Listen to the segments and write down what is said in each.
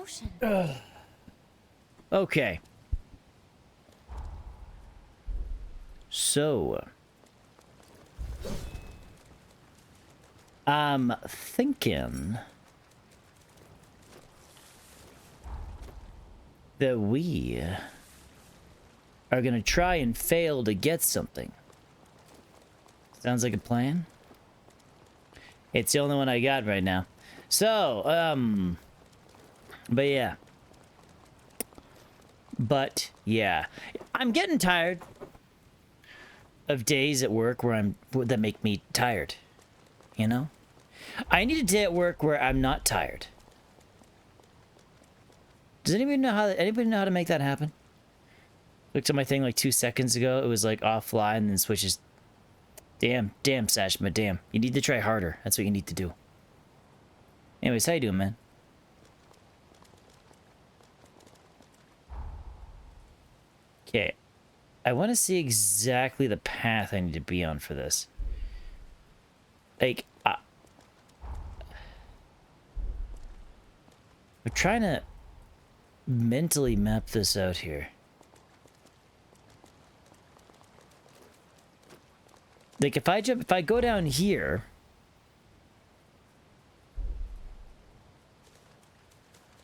ocean. Okay. So, I'm thinking that we are gonna try and fail to get something. Sounds like a plan? It's the only one I got right now. So, but yeah. But yeah. I'm getting tired of days at work that make me tired. You know? I need a day at work where I'm not tired. Does anybody know how to make that happen? Looked at my thing like 2 seconds ago. It was like offline and then switches. Damn, Sashma, damn. You need to try harder. That's what you need to do. Anyways, how you doing, man? Okay. I want to see exactly the path I need to be on for this. Like, I'm trying to mentally map this out here. Like, if I go down here,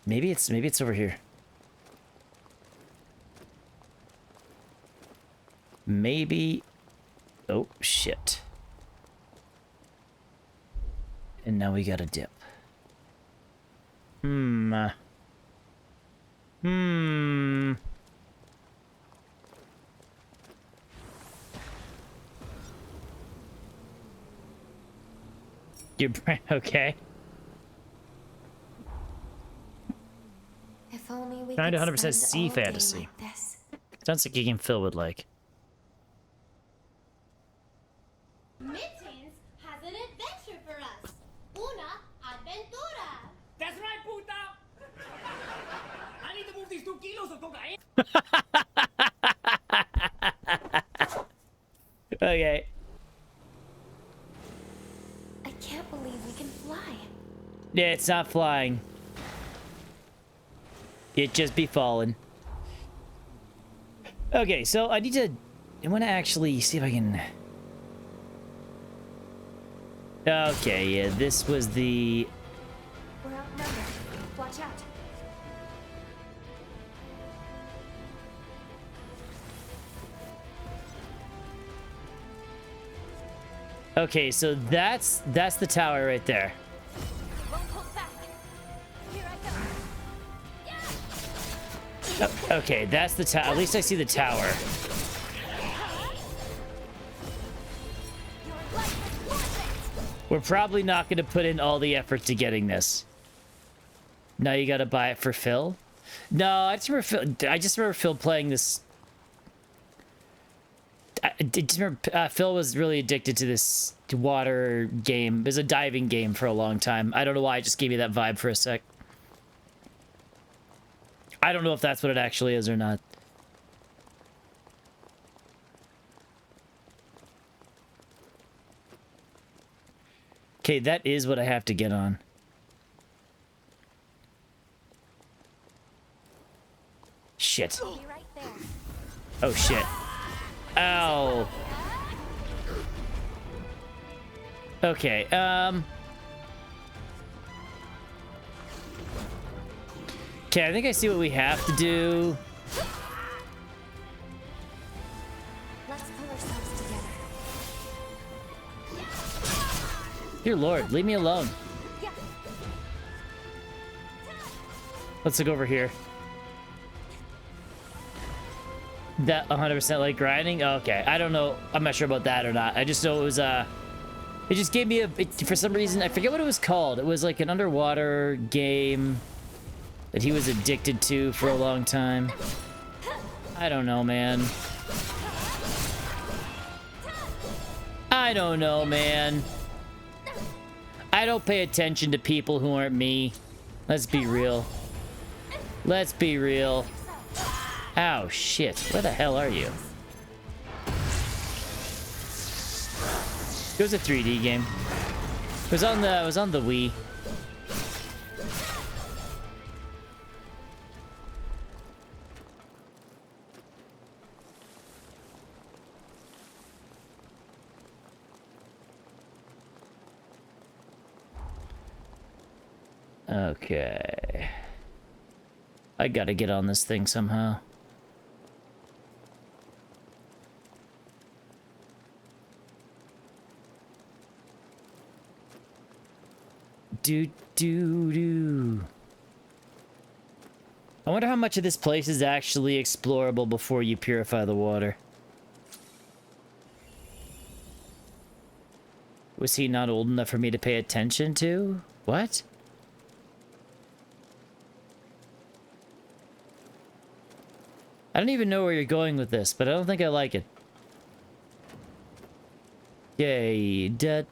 maybe it's over here. Maybe, oh shit. And now we got a dip. You're okay. If only we Trying to could 100% spend sea all day fantasy. like this. Sounds like a game Phil would like. Mittens has an adventure for us. Una aventura. That's right, puta! I need to move these 2 kilos of cocaine. Okay. I can't believe we can fly. Yeah, it's not flying. It just be falling. Okay, so I want to actually see if I can... Okay, yeah, this was the... We're outnumbered. Watch out. Okay, so that's the tower right there. Won't hold back. Here I go. Okay, that's the tower. At least I see the tower. Your life is worth it. We're probably not going to put in all the effort to getting this. Now you got to buy it for Phil? No, I just remember Phil playing this. I just remember Phil was really addicted to this water game. It was a diving game for a long time. I don't know why I just gave you that vibe for a sec. I don't know if that's what it actually is or not. Okay, that is what I have to get on. Shit. Be right there. Oh, shit. Ow. Okay, okay, I think I see what we have to do. Let's pull ourselves together. Dear Lord, leave me alone. Yeah. Let's look over here. That 100% like grinding? Oh, okay, I don't know. I'm not sure about that or not. I just know it was, it just gave me for some reason, I forget what it was called. It was like an underwater game that he was addicted to for a long time. I don't know, man. I don't know, man. I don't pay attention to people who aren't me. Let's be real. Let's be real. Ow, shit. Where the hell are you? It was a 3D game. It was on the Wii. Okay. I gotta get on this thing somehow. Do. I wonder how much of this place is actually explorable before you purify the water. Was he not old enough for me to pay attention to? What? I don't even know where you're going with this, but I don't think I like it. Yay. Da.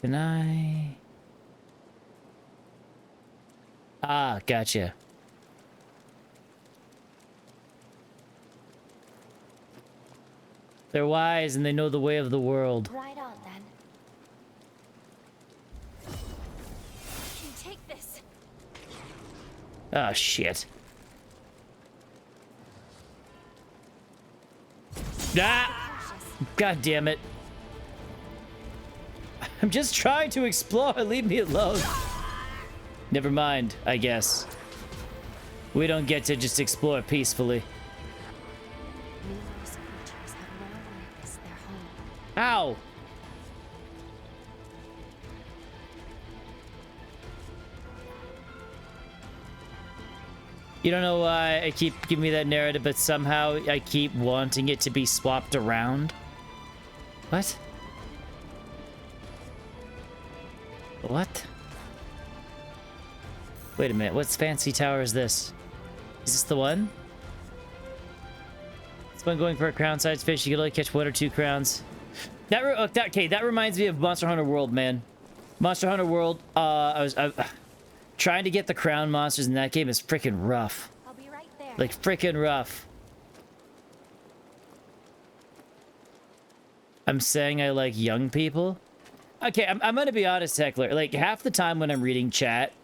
Can I... Ah, gotcha. They're wise and they know the way of the world. Right on then. I can take this. Ah, shit. Ah! God damn it. I'm just trying to explore. Leave me alone. Never mind, I guess. We don't get to just explore peacefully. Numerous creatures have now made this their home. Ow! You don't know why I keep giving me that narrative, but somehow I keep wanting it to be swapped around? What? What? Wait a minute, what fancy tower is this? Is this the one? It's one going for a crown-sized fish. You can only catch 1 or 2 crowns. Okay, that reminds me of Monster Hunter World, man. Monster Hunter World, I was trying to get the crown monsters in that game is freaking rough. I'll be right there. Like, freaking rough. I'm saying I like young people? Okay, I'm gonna be honest, Heckler. Like, half the time when I'm reading chat,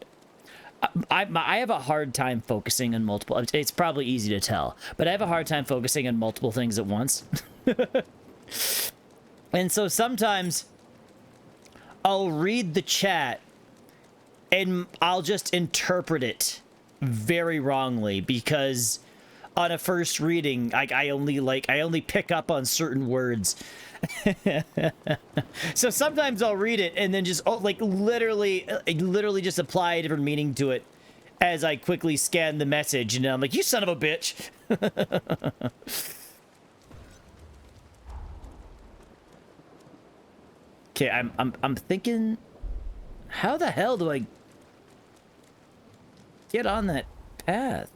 I have a hard time focusing on multiple... It's probably easy to tell, but I have a hard time focusing on multiple things at once. And so sometimes I'll read the chat and I'll just interpret it very wrongly because on a first reading, I only pick up on certain words. So sometimes I'll read it and then just literally just apply a different meaning to it as I quickly scan the message, and I'm like, you son of a bitch. Okay, I'm thinking, how the hell do I get on that path?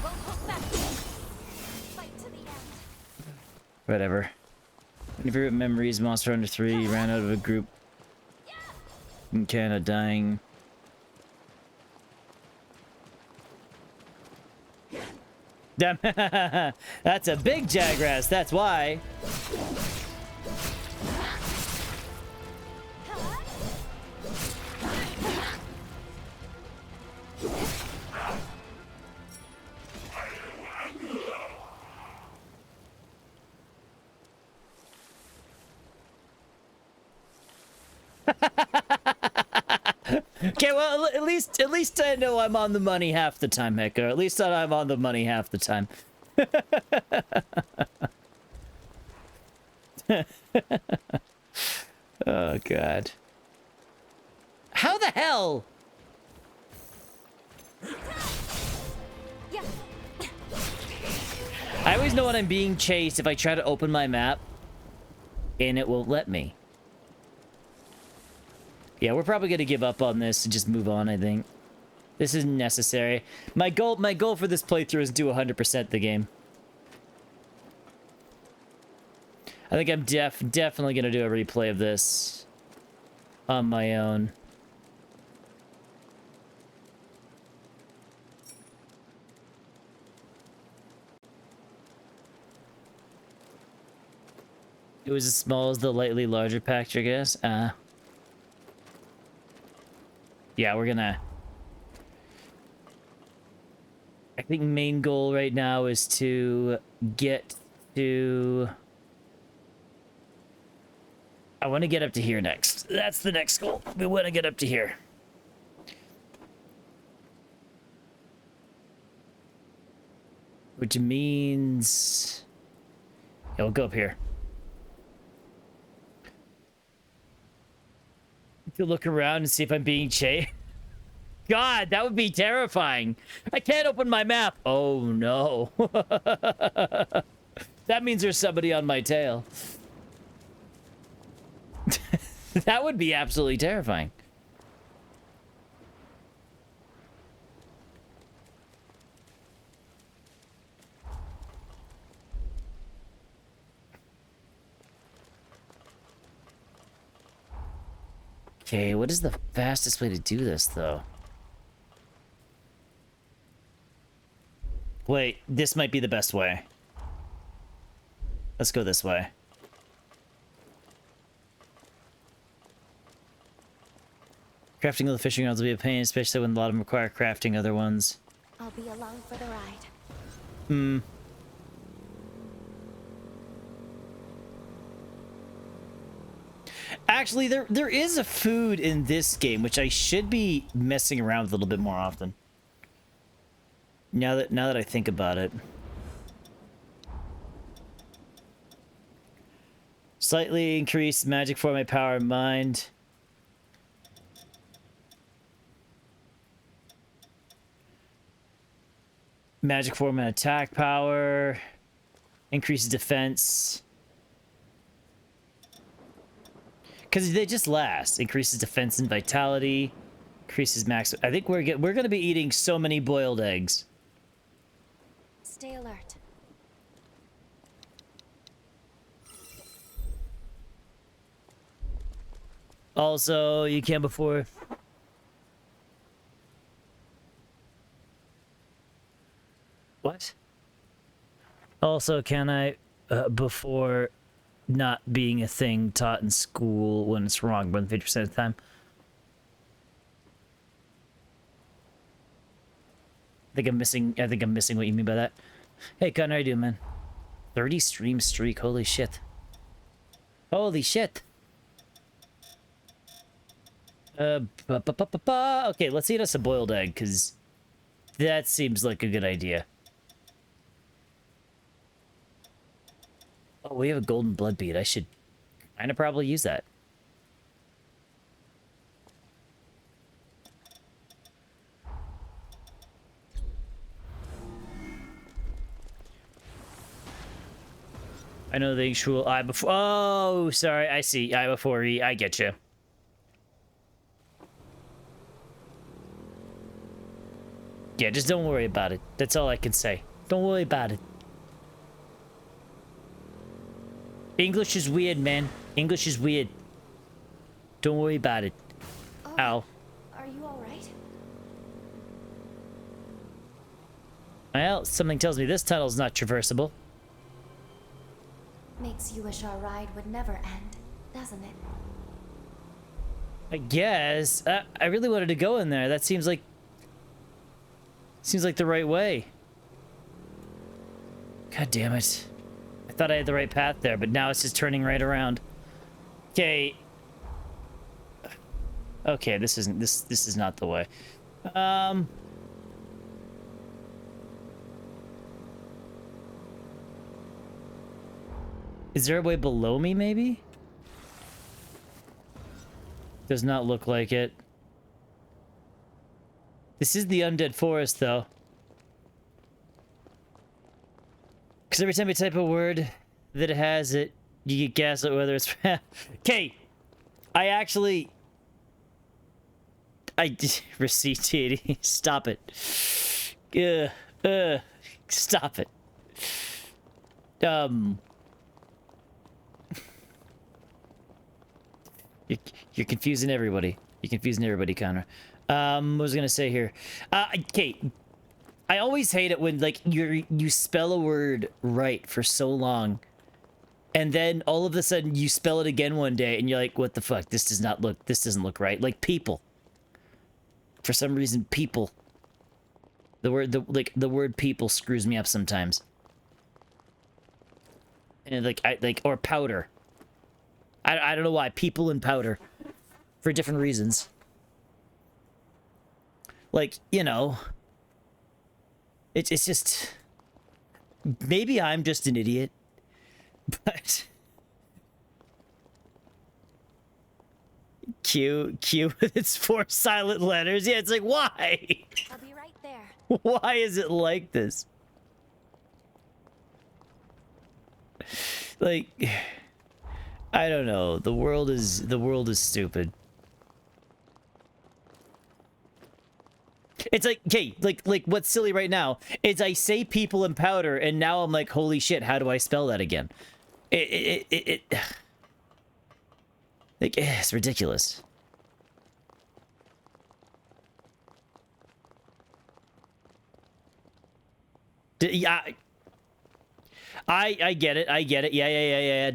Won't hold back. Fight to the end. Whatever. My favorite memories, Monster Hunter 3, ran out of a group in Canada dying. Damn. That's a big Jagras, that's why. Okay, well, at least I know I'm on the money half the time, Hector. At least I'm on the money half the time. Oh, God. How the hell? Yeah. I always know when I'm being chased if I try to open my map and it won't let me. Yeah, we're probably gonna give up on this and just move on, I think. This isn't necessary. My goal for this playthrough is to do 100% the game. I think I'm definitely gonna do a replay of this on my own. It was as small as the lightly larger pack, I guess. Yeah, we're gonna... I think main goal right now is to get to I want to get up to here next. That's the next goal. We want to get up to here. Which means... Yeah, we'll go up here. To look around and see if I'm being chased. God, that would be terrifying. I can't open my map. Oh, no. That means there's somebody on my tail. That would be absolutely terrifying. Okay, what is the fastest way to do this, though? Wait, this might be the best way. Let's go this way. Crafting all the fishing rods will be a pain, especially when a lot of them require crafting other ones. I'll be along for the ride. Hmm. Actually, there is a food in this game which I should be messing around with a little bit more often. Now that I think about it. Slightly increased magic for my power and mind. Magic form and attack power. Increases defense. Because they just last. Increases defense and vitality. Increases max. I think we're going to be eating so many boiled eggs. Stay alert. Also, you can before. What? Also, can I before not being a thing taught in school when it's wrong more than 50% of the time? I think I'm missing what you mean by that. Hey, Connor, how you doing, man? 30 stream streak. Holy shit. Holy shit. Okay, let's eat us a boiled egg, because that seems like a good idea. Oh, we have a golden blood bead. I should kind of probably use that. I know the actual I before. Oh, sorry. I see. I before E. I get you. Yeah, just don't worry about it. That's all I can say. Don't worry about it. English is weird, man. English is weird. Don't worry about it. Oh, Ow. Are you all right? Well, something tells me this tunnel's not traversable. Makes you wish our ride would never end, doesn't it? I guess. I really wanted to go in there. That seems like the right way. God damn it. I thought I had the right path there, but now it's just turning right around. Okay. Okay, this is not the way. Is there a way below me, maybe? Does not look like it. This is the undead forest, though. Because every time you type a word that has it, you get gaslit whether it's... Okay! I actually... Receipt TD. Stop it. Stop it. You're confusing everybody. You're confusing everybody, Connor. What was I gonna say here? Okay. I always hate it when, like, you spell a word right for so long, and then all of a sudden you spell it again one day, and you're like, what the fuck? This doesn't look right. Like, people. For some reason, people. The word people screws me up sometimes. And or powder. I don't know why. People in powder. For different reasons. Like, you know... It's just... Maybe I'm just an idiot. But... Q with its 4 silent letters. Yeah, it's like, why? I'll be right there. Why is it like this? Like, I don't know. The world is stupid. It's like, okay, like what's silly right now is I say people in powder, and now I'm like, holy shit, how do I spell that again? Like, it's ridiculous. Yeah, I get it. I get it. Yeah.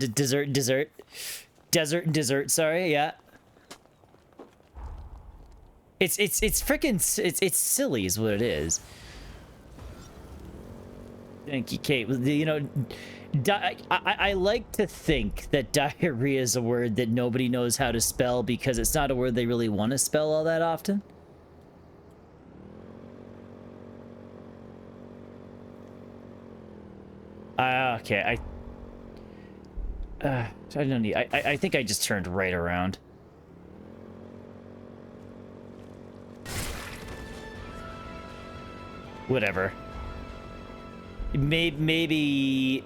Desert. Sorry. Yeah. It's freaking it's silly is what it is. Thank you, Kate. You know, I like to think that diarrhea is a word that nobody knows how to spell because it's not a word they really want to spell all that often. Okay, I don't need. I think I just turned right around. Whatever. Maybe.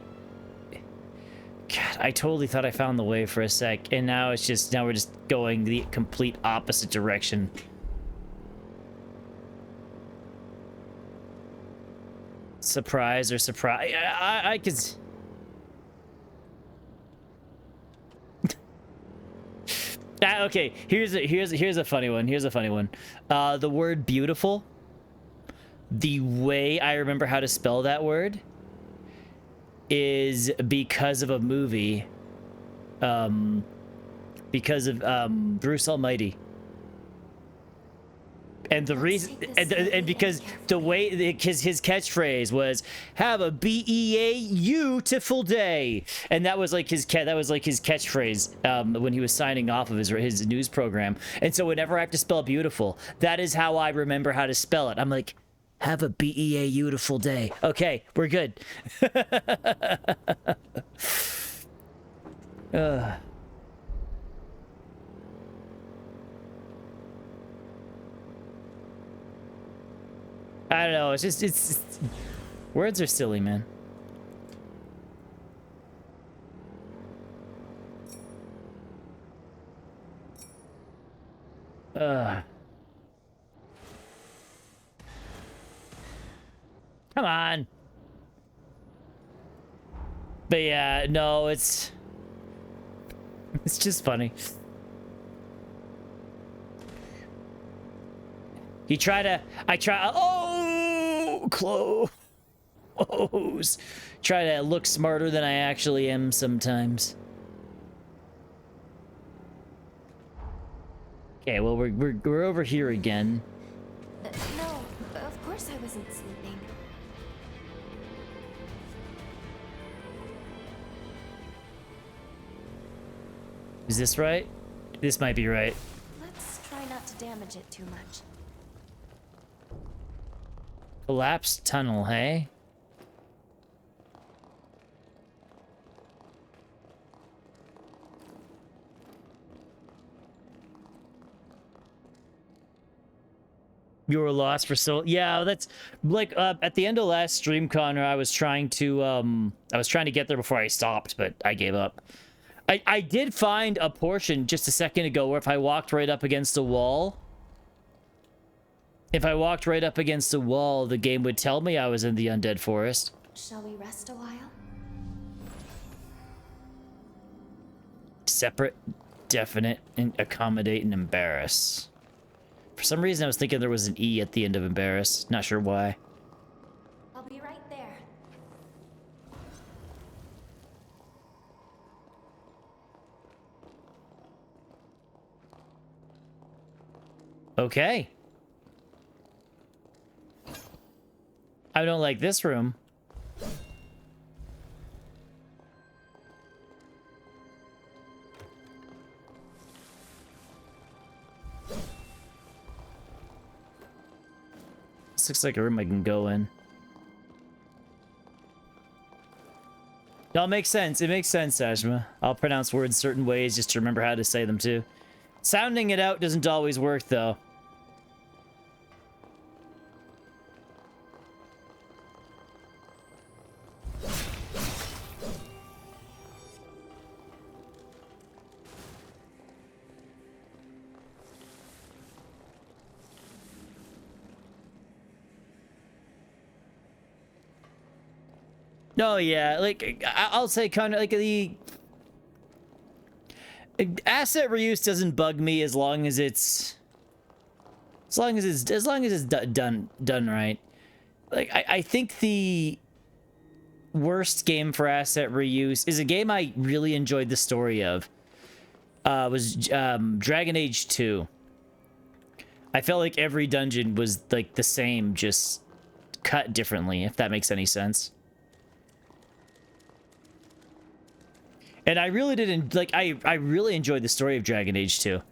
God, I totally thought I found the way for a sec, and now it's just we're just going the complete opposite direction. Surprise or surprise? I could. Okay, here's a funny one. Here's a funny one. The word beautiful. The way I remember how to spell that word is because of a movie. Because of Bruce Almighty. And the reason, and because the way his catchphrase was "Have a beautiful day," and that was like his catchphrase when he was signing off of his news program. And so whenever I have to spell beautiful, that is how I remember how to spell it. I'm like, "Have a beautiful day." Okay, we're good. I don't know. It's just words are silly, man. Come on. But yeah, no, it's just funny. Close. Try to look smarter than I actually am sometimes. Okay, well we're over here again. No, of course I wasn't sleeping. Is this right? This might be right. Let's try not to damage it too much. Collapsed tunnel, hey? You were lost for so... Yeah, that's... Like, at the end of last stream, Connor, I was trying to get there before I stopped, but I gave up. I did find a portion just a second ago where if I walked right up against a wall... If I walked right up against a wall, the game would tell me I was in the Undead Forest. Shall we rest a while? Separate, definite, and accommodate, and embarrass. For some reason, I was thinking there was an E at the end of embarrass. Not sure why. I'll be right there. Okay. I don't like this room. This looks like a room I can go in. No, it makes sense. It makes sense, Ashma. I'll pronounce words certain ways just to remember how to say them too. Sounding it out doesn't always work, though. Oh yeah, like I'll say kind of like the asset reuse doesn't bug me as long as it's done right. Like I think the worst game for asset reuse is a game I really enjoyed the story of. Was Dragon Age 2. I felt like every dungeon was like the same, just cut differently, if that makes any sense. And I really didn't like. I really enjoyed the story of Dragon Age 2.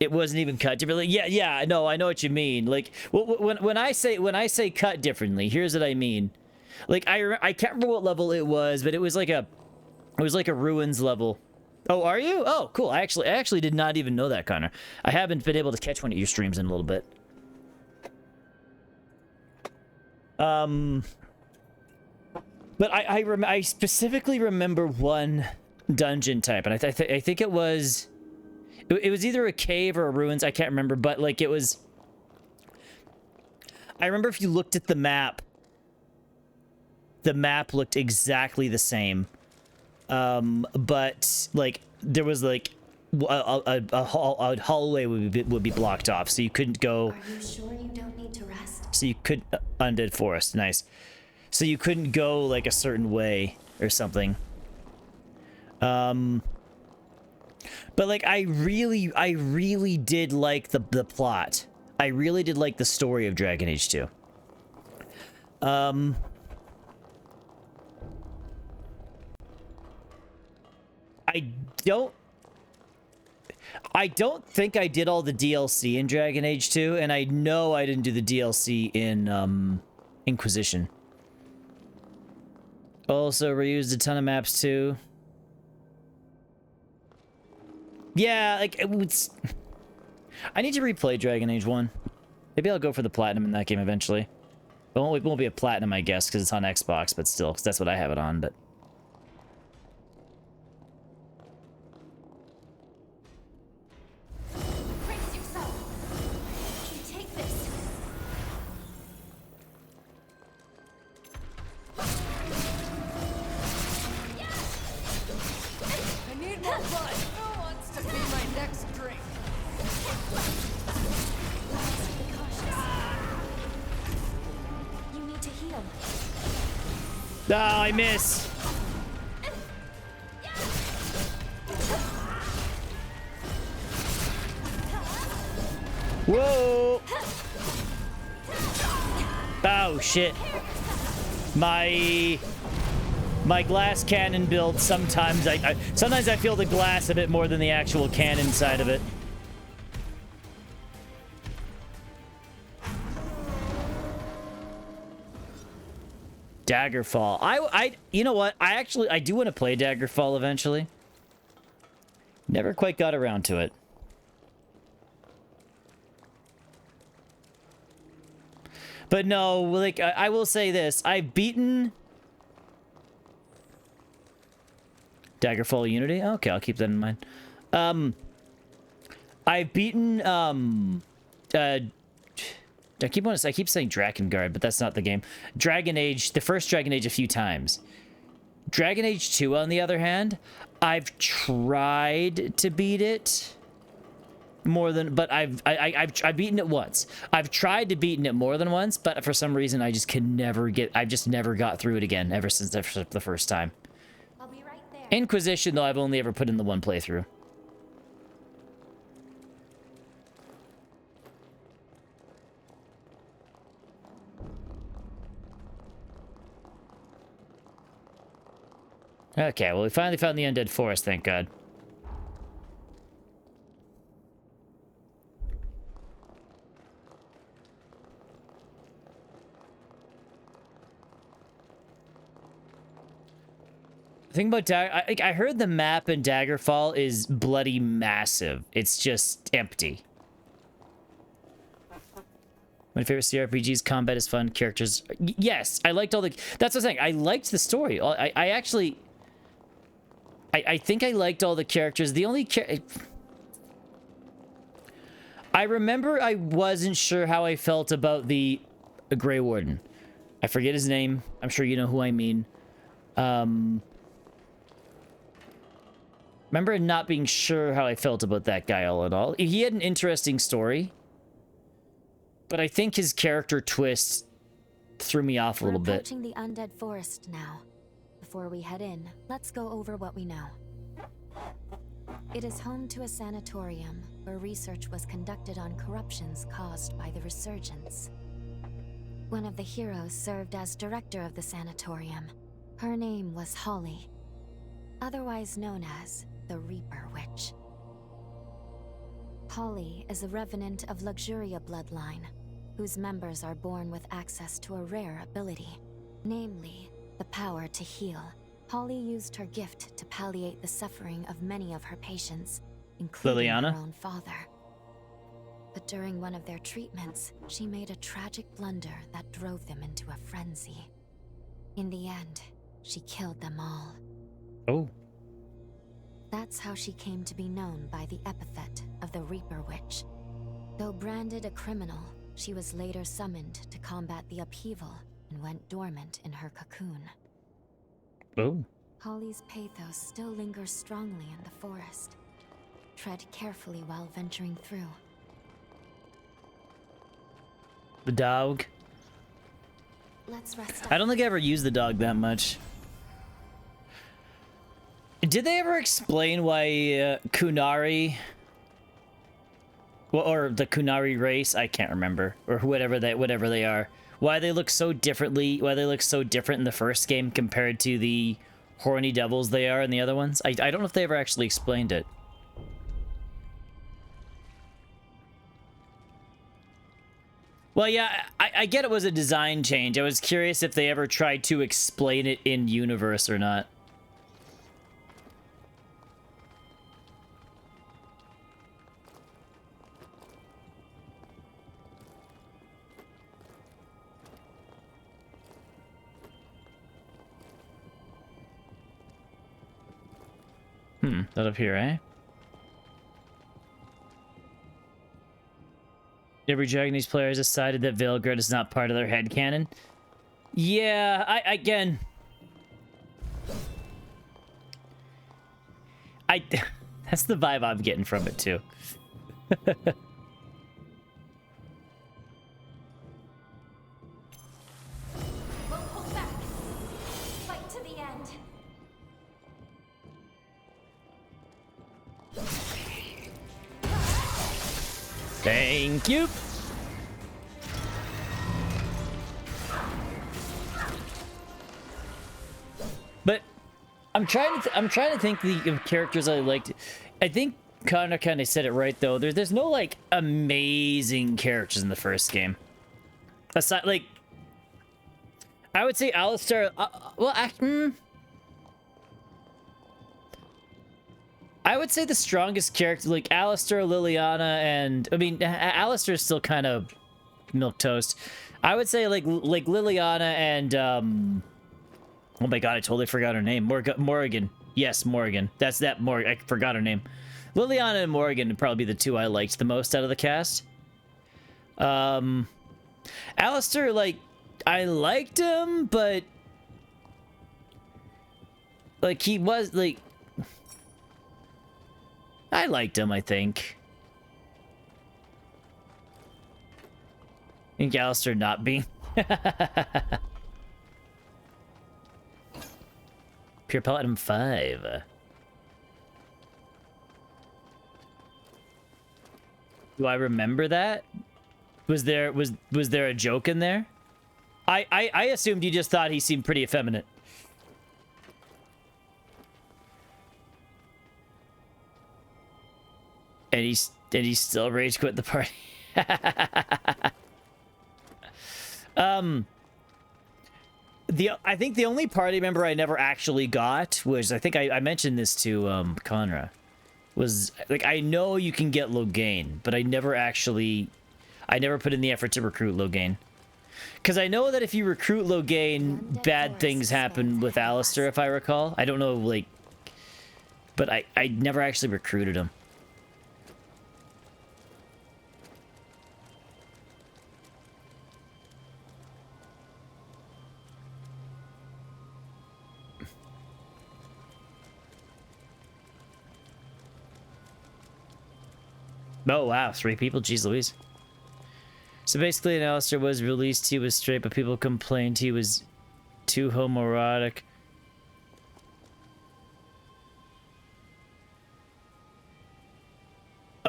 It wasn't even cut differently. Yeah. No, I know what you mean. Like when I say cut differently, here's what I mean. Like I can't remember what level it was, but it was like a ruins level. Oh, are you? Oh, cool. I actually did not even know that, Connor. I haven't been able to catch one of your streams in a little bit. But I specifically remember one dungeon type, and I think it was either a cave or a ruins. I can't remember, but like it was. I remember if you looked at the map looked exactly the same, but like there was like a hallway would be blocked off, so you couldn't go. Are you sure you don't need to rest? So you could Undead Forest, nice. So you couldn't go like a certain way or something. But like I really did like the plot. I really did like the story of Dragon Age 2. I don't think I did all the DLC in Dragon Age 2, and I know I didn't do the DLC in Inquisition. Also reused a ton of maps too. Yeah, like it's. I need to replay Dragon Age 1. Maybe I'll go for the platinum in that game eventually. It won't be a platinum, I guess, because it's on Xbox, but still, because that's what I have it on. But Brace yourself. You take this. I need more blood. Who wants to be my next drink? Be cautious. You need to heal. oh, I miss. Whoa! Oh shit! My glass cannon build, sometimes sometimes I feel the glass a bit more than the actual cannon side of it. Daggerfall. You know what? I do want to play Daggerfall eventually. Never quite got around to it. But no, like I will say this: I've beaten Daggerfall Unity. Okay, I'll keep that in mind. I've beaten I keep saying Drakengard, but that's not the game. Dragon Age, the first Dragon Age, a few times. Dragon Age 2, on the other hand, I've tried to beat it more than, but I've beaten it once. I've tried to beaten it more than once, but for some reason I just can never get. I've just never got through it again ever since the first time. I'll be right there. Inquisition, though, I've only ever put in the one playthrough. Okay, well, we finally found the Undead Forest, thank God. The thing about I heard the map in Daggerfall is bloody massive. It's just empty. My favorite CRPGs, combat is fun, characters. Yes, I liked all the. That's what I'm saying. I liked the story. I actually. I think I liked all the characters. The only I remember I wasn't sure how I felt about the Grey Warden. I forget his name. I'm sure you know who I mean. Remember not being sure how I felt about that guy all in all. He had an interesting story, but I think his character twist threw me off a little bit. We're approaching the Undead Forest now. Before we head in, let's go over what we know. It is home to a sanatorium where research was conducted on corruptions caused by the resurgence. One of the heroes served as director of the sanatorium. Her name was Holly, otherwise known as the Reaper Witch. Holly is a revenant of Luxuria bloodline, whose members are born with access to a rare ability, namely, the power to heal. Holly used her gift to palliate the suffering of many of her patients, including Liliana? her own father. But during one of their treatments, she made a tragic blunder that drove them into a frenzy. In the end, she killed them all. Oh. That's how she came to be known by the epithet of the Reaper Witch. Though branded a criminal, she was later summoned to combat the upheaval and went dormant in her cocoon. Oh. Holly's pathos still lingers strongly in the forest. Tread carefully while venturing through. The dog. Let's rest up. I don't think I ever used the dog that much. Did they ever explain why Kunari, or the Kunari race? I can't remember, or whatever they are. Why they look so differently? Why they look so different in the first game compared to the horny devils they are in the other ones? I don't know if they ever actually explained it. Well, yeah, I get it was a design change. I was curious if they ever tried to explain it in universe or not. That up here, eh? Every Dragon player has decided that Veilguard is not part of their headcanon. Yeah, again... that's the vibe I'm getting from it, too. Won't hold back. Fight to the end. Thank you. But I'm trying to think of characters I liked. I think Connor kind of said it right though. There's no like amazing characters in the first game. Aside, like, I would say Alistair. I would say the strongest character, like Alistair, Liliana, and I mean, Alistair is still kind of milquetoast. I would say like Liliana and oh my god, I totally forgot her name. Morrigan. Yes, Morrigan. That's that. I forgot her name. Liliana and Morrigan would probably be the two I liked the most out of the cast. Alistair, like, I liked him, but like he was like. I liked him, I think. And Alistair not being... Pure Platinum 5. Do I remember that? Was there a joke in there? I assumed you just thought he seemed pretty effeminate. And he still rage quit the party. I think the only party member I never actually got was, I think I mentioned this to Conra, was like, I know you can get Loghain, but I never put in the effort to recruit Loghain. Because I know that if you recruit Loghain, bad things happen with Alistair, if I recall. I don't know, like, but I never actually recruited him. Oh, wow. 3 people? Jeez Louise. So basically, when Alistair was released, he was straight, but people complained he was too homoerotic.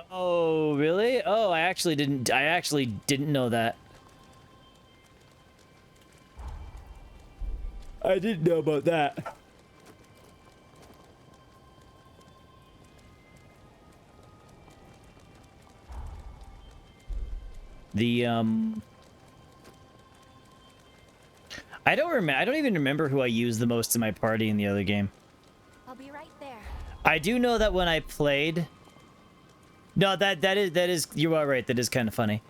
Oh, really? Oh, I actually didn't know that. I didn't know about that. The I don't even remember who I used the most in my party in the other game. I'll be right there. I do know that when I played, no, that is you are right, that is kind of funny.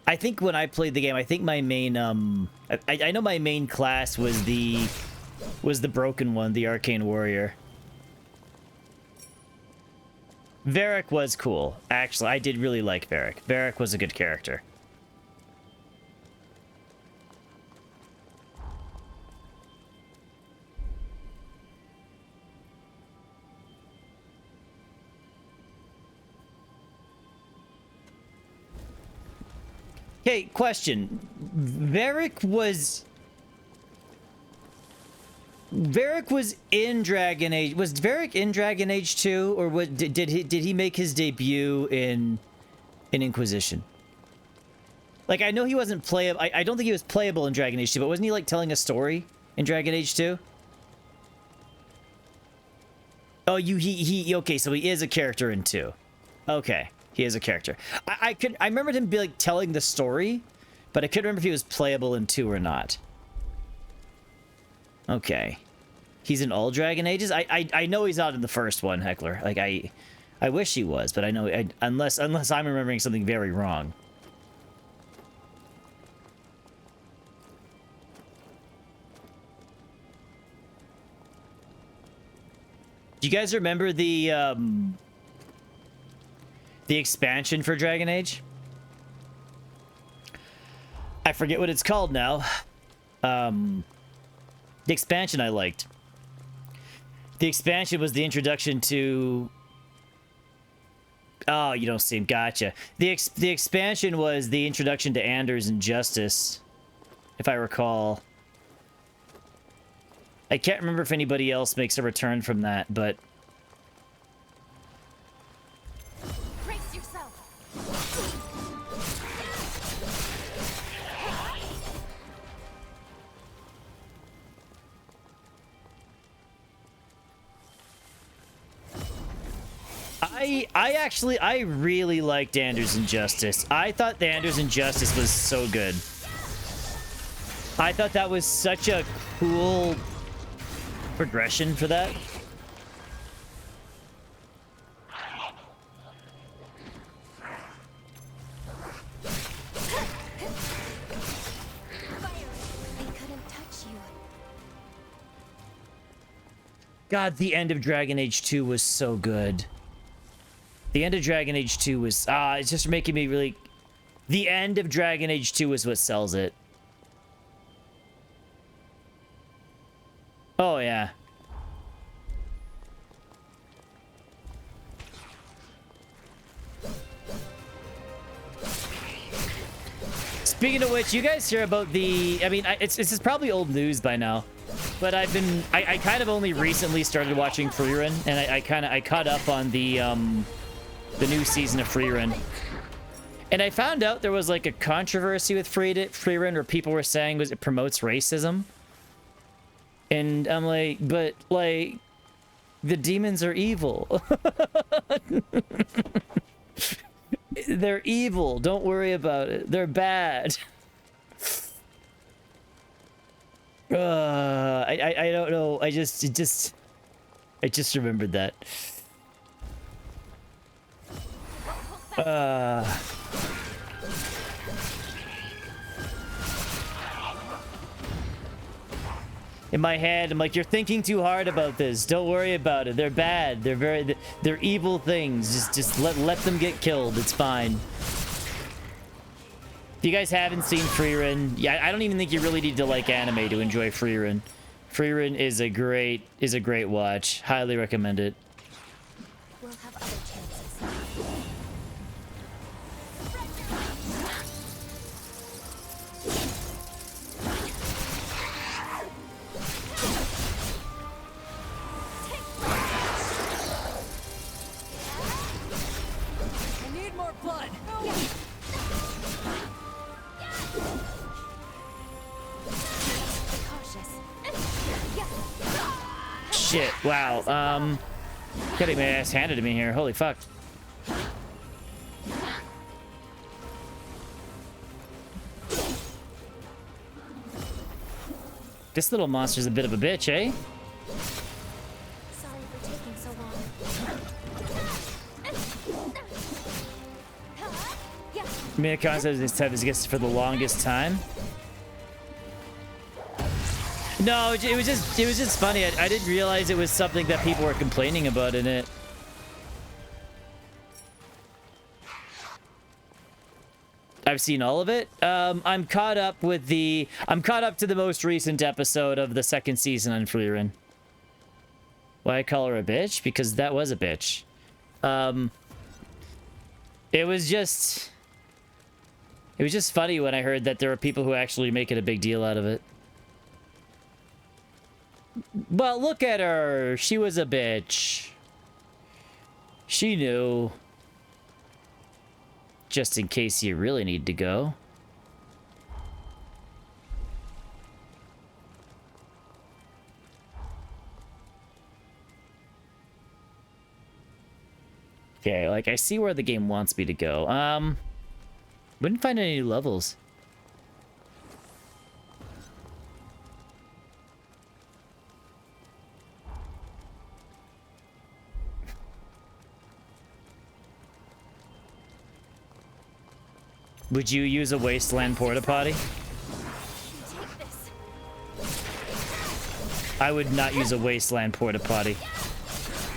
I think when I played the game, I think my main I know my main class was the broken one, the Arcane Warrior. Varric was cool. Actually, I did really like Varric. Varric was a good character. Okay, question. Varric was in Dragon Age. Was Varric in Dragon Age 2, or what, did he make his debut in Inquisition? Like, I know he wasn't playable. I don't think he was playable in Dragon Age 2, but wasn't he like telling a story in Dragon Age 2? Oh, he okay, so he is a character in 2. Okay. He is a character. I remembered him be like telling the story, but I couldn't remember if he was playable in 2 or not. Okay. He's in all Dragon Ages? I know he's not in the first one, Heckler. Like, I wish he was, but I know, unless I'm remembering something very wrong. Do you guys remember the expansion for Dragon Age? I forget what it's called now. The expansion I liked. The expansion was the introduction to... Oh, you don't see him. Gotcha. The expansion was the introduction to Anders and Justice, if I recall. I can't remember if anybody else makes a return from that, but... Brace yourself. I really liked Anders and Justice. I thought the Anders and Justice was so good. I thought that was such a cool progression for that. God, the end of Dragon Age 2 was so good. The end of Dragon Age 2 was... it's just making me really... The end of Dragon Age 2 is what sells it. Oh, yeah. Speaking of which, you guys hear about the... I mean, this is probably old news by now. But I kind of only recently started watching Freerun, and I caught up on the new season of Freerun. And I found out there was like a controversy with Freerun where people were saying it promotes racism. And I'm like, but like, the demons are evil. They're evil. Don't worry about it. They're bad. I don't know. I just remembered that. In my head, I'm like, you're thinking too hard about this. Don't worry about it. They're bad. They're evil things. Just let them get killed. It's fine. If you guys haven't seen Frieren, yeah, I don't even think you really need to like anime to enjoy Frieren. Frieren is a great watch. Highly recommend it. We'll have other chances. I need more blood. Shit, wow. Getting my ass handed to me here. Holy fuck. This little monster's a bit of a bitch, eh? Sorry for taking so long. Minacon says this type is guess for the longest time. No, it was just funny. I didn't realize it was something that people were complaining about in it. I've seen all of it. I'm caught up to the most recent episode of the second season on Frieren. Why I call her a bitch? Because that was a bitch. It was just funny when I heard that there were people who actually make it a big deal out of it. Well, look at her. She was a bitch. She knew. Just in case you really need to go. Okay, like I see where the game wants me to go. Wouldn't find any new levels. Would you use a wasteland porta potty? I would not use a wasteland porta potty.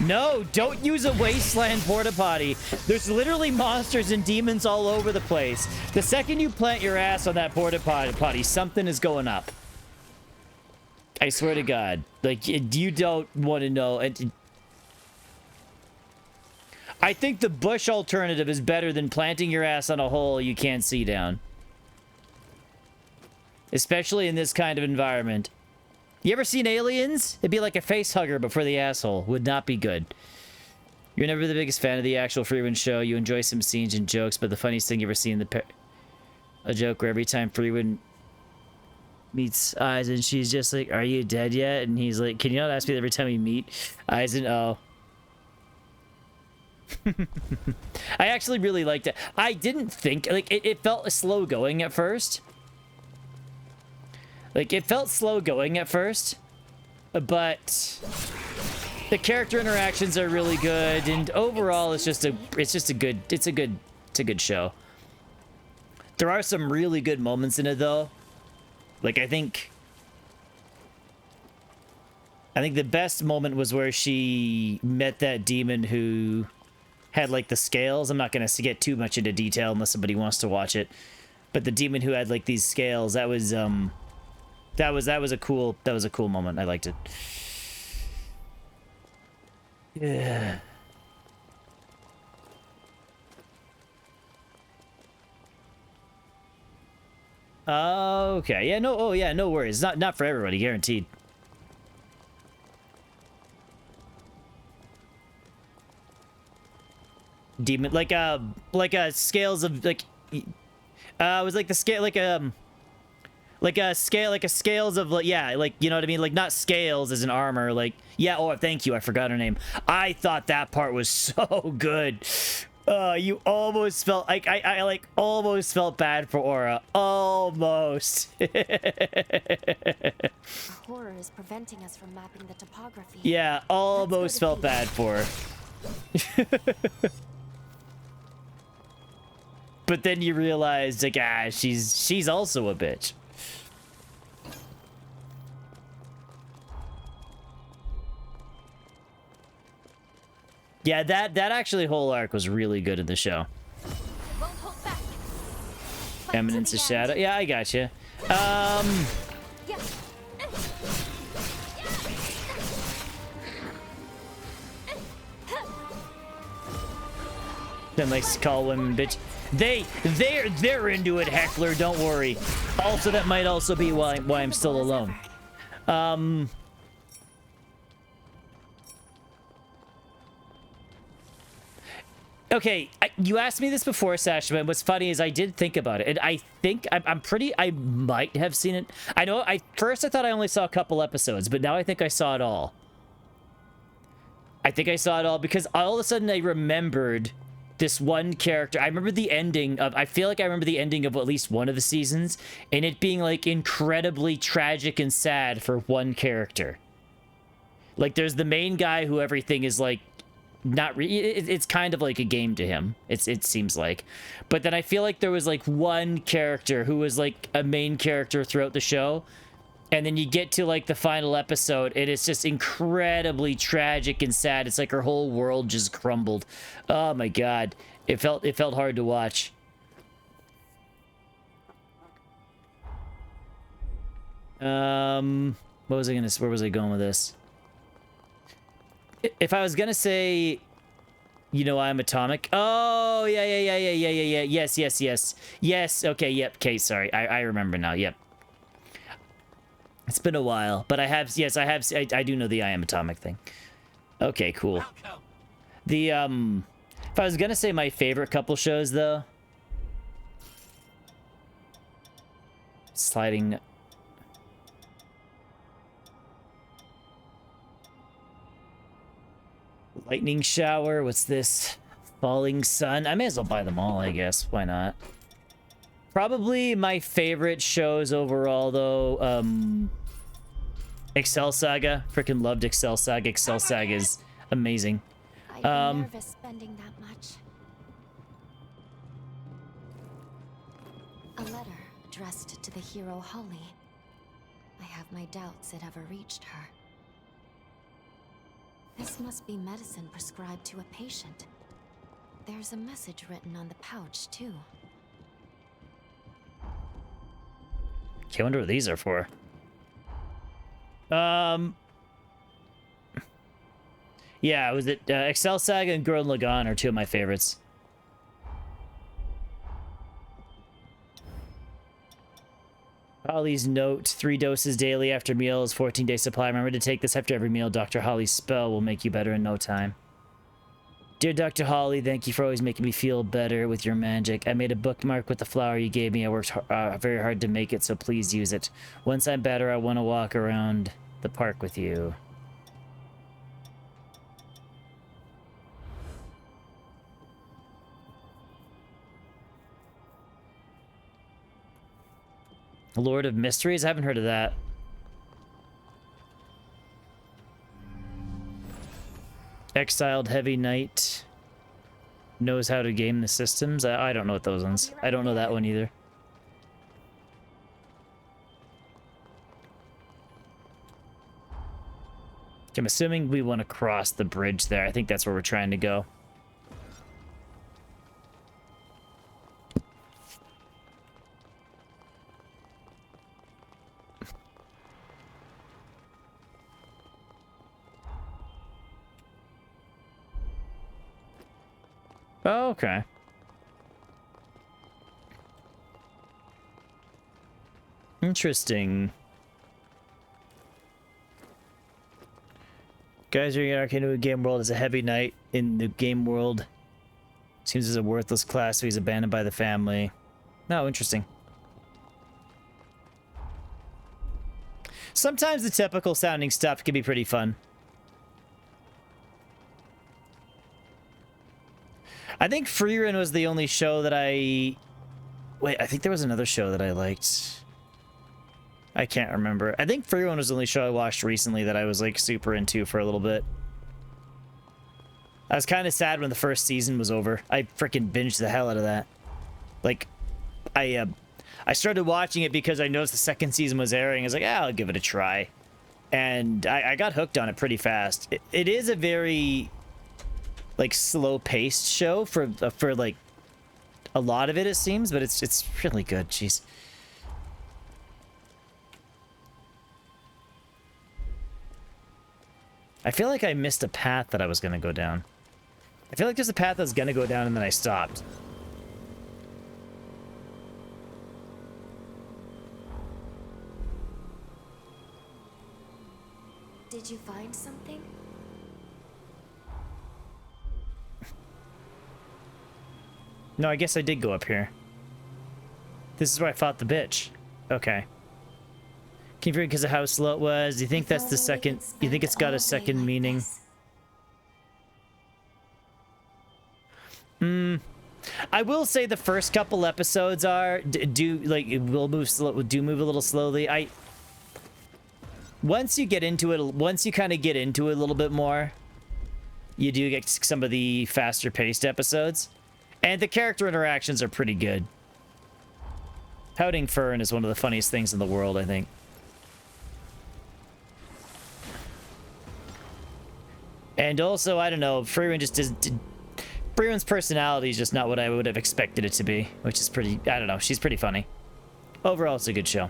No, don't use a wasteland porta potty. There's literally monsters and demons all over the place. The second you plant your ass on that porta potty, something is going up. I swear to God. Like, you don't want to know. And I think the bush alternative is better than planting your ass on a hole you can't see down. Especially in this kind of environment. You ever seen Aliens? It'd be like a face hugger, but for the asshole. Would not be good. You're never the biggest fan of the actual Frieren show. You enjoy some scenes and jokes, but the funniest thing you ever seen in a joke where every time Frieren meets Aizen, she's just like, "Are you dead yet?" And he's like, "Can you not ask me every time we meet?" Aizen, oh. I actually really liked it. I didn't think, like, it felt slow going at first. Like, it felt slow going at first, but the character interactions are really good, and overall it's a good show. There are some really good moments in it though. Like, I think the best moment was where she met that demon who had like the scales. I'm not gonna get too much into detail unless somebody wants to watch it. But the demon who had like these scales, that was a cool moment. I liked it. Yeah. Okay. Yeah, no, oh yeah, no worries. Not for everybody, guaranteed. Demon, like scales of like, it was like the scale, like a scales of, like, yeah, like, you know what I mean, like not scales as an armor, like, yeah. Oh, thank you, I forgot her name. I thought that part was so good. You almost felt like I like almost felt bad for Aura. Almost. A horror is preventing us from mapping the topography. Yeah, almost felt peace. bad for her. But then you realize, like, she's also a bitch. Yeah, that actually whole arc was really good in the show. Won't hold back. Fight to Eminence the of end. Shadow. Yeah, I got you. Yeah. Then likes to call women bitch. They're into it, Heckler. Don't worry. Also, that might also be why I'm still alone. Okay, you asked me this before, Sasha, but what's funny is I did think about it, and I think I might have seen it. I know, first I thought I only saw a couple episodes, but now I think I saw it all. I think I saw it all because all of a sudden I remembered this one character. I remember the ending of, I feel like I remember the ending of at least one of the seasons, and it being like incredibly tragic and sad for one character. Like there's the main guy who everything is like, it's kind of like a game to him. It seems like, but then I feel like there was like one character who was like a main character throughout the show, and then you get to like the final episode, and it's just incredibly tragic and sad. It's like her whole world just crumbled. Oh my god, it felt hard to watch. Where was I going with this? If I was gonna say, you know, I'm Atomic. Oh, yeah. Yes. Okay, yep. Okay, sorry. I remember now. Yep. It's been a while, but I do know the I Am Atomic thing. Okay, cool. The, if I was gonna say my favorite couple shows, though. Sliding... Lightning Shower, what's this? Falling Sun. I may as well buy them all, I guess. Why not? Probably my favorite shows overall, though, Excel Saga. Freaking loved Excel Saga. Excel Saga is amazing. I'd be nervous spending that much. A letter addressed to the hero Holly. I have my doubts it ever reached her. This must be medicine prescribed to a patient. There's a message written on the pouch, too. Okay, I wonder what these are for. Yeah, was it Excel Saga and Gurren Lagann are two of my favorites. Holly's note, 3 doses daily after meals, 14-day supply. Remember to take this after every meal. Dr. Holly's spell will make you better in no time. Dear Dr. Holly, thank you for always making me feel better with your magic. I made a bookmark with the flower you gave me. I worked very hard to make it, so please use it. Once I'm better, I want to walk around the park with you. Lord of Mysteries? I haven't heard of that. Exiled Heavy Knight. Knows how to game the systems. I don't know what those ones. I don't know that one either. I'm assuming we want to cross the bridge there. I think that's where we're trying to go. Oh, okay. Interesting. Guys are getting into a game world as a heavy knight in the game world. Seems as a worthless class, so he's abandoned by the family. No, interesting. Sometimes the typical sounding stuff can be pretty fun. I think Frieren was the only show that I... Wait, I think there was another show that I liked. I can't remember. I think Frieren was the only show I watched recently that I was like super into for a little bit. I was kind of sad when the first season was over. I freaking binged the hell out of that. Like, I started watching it because I noticed the second season was airing. I was like, ah, I'll give it a try. And I got hooked on it pretty fast. It is a very, like, slow-paced show for like, a lot of it, it seems, but it's really good. Jeez. I feel like I missed a path that I was going to go down. I feel like there's a path I was going to go down and then I stopped. Did you find something? No, I guess I did go up here. This is where I fought the bitch. Okay. Can you figure because of how slow it was? Do you think that's the second... You think it's got a second meaning? I will say the first couple episodes are... will move slow, do move a little slowly. Once you get into it... Once you kind of get into it a little bit more... You do get some of the faster paced episodes. And the character interactions are pretty good. Pouting Fern is one of the funniest things in the world, I think. And also, I don't know, Frieren just doesn't... Frieren's personality is just not what I would have expected it to be, which is pretty... I don't know, she's pretty funny. Overall, it's a good show.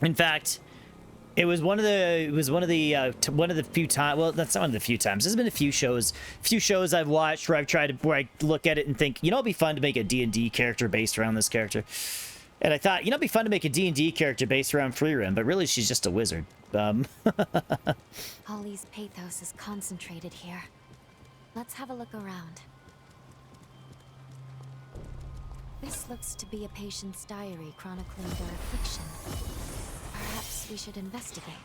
In fact, it was one of the few times. Well, that's not one of the few times. There's been a few shows I've watched where I look at it and think, you know, it'd be fun to make a D&D character based around this character. And I thought, you know, it'd be fun to make a D&D character based around Frieren, but really she's just a wizard. Holly's pathos is concentrated here. Let's have a look around. This looks to be a patient's diary chronicling their affliction. Perhaps we should investigate.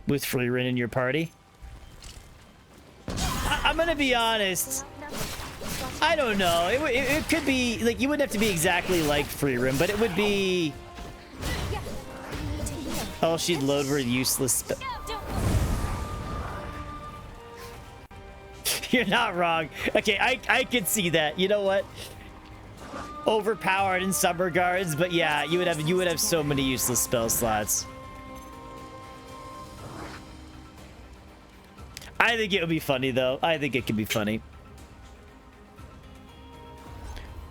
With Frieren in your party? I'm gonna be honest. I don't know. It could be, like, you wouldn't have to be exactly like Frieren, but it would be... Oh, she'd load her useless spell. You're not wrong. Okay, I could see that. You know what? Overpowered in some regards, but yeah, you would have so many useless spell slots. I think it would be funny though. I think it could be funny.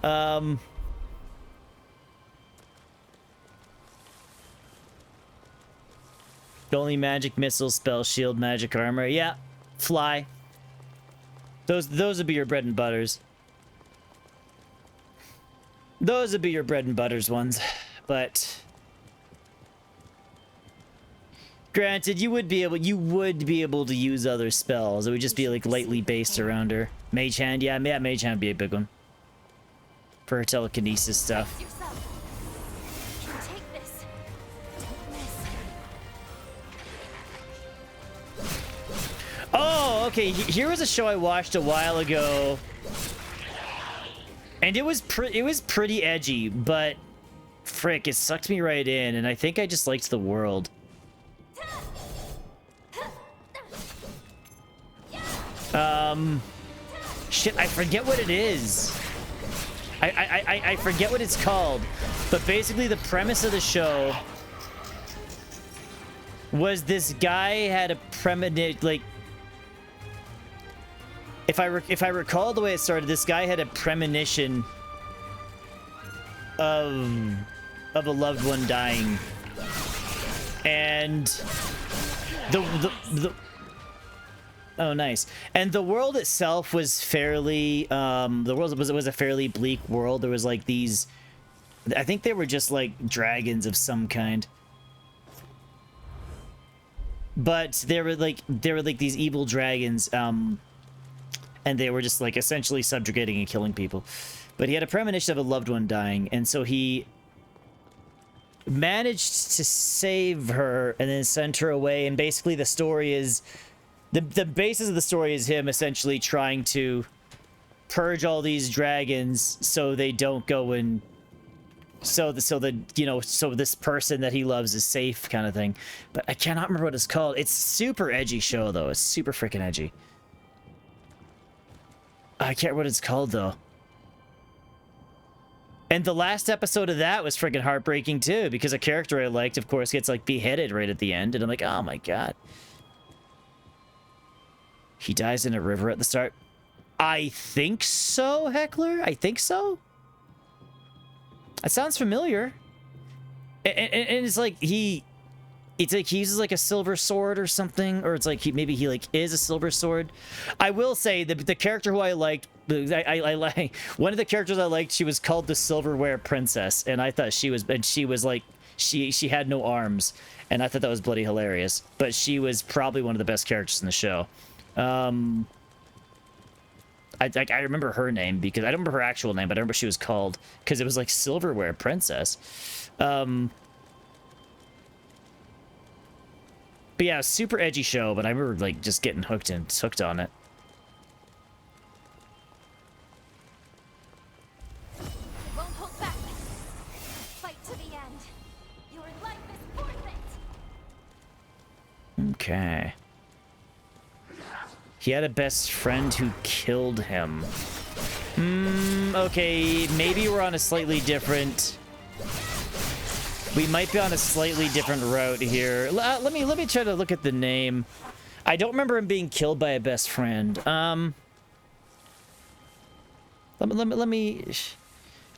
The only magic missile, spell, shield, magic armor. Yeah, fly. Those would be your bread and butters. Those would be your bread and butters ones, but granted, you would be able to use other spells. It would just be like lightly based around her. Mage Hand, yeah, Mage Hand would be a big one for her telekinesis stuff. Oh, okay. Here was a show I watched a while ago, and it was pretty edgy, but frick, it sucked me right in, and I think I just liked the world. Shit, I forget what it is. I forget what it's called, but basically the premise of the show was this guy had a premonition, like, if I recall the way it started, this guy had a premonition of a loved one dying, and the oh, nice. And the world itself was fairly the world was a fairly bleak world. There was like these, I think they were just like dragons of some kind, but there were like these evil dragons, and they were just like essentially subjugating and killing people. But he had a premonition of a loved one dying, and so he managed to save her and then sent her away. And basically the story is the basis of the story is him essentially trying to purge all these dragons so they don't go and so this person that he loves is safe, kind of thing. But I cannot remember what it's called. It's super edgy show though. It's super freaking edgy. I can't remember what it's called though. And the last episode of that was freaking heartbreaking too, because a character I liked, of course, gets like beheaded right at the end, and I'm like, oh my god. He dies in a river at the start. I think so, Heckler. I think so. It sounds familiar. And it's like it's like he uses like a silver sword or something, or it's like maybe he like is a silver sword. I will say the character who I liked, I like one of the characters I liked. She was called the Silverware Princess, and I thought she was like she had no arms, and I thought that was bloody hilarious. But she was probably one of the best characters in the show. I remember her name because I don't remember her actual name, but I remember she was called because it was like Silverware Princess. But yeah, super edgy show, but I remember like just getting hooked on it. Won't hold back. Fight to the end. Your life is worth it. Okay. He had a best friend who killed him. Okay, maybe we're on a slightly different... We might be on a slightly different route here. Let me try to look at the name. I don't remember him being killed by a best friend. Let me.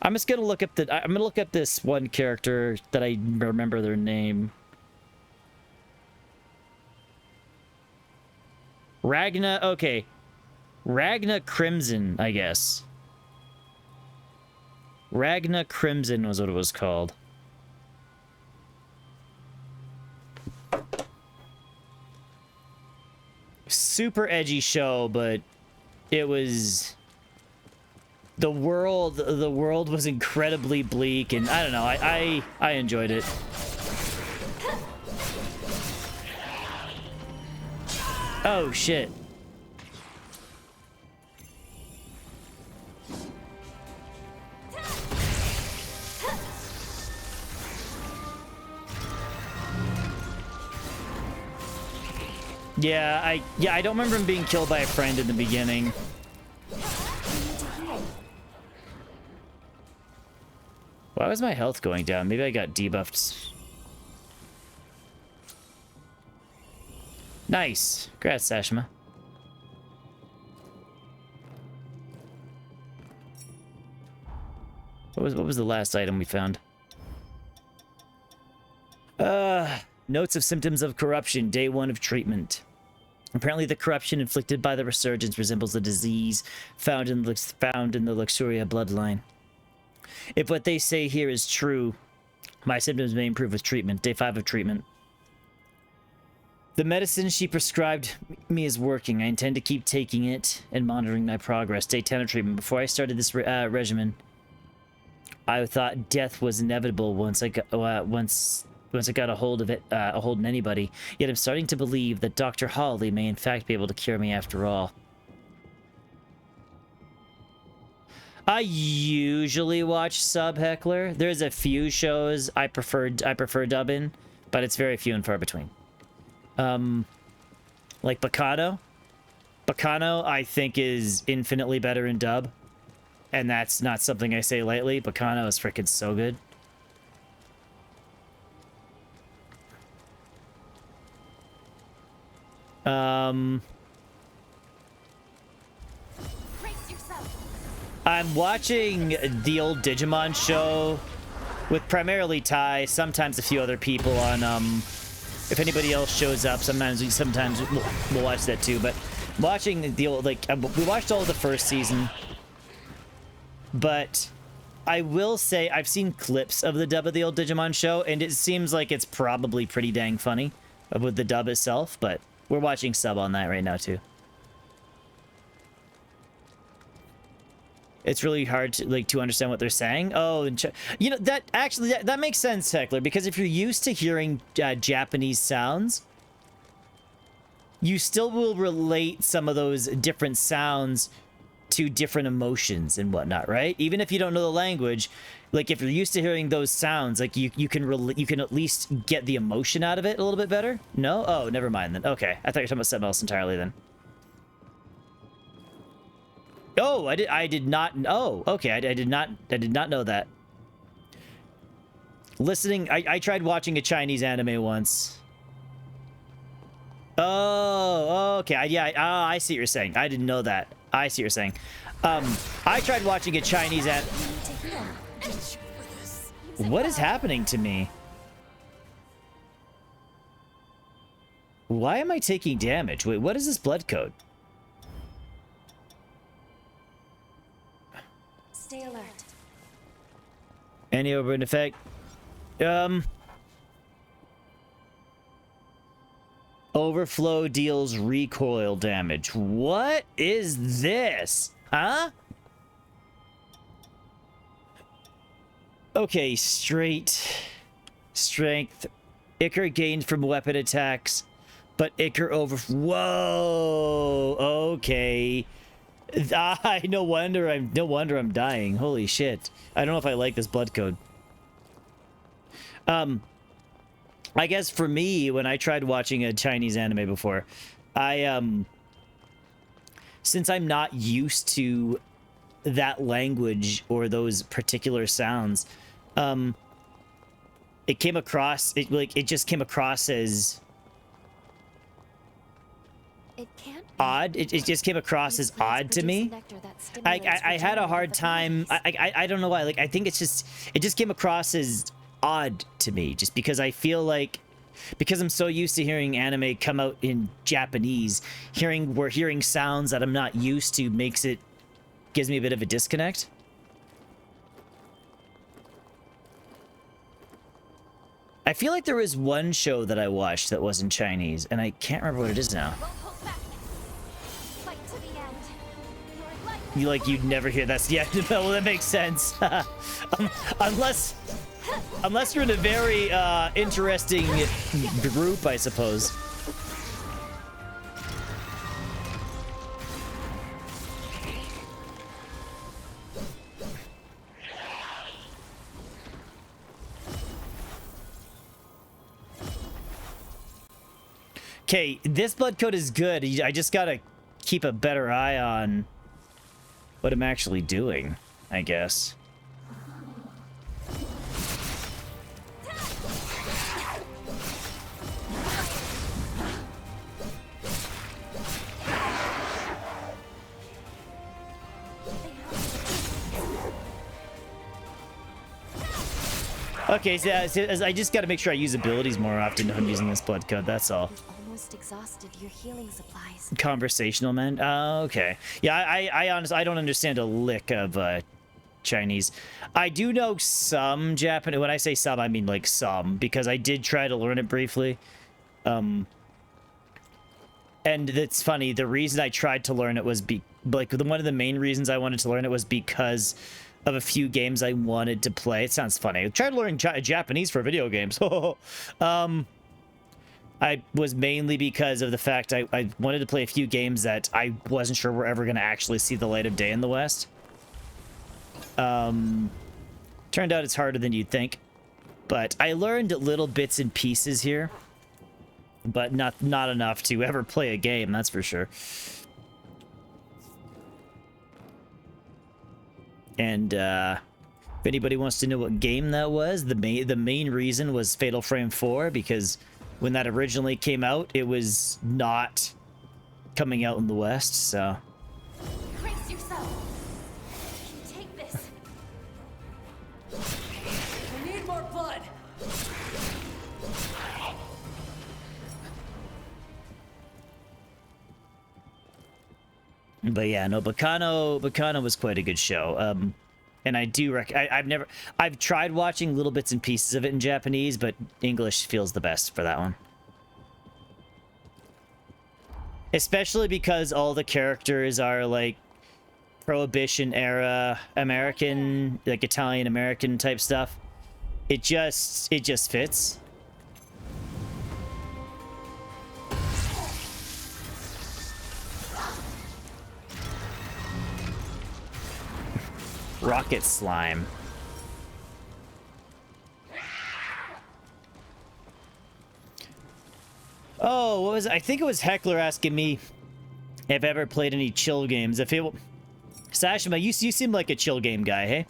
I'm just gonna look up I'm gonna look up this one character that I remember their name. Ragna. Okay, Ragna Crimson, I guess. Ragna Crimson was what it was called. Super edgy show, but it was the world was incredibly bleak, and I don't know, I enjoyed it. Oh shit. Yeah, I don't remember him being killed by a friend in the beginning. Why was my health going down? Maybe I got debuffed. Nice. Congrats, Sashima. What was the last item we found? Notes of symptoms of corruption, day 1 of treatment. Apparently the corruption inflicted by the resurgence resembles a disease found in the Luxuria bloodline. If what they say here is true, my symptoms may improve with treatment. Day 5 of treatment. The medicine she prescribed me is working. I intend to keep taking it and monitoring my progress. Day 10 of treatment. Before I started this regimen, I thought death was inevitable once I got a hold of it, a hold in anybody. Yet I'm starting to believe that Dr. Hawley may in fact be able to cure me after all. I usually watch sub, Heckler. There's a few shows I prefer dubbing, but it's very few and far between. Like Bacano. Bacano, I think, is infinitely better in dub. And that's not something I say lightly. Bacano is freaking so good. I'm watching the old Digimon show with primarily Ty, sometimes a few other people on, if anybody else shows up, sometimes we'll watch that too, but watching the old, like, we watched all of the first season, but I will say I've seen clips of the dub of the old Digimon show, and it seems like it's probably pretty dang funny with the dub itself, but we're watching sub on that right now too. it's really hard to like to understand what they're saying. Oh, and you know that actually that makes sense, Heckler, because if you're used to hearing Japanese sounds, you still will relate some of those different sounds to different emotions and whatnot, right? Even if you don't know the language, like if you're used to hearing those sounds, like you can at least get the emotion out of it a little bit better. No? Oh, never mind then. Okay, I thought you were talking about something else entirely then. Oh, I did not. Oh, okay. I did not know that. Listening, I tried watching a Chinese anime once. Oh, okay. I see what you're saying. I didn't know that. I see what you're saying. I tried watching a Chinese anime. What is happening to me? Why am I taking damage? Wait, what is this blood code? Stay alert. Any overburden effect? Overflow deals recoil damage. What is this? Huh? Okay, strength. Ichor gained from weapon attacks, but Ichor over... Whoa! Okay. No wonder I'm dying. Holy shit. I don't know if I like this blood code. I guess for me, when I tried watching a Chinese anime before, since I'm not used to that language or those particular sounds, it came across, it just came across as It can't be. odd. It just came across as odd to me. I had a hard time. I don't know why. Like, I think it just came across as odd to me, just because I feel like, because I'm so used to hearing anime come out in Japanese, we're hearing sounds that I'm not used to gives me a bit of a disconnect. I feel like there was one show that I watched that wasn't Chinese, and I can't remember what it is now. Won't hold back. Fight to the end. Your life. You like, you'd never hear that. Yeah, well, that makes sense. Unless you're in a very interesting group, I suppose. Okay, this blood code is good. I just gotta keep a better eye on what I'm actually doing, I guess. Okay, so I just gotta make sure I use abilities more often if I'm using this blood code, that's all. You've almost exhausted your healing supplies. Conversational, man. Oh, okay. Yeah, I honestly, I don't understand a lick of Chinese. I do know some Japanese. When I say some, I mean like some, because I did try to learn it briefly. And it's funny, the reason I tried to learn it was one of the main reasons I wanted to learn it was because of a few games I wanted to play. It sounds funny. I tried to learn Japanese for video games. I was mainly because of the fact I wanted to play a few games that I wasn't sure were ever going to actually see the light of day in the West. Turned out it's harder than you'd think. But I learned little bits and pieces here. But not enough to ever play a game, that's for sure. And if anybody wants to know what game that was, the main reason was Fatal Frame 4, because when that originally came out, it was not coming out in the West, so... Brace yourself. You can take this. I need more blood. But yeah, no, Bacano was quite a good show. And I do I've tried watching little bits and pieces of it in Japanese, but English feels the best for that one. Especially because all the characters are like Prohibition era American, like Italian American type stuff. It just fits. Rocket slime. Oh, what was it? I think it was Heckler asking me if I've ever played any chill games. If it, Sashima, you seem like a chill game guy, hey?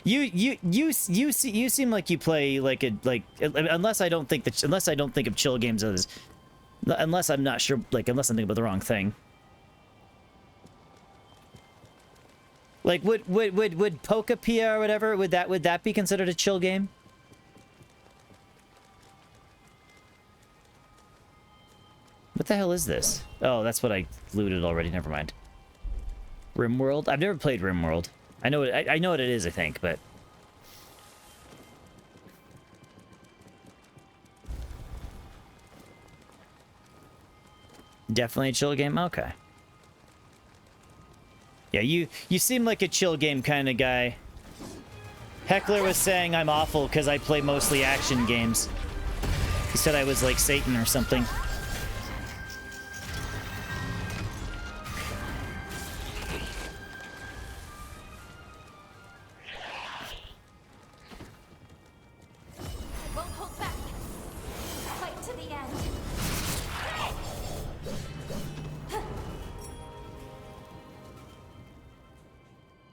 You seem like you play like unless I don't think of chill games as, unless I'm not sure, like unless I'm thinking about the wrong thing. Like would Pokapia or whatever, would that be considered a chill game? What the hell is this? Oh, that's what I looted already. Never mind. RimWorld? I've never played RimWorld. I know what it is, I think, but definitely a chill game. Okay. Yeah, you seem like a chill game kind of guy. Heckler was saying I'm awful because I play mostly action games. He said I was like Satan or something. Won't hold back. Fight to the end.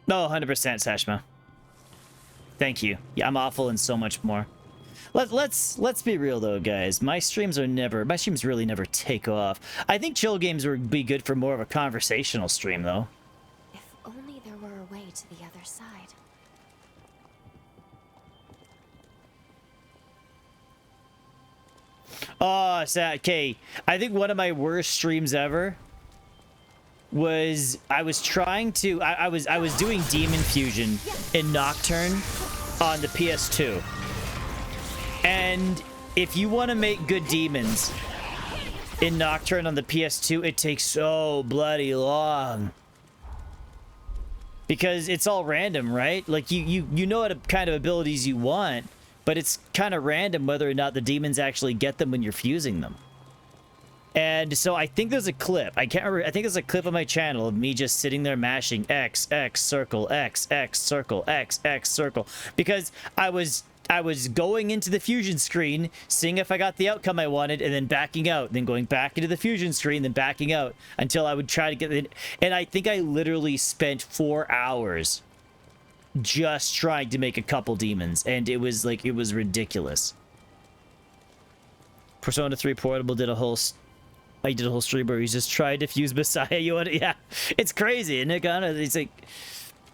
No, 100% Sashma. Thank you. Yeah, I'm awful and so much more. Let's be real though, guys. My streams really never take off. I think chill games would be good for more of a conversational stream though. If only there were a way to the other side. Oh, okay. I think one of my worst streams ever was I was doing Demon Fusion in Nocturne on the PS2. And if you want to make good demons in Nocturne on the PS2, it takes so bloody long. Because it's all random, right? Like you know what kind of abilities you want, but it's kind of random whether or not the demons actually get them when you're fusing them. And so I think there's a clip. I can't remember. I think there's a clip on my channel of me just sitting there mashing X, X, circle, X, X, circle, X, X, circle. Because I was going into the fusion screen, seeing if I got the outcome I wanted, and then backing out, then going back into the fusion screen, then backing out until I would try to get it. And I think I literally spent 4 hours just trying to make a couple demons, and it was like, it was ridiculous. Persona 3 Portable did a whole stream where he's just trying to fuse Messiah. Yeah, it's crazy, and it's like,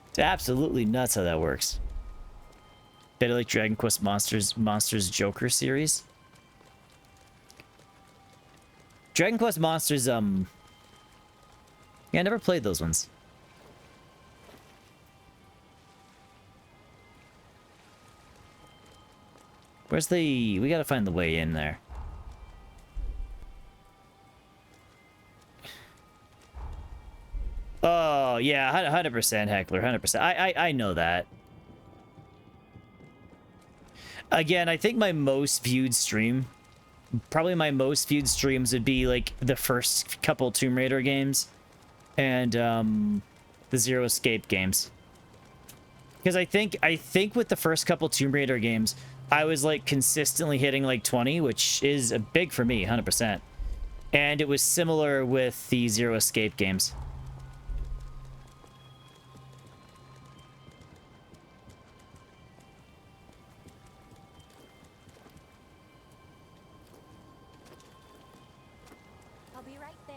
it's absolutely nuts how that works. Better like Dragon Quest Monsters Joker series. Dragon Quest Monsters, yeah, I never played those ones. We gotta find the way in there. Oh, yeah, 100% Heckler, 100%. I know that. Again, I think my most viewed stream, probably my most viewed streams would be like the first couple Tomb Raider games and the Zero Escape games. Because I think with the first couple Tomb Raider games, I was like consistently hitting like 20, which is big for me, 100%. And it was similar with the Zero Escape games. I'll be right there.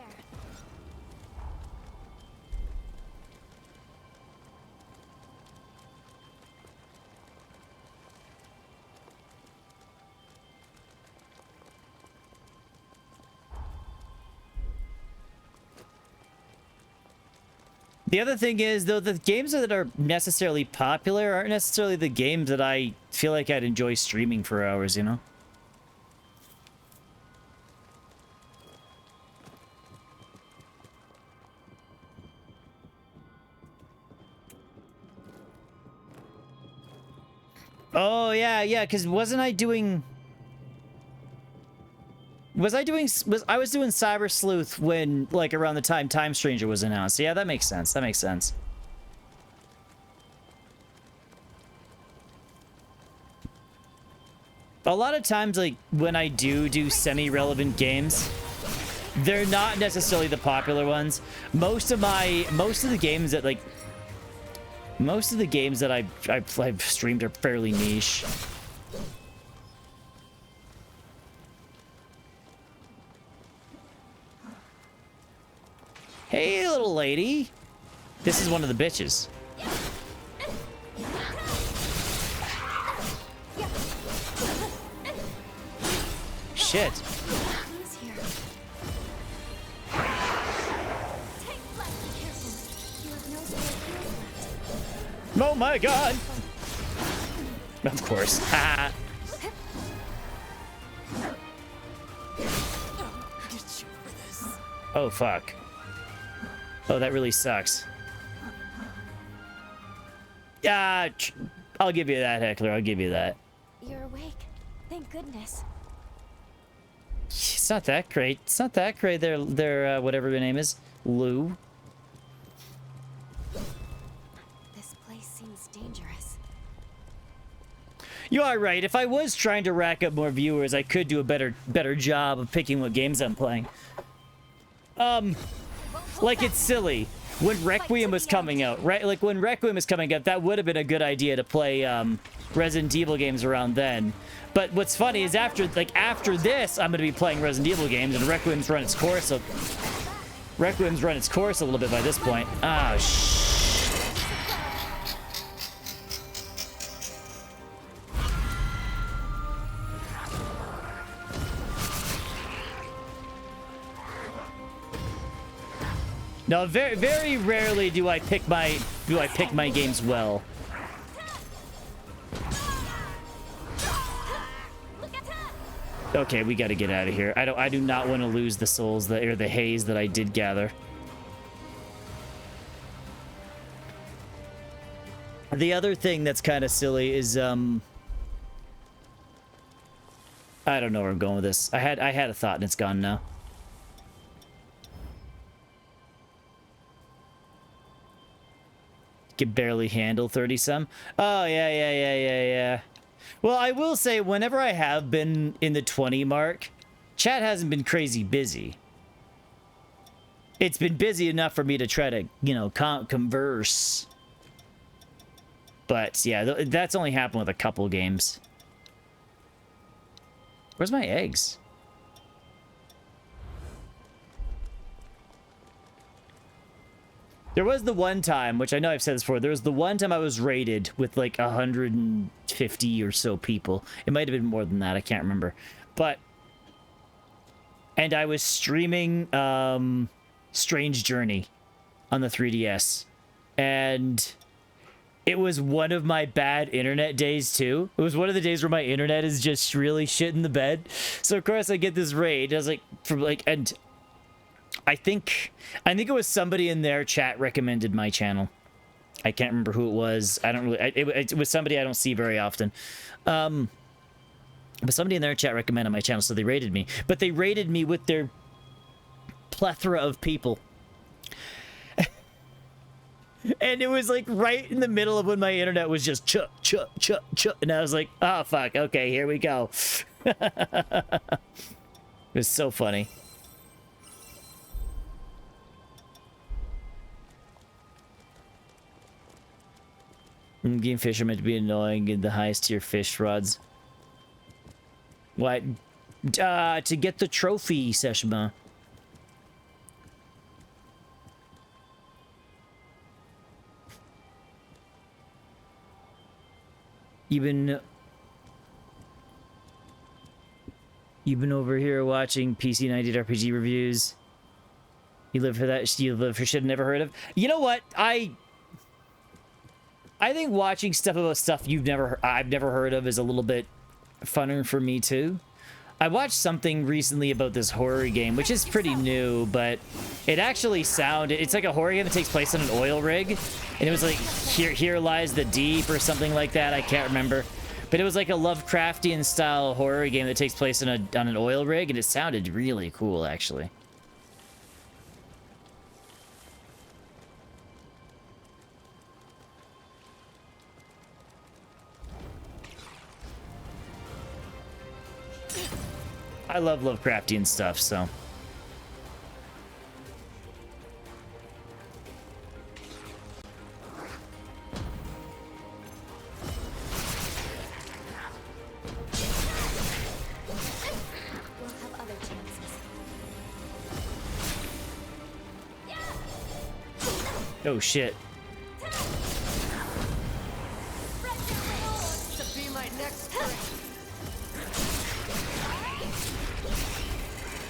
The other thing is, though, the games that are necessarily popular aren't necessarily the games that I feel like I'd enjoy streaming for hours, you know? Oh, yeah, yeah, because wasn't I doing... I was doing Cyber Sleuth when, like, around the time Time Stranger was announced. Yeah, that makes sense. That makes sense. A lot of times, like, when I do semi-relevant games, they're not necessarily the popular ones. Most of the games that, like, I've streamed are fairly niche. Hey, little lady. This is one of the bitches. Shit. Who's here? Take flight. Careful. You have no spare fuel left. Oh my god. Of course. Ha. Oh, fuck. Oh, that really sucks. Yeah, I'll give you that, Heckler. I'll give you that. You're awake. Thank goodness. It's not that great. It's not that great. They're whatever their name is. Lou. This place seems dangerous. You are right. If I was trying to rack up more viewers, I could do a better job of picking what games I'm playing. Like, it's silly. When Requiem was coming out, right? Like, when Requiem was coming out, that would have been a good idea to play Resident Evil games around then. But what's funny is after this, I'm going to be playing Resident Evil games, and Requiem's run its course a little bit by this point. Oh, No, very, very rarely do I pick my games well. Okay, we got to get out of here. I do not want to lose the souls or the haze that I did gather. The other thing that's kind of silly is I don't know where I'm going with this. I had a thought and it's gone now. Can barely handle 30-some. Oh, yeah. Well, I will say, whenever I have been in the 20 mark, chat hasn't been crazy busy. It's been busy enough for me to try to, you know, converse. But, yeah, that's only happened with a couple games. Where's my eggs? There was the one time, which I know I've said this before, there was the one time I was raided with like 150 or so people. It might have been more than that, I can't remember. And I was streaming Strange Journey on the 3DS. And it was one of my bad internet days too. It was one of the days where my internet is just really shit in the bed. So of course I get this raid. I was like, and I think it was somebody in their chat recommended my channel. I can't remember who it was. I don't really... It was somebody I don't see very often. But somebody in their chat recommended my channel, so they raided me. But they raided me with their plethora of people. And it was like right in the middle of when my internet was just chuck. And I was like, oh, fuck. Okay, here we go. It was so funny. Game fish are meant to be annoying in the highest tier fish rods. What? To get the trophy, Seshma. You've been over here watching PC 90 RPG reviews. You live for that? You live for shit I've never heard of? You know what? I think watching stuff about stuff I've never heard of is a little bit funner for me too. I watched something recently about this horror game, which is pretty new, but it actually it's like a horror game that takes place on an oil rig, and it was like Here Lies the Deep or something like that. I can't remember, but it was like a Lovecraftian style horror game that takes place on an oil rig, and it sounded really cool actually. I love Lovecraftian stuff, so. We'll have other chances. Oh shit. To be my next friend.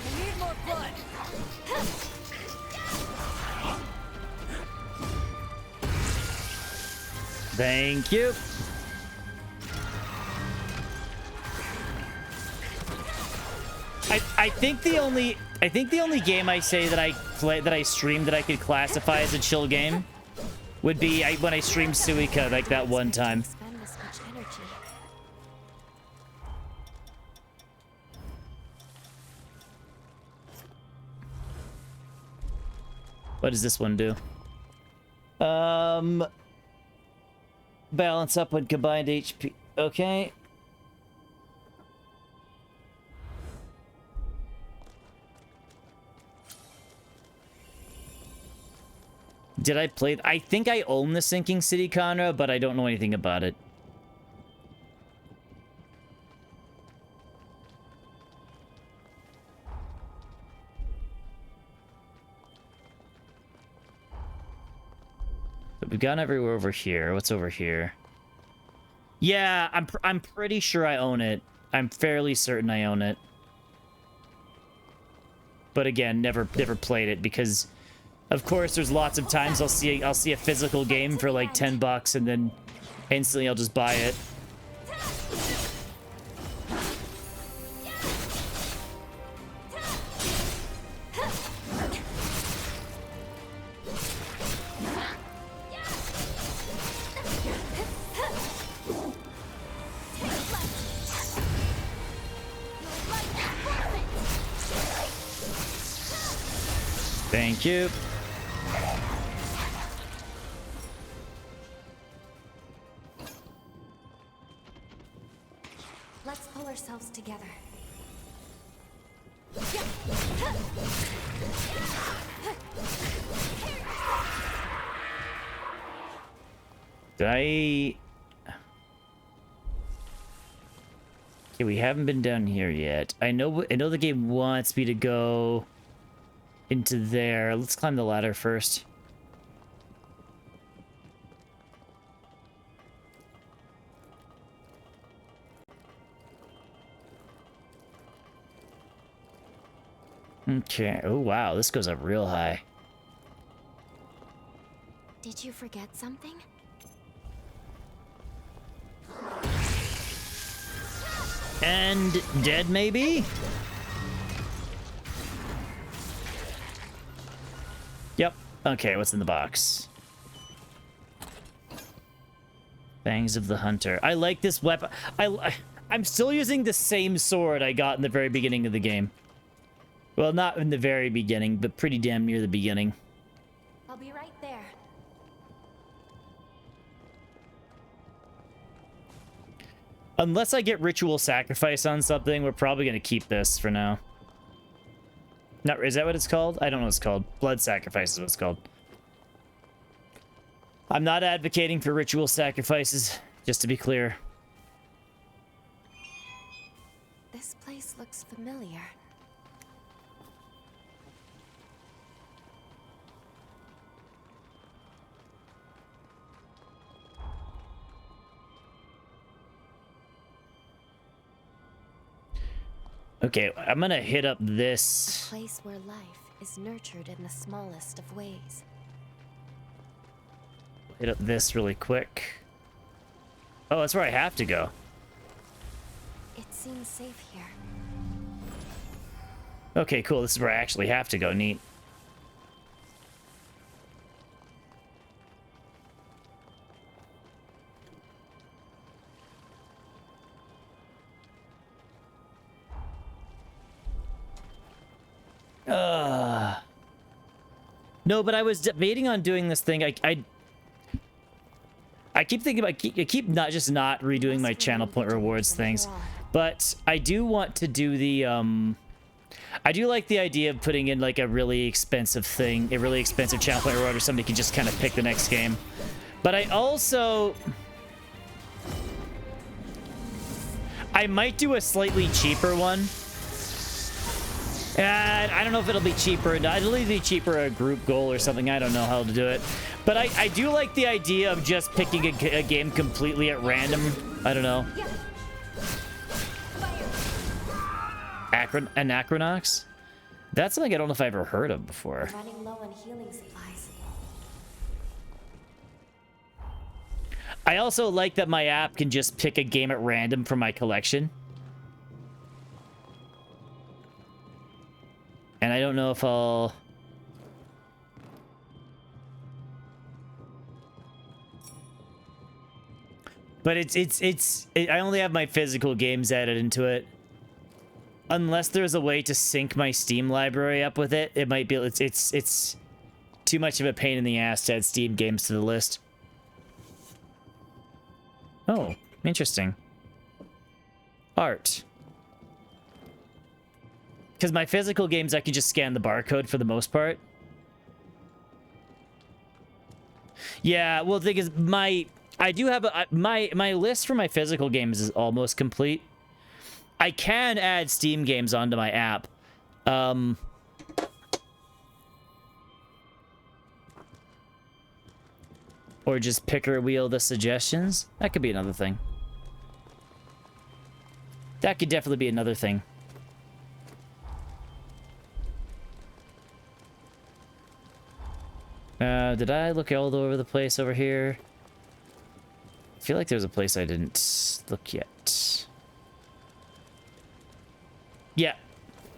I need more blood. Thank you. I think the only game I say that I streamed that I could classify as a chill game would be when I streamed Suika like that one time. Expend this much energy. What does this one do? Balance up when combined HP. Okay. Did I play? I think I own the Sinking City Conra, but I don't know anything about it. But we've gone everywhere over here. What's over here? Yeah, I'm pretty sure I own it. I'm fairly certain I own it. But again, never played it because, of course, there's lots of times I'll see a physical game for like $10 and then instantly I'll just buy it. Thank you. Let's pull ourselves together. Okay, we haven't been down here yet. I know the game wants me to go into there. Let's climb the ladder first. Okay. Oh, wow. This goes up real high. Did you forget something? And dead, maybe? Yep. Okay, what's in the box? Fangs of the Hunter. I like this weapon. I'm still using the same sword I got in the very beginning of the game. Well, not in the very beginning, but pretty damn near the beginning. I'll be right there. Unless I get ritual sacrifice on something, we're probably going to keep this for now. No, is that what it's called? I don't know what it's called. Blood sacrifice is what it's called. I'm not advocating for ritual sacrifices, just to be clear. This place looks familiar. Okay, I'm gonna hit up this. A place where life is nurtured in the smallest of ways. Hit up this really quick. Oh, that's where I have to go. It seems safe here. Okay, cool. This is where I actually have to go. Neat. No, but I was debating on doing this thing. I keep thinking about I keep not redoing my channel point rewards things, but I do want to do the I do like the idea of putting in like a really expensive thing, a really expensive channel point reward, or somebody can just kind of pick the next game. But I also might do a slightly cheaper one. I don't know if it'll be cheaper. It'll either be cheaper or a group goal or something. I don't know how to do it. But I do like the idea of just picking a game completely at random. I don't know. Anachronox? That's something I don't know if I've ever heard of before. Running low on healing supplies. I also like that my app can just pick a game at random from my collection. And I don't know if I'll... But I only have my physical games added into it. Unless there's a way to sync my Steam library up with it, it might be... It's too much of a pain in the ass to add Steam games to the list. Oh, interesting. Art. Because my physical games, I can just scan the barcode for the most part. Yeah, well, the thing is, I do have my list for my physical games is almost complete. I can add Steam games onto my app. Or just picker wheel the suggestions. That could be another thing. That could definitely be another thing. Did I look all over the place over here? I feel like there's a place I didn't look yet. Yeah.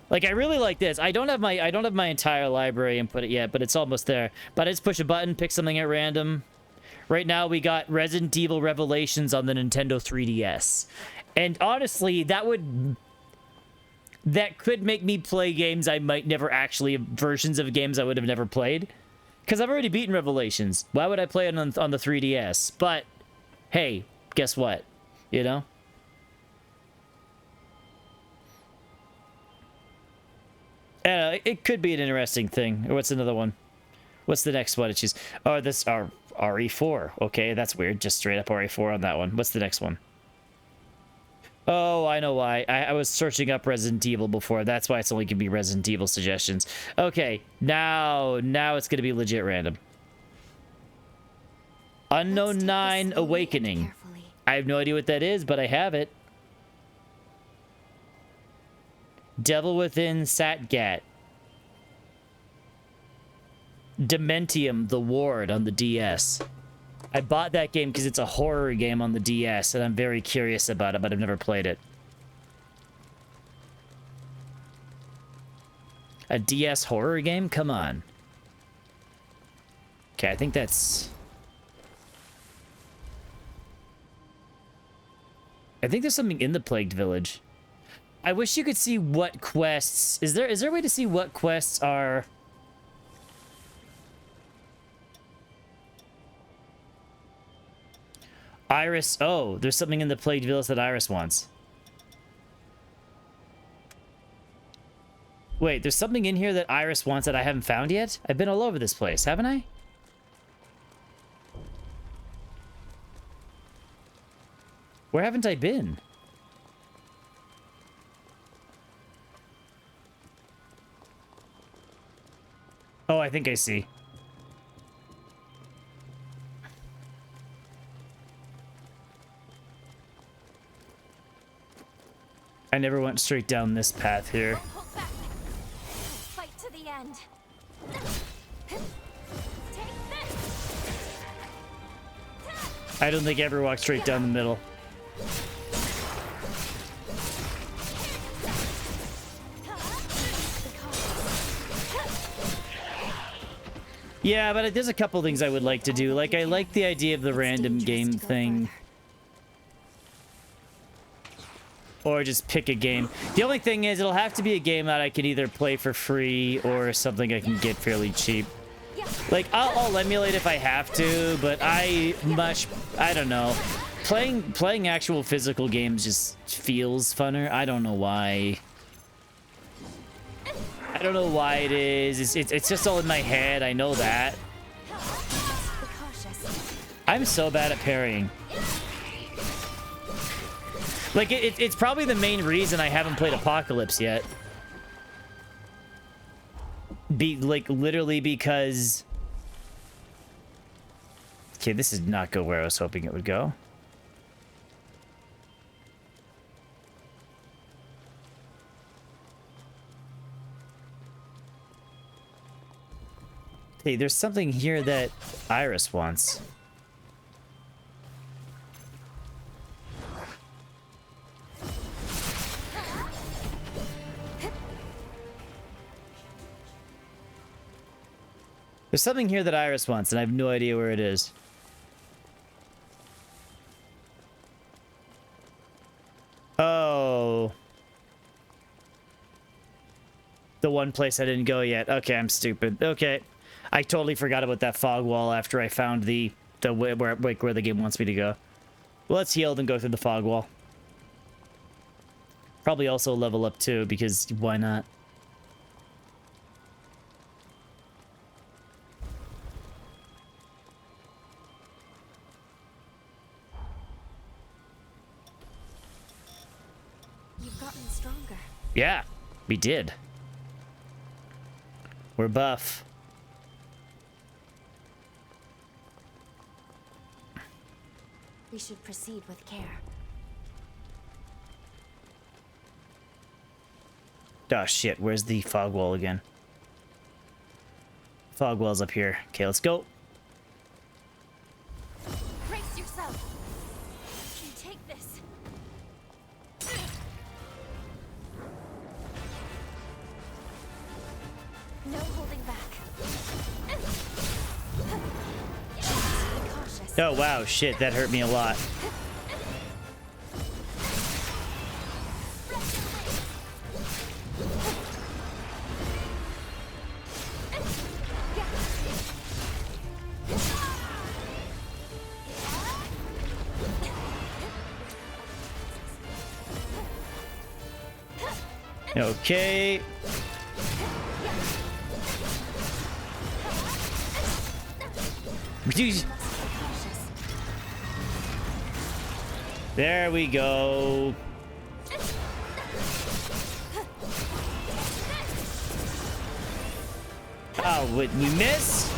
Like, I really like this. I don't have my entire library input yet, but it's almost there. But I just push a button, pick something at random. Right now, we got Resident Evil Revelations on the Nintendo 3DS. And honestly, that could make me play games I might never actually... versions of games I would have never played. Because I've already beaten Revelations. Why would I play it on the 3DS? But, hey, guess what? You know? It could be an interesting thing. What's another one? What's the next one to choose? Oh, this RE4. Okay, that's weird. Just straight up RE4 on that one. What's the next one? Oh, I know why. I was searching up Resident Evil before. That's why it's only gonna be Resident Evil suggestions. Okay, now it's gonna be legit random. Unknown 9 Awakening. Carefully. I have no idea what that is, but I have it. Devil Within Satgat. Dementium, The Ward on the DS. I bought that game because it's a horror game on the DS, and I'm very curious about it, but I've never played it. A DS horror game? Come on. Okay, I think that's... I think there's something in the Plagued Village. I wish you could see what quests... Is there a way to see what quests are... Iris... Oh, there's something in the Plagued Village that Iris wants. Wait, there's something in here that Iris wants that I haven't found yet? I've been all over this place, haven't I? Where haven't I been? Oh, I think I see. I never went straight down this path here. Won't hold back. Fight to the end. Take this. I don't think I ever walked straight down the middle. Yeah, but there's a couple things I would like to do. Like, I like the idea of the random game thing. Or just pick a game. The only thing is, it'll have to be a game that I can either play for free or something I can get fairly cheap. Like, I'll emulate if I have to, but I don't know. Playing actual physical games just feels funner. I don't know why. I don't know why it is. It's just all in my head. I know that. I'm so bad at parrying. Like, it's probably the main reason I haven't played Apocalypse yet. Literally because... Okay, this did not go where I was hoping it would go. Hey, there's something here that Iris wants. There's something here that Iris wants, and I have no idea where it is. Oh. The one place I didn't go yet. Okay, I'm stupid. Okay. I totally forgot about that fog wall after I found the where the game wants me to go. Well, let's heal and go through the fog wall. Probably also level up too, because why not? You've gotten stronger. Yeah, we did. We're buff. We should proceed with care. Oh shit, where's the fog wall again? Fog wall's up here. Okay, let's go. Brace yourself. You can take this. No holding back. Be cautious. Oh wow, shit, that hurt me a lot. Okay. There we go. Oh, wait, we miss?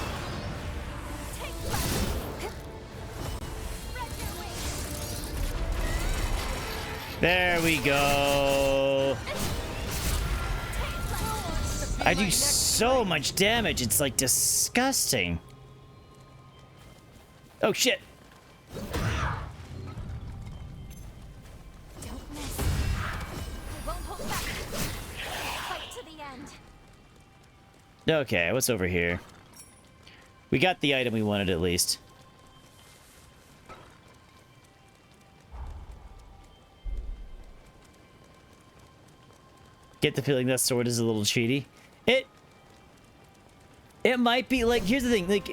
There we go. I do so much damage, it's like disgusting. Oh shit. Don't miss. We won't hold back. Fight to the end. Okay, what's over here? We got the item we wanted at least. Get the feeling that sword is a little cheaty. It might be, like, here's the thing, like,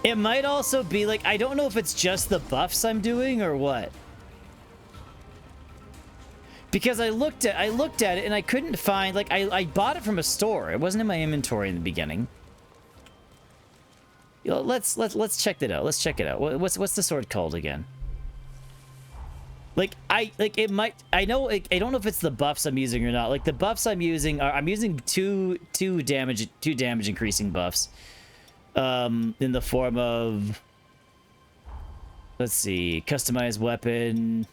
it might also be, like, I don't know if it's just the buffs I'm doing or what. Because I looked at it and I couldn't find, like, I bought it from a store. It wasn't in my inventory in the beginning. You know, let's check that out. Let's check it out. What's the sword called again? Like, it might, I know, like, I don't know if it's the buffs I'm using or not. Like, the buffs I'm using are, I'm using two damage increasing buffs. In the form of, let's see, customized weapon.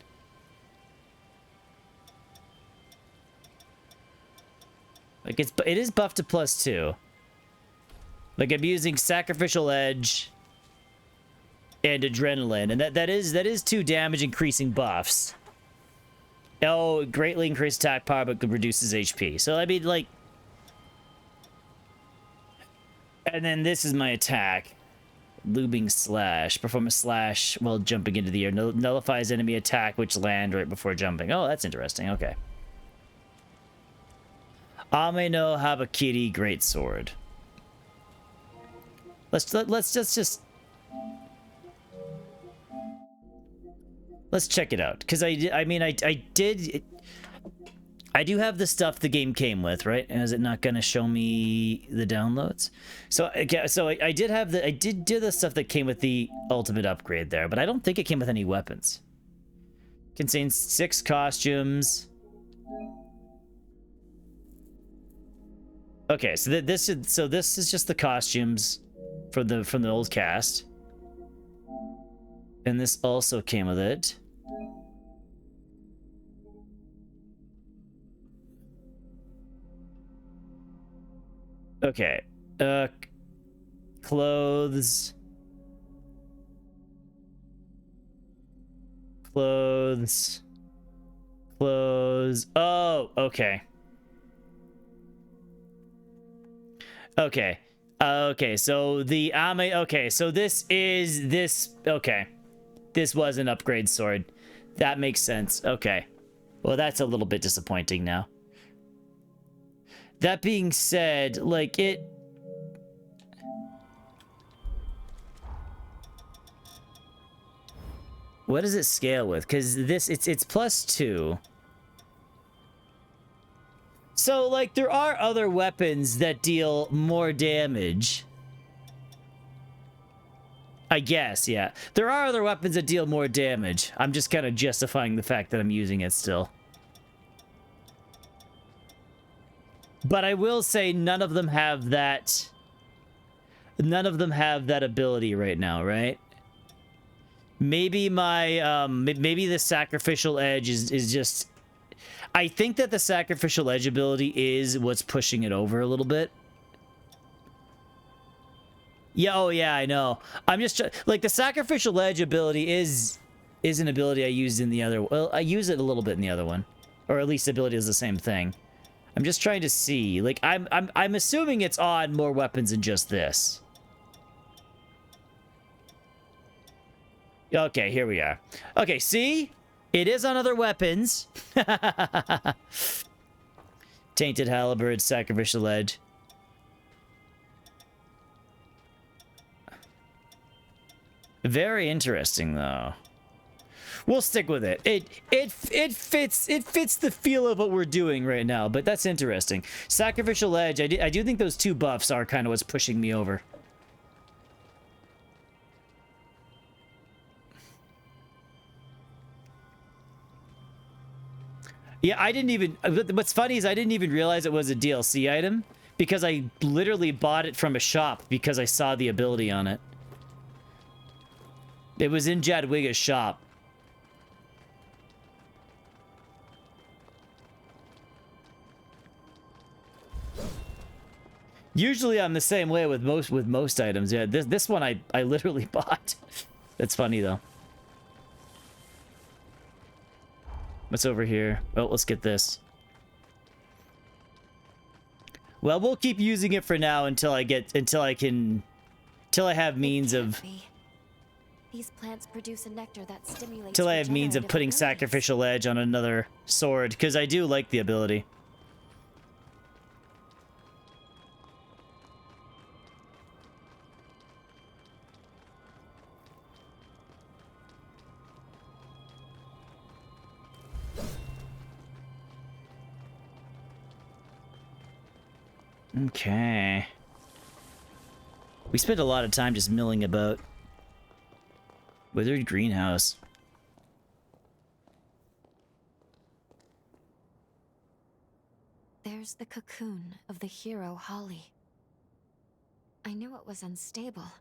Like, it is buffed to +2. Like, I'm using Sacrificial Edge and adrenaline, and that is 2 damage increasing buffs. Oh, greatly increased attack power, but reduces HP. So I mean, like, and then this is my attack. Lubing slash. Perform a slash while jumping into the air. Nullifies enemy attack which land right before jumping. Oh, that's interesting. Okay. Ame no Habakiri Greatsword. Let's check it out, because I do have the stuff the game came with, right? And is it not going to show me the downloads? So okay, so I did do the stuff that came with the ultimate upgrade there, but I don't think it came with any weapons. Contains 6 costumes. Okay, so this is just the costumes from the old cast. And this also came with it. Okay. Clothes. Clothes. Clothes. Oh, okay. Okay. Okay, so the Ame... Okay, so this is... This... Okay. This was an upgrade sword. That makes sense. Okay. Well, that's a little bit disappointing now. That being said, like, it... What does it scale with? Because this... It's +2. So, like, there are other weapons that deal more damage. I guess, yeah. There are other weapons that deal more damage. I'm just kind of justifying the fact that I'm using it still. But I will say none of them have that... None of them have that ability right now, right? Maybe my... maybe the Sacrificial Edge is just... I think that the Sacrificial Edge ability is what's pushing it over a little bit. Yeah, oh yeah, I know. I'm just... Like, the Sacrificial Edge ability is an ability I used in the other... Well, I use it a little bit in the other one. Or at least the ability is the same thing. I'm just trying to see. Like, I'm assuming it's on more weapons than just this. Okay, here we are. Okay, see? It is on other weapons. Tainted Halberd, Sacrificial Edge. Very interesting, though. We'll stick with it. It fits the feel of what we're doing right now, but that's interesting. Sacrificial Edge, I do think those 2 buffs are kind of what's pushing me over. Yeah, I didn't even... What's funny is I didn't even realize it was a DLC item, because I literally bought it from a shop because I saw the ability on it. It was in Jadwiga's shop. Usually I'm the same way with most items. Yeah, this one I literally bought. That's funny though. What's over here? Oh, let's get this. Well, we'll keep using it for now until I have means of... These plants produce a nectar that stimulates... Till I have means of regenerative putting abilities. Sacrificial Edge on another sword, because I do like the ability. Okay. We spent a lot of time just milling about. Withered greenhouse. There's the cocoon of the hero Holly. I knew it was unstable,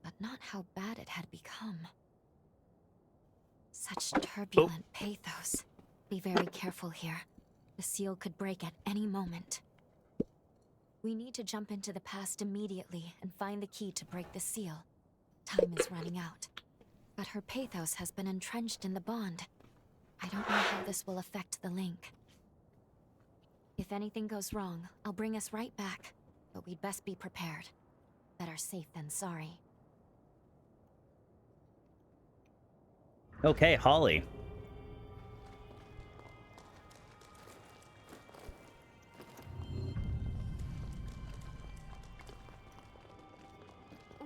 but not how bad it had become. Such turbulent pathos. Be very careful here. The seal could break at any moment. We need to jump into the past immediately and find the key to break the seal. Time is running out. But her pathos has been entrenched in the bond. I don't know how this will affect the link. If anything goes wrong, I'll bring us right back. But we'd best be prepared. Better safe than sorry. Okay, Holly.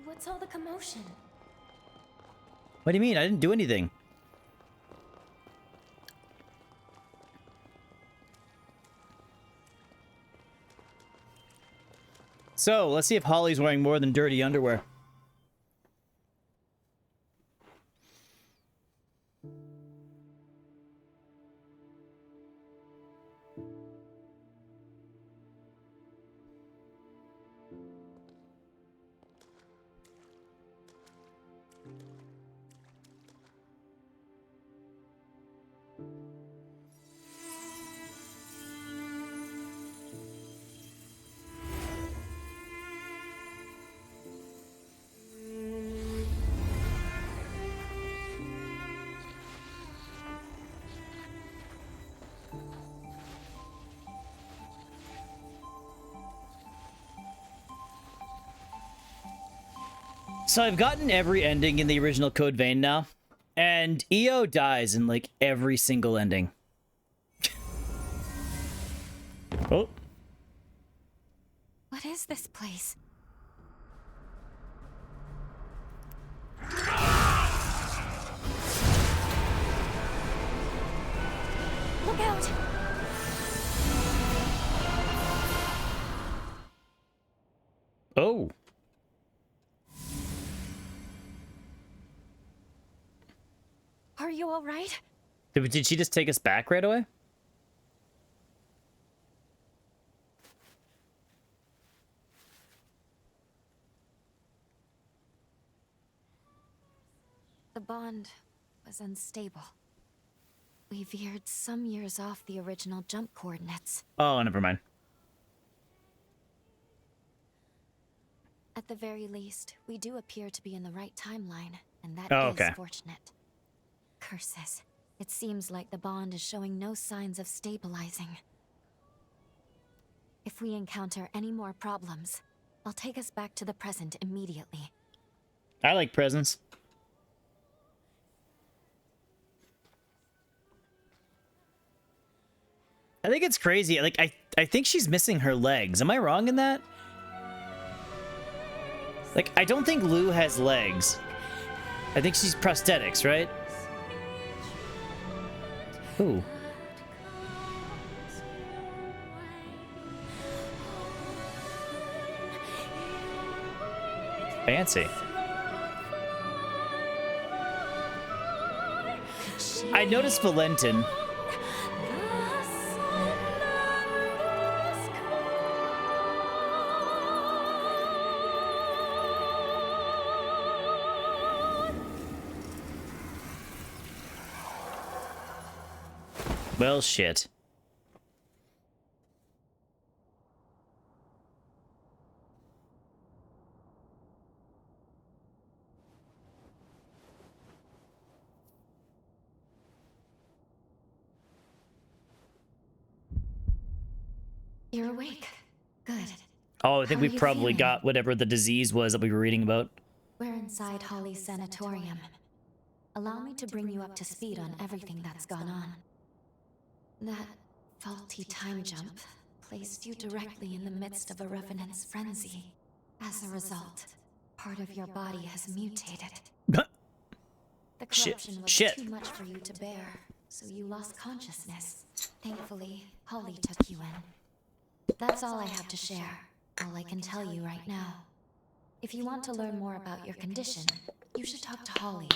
What's all the commotion? What do you mean? I didn't do anything. So, let's see if Holly's wearing more than dirty underwear. So I've gotten every ending in the original Code Vein now, and EO dies in like every single ending. Oh. What is this place? Look out! Oh. Are you all right? Did she just take us back right away? The bond was unstable. We veered some years off the original jump coordinates. Oh, never mind. At the very least, we do appear to be in the right timeline, and that Oh, is okay. fortunate. Curses. It seems like the bond is showing no signs of stabilizing. If we encounter any more problems, I'll take us back to the present immediately. I like presents. I think it's crazy. Like, I think she's missing her legs. Am I wrong in that? Like, I don't think Lou has legs. I think she's prosthetics, right? Ooh. Fancy. I noticed Valentin. Well, shit. You're awake. Good. Oh, I think How we are you probably feeling? got whatever the disease was that we were reading about. We're inside Holly's sanatorium. Allow me to bring you up to speed on everything that's gone on. That faulty time jump placed you directly in the midst of a revenant's frenzy. As a result, part of your body has mutated. The corruption was Shit. too much for you to bear, so you lost consciousness. Thankfully, Holly took you in. That's all I have to share. All I can tell you right now. If you want to learn more about your condition, you should talk to Holly.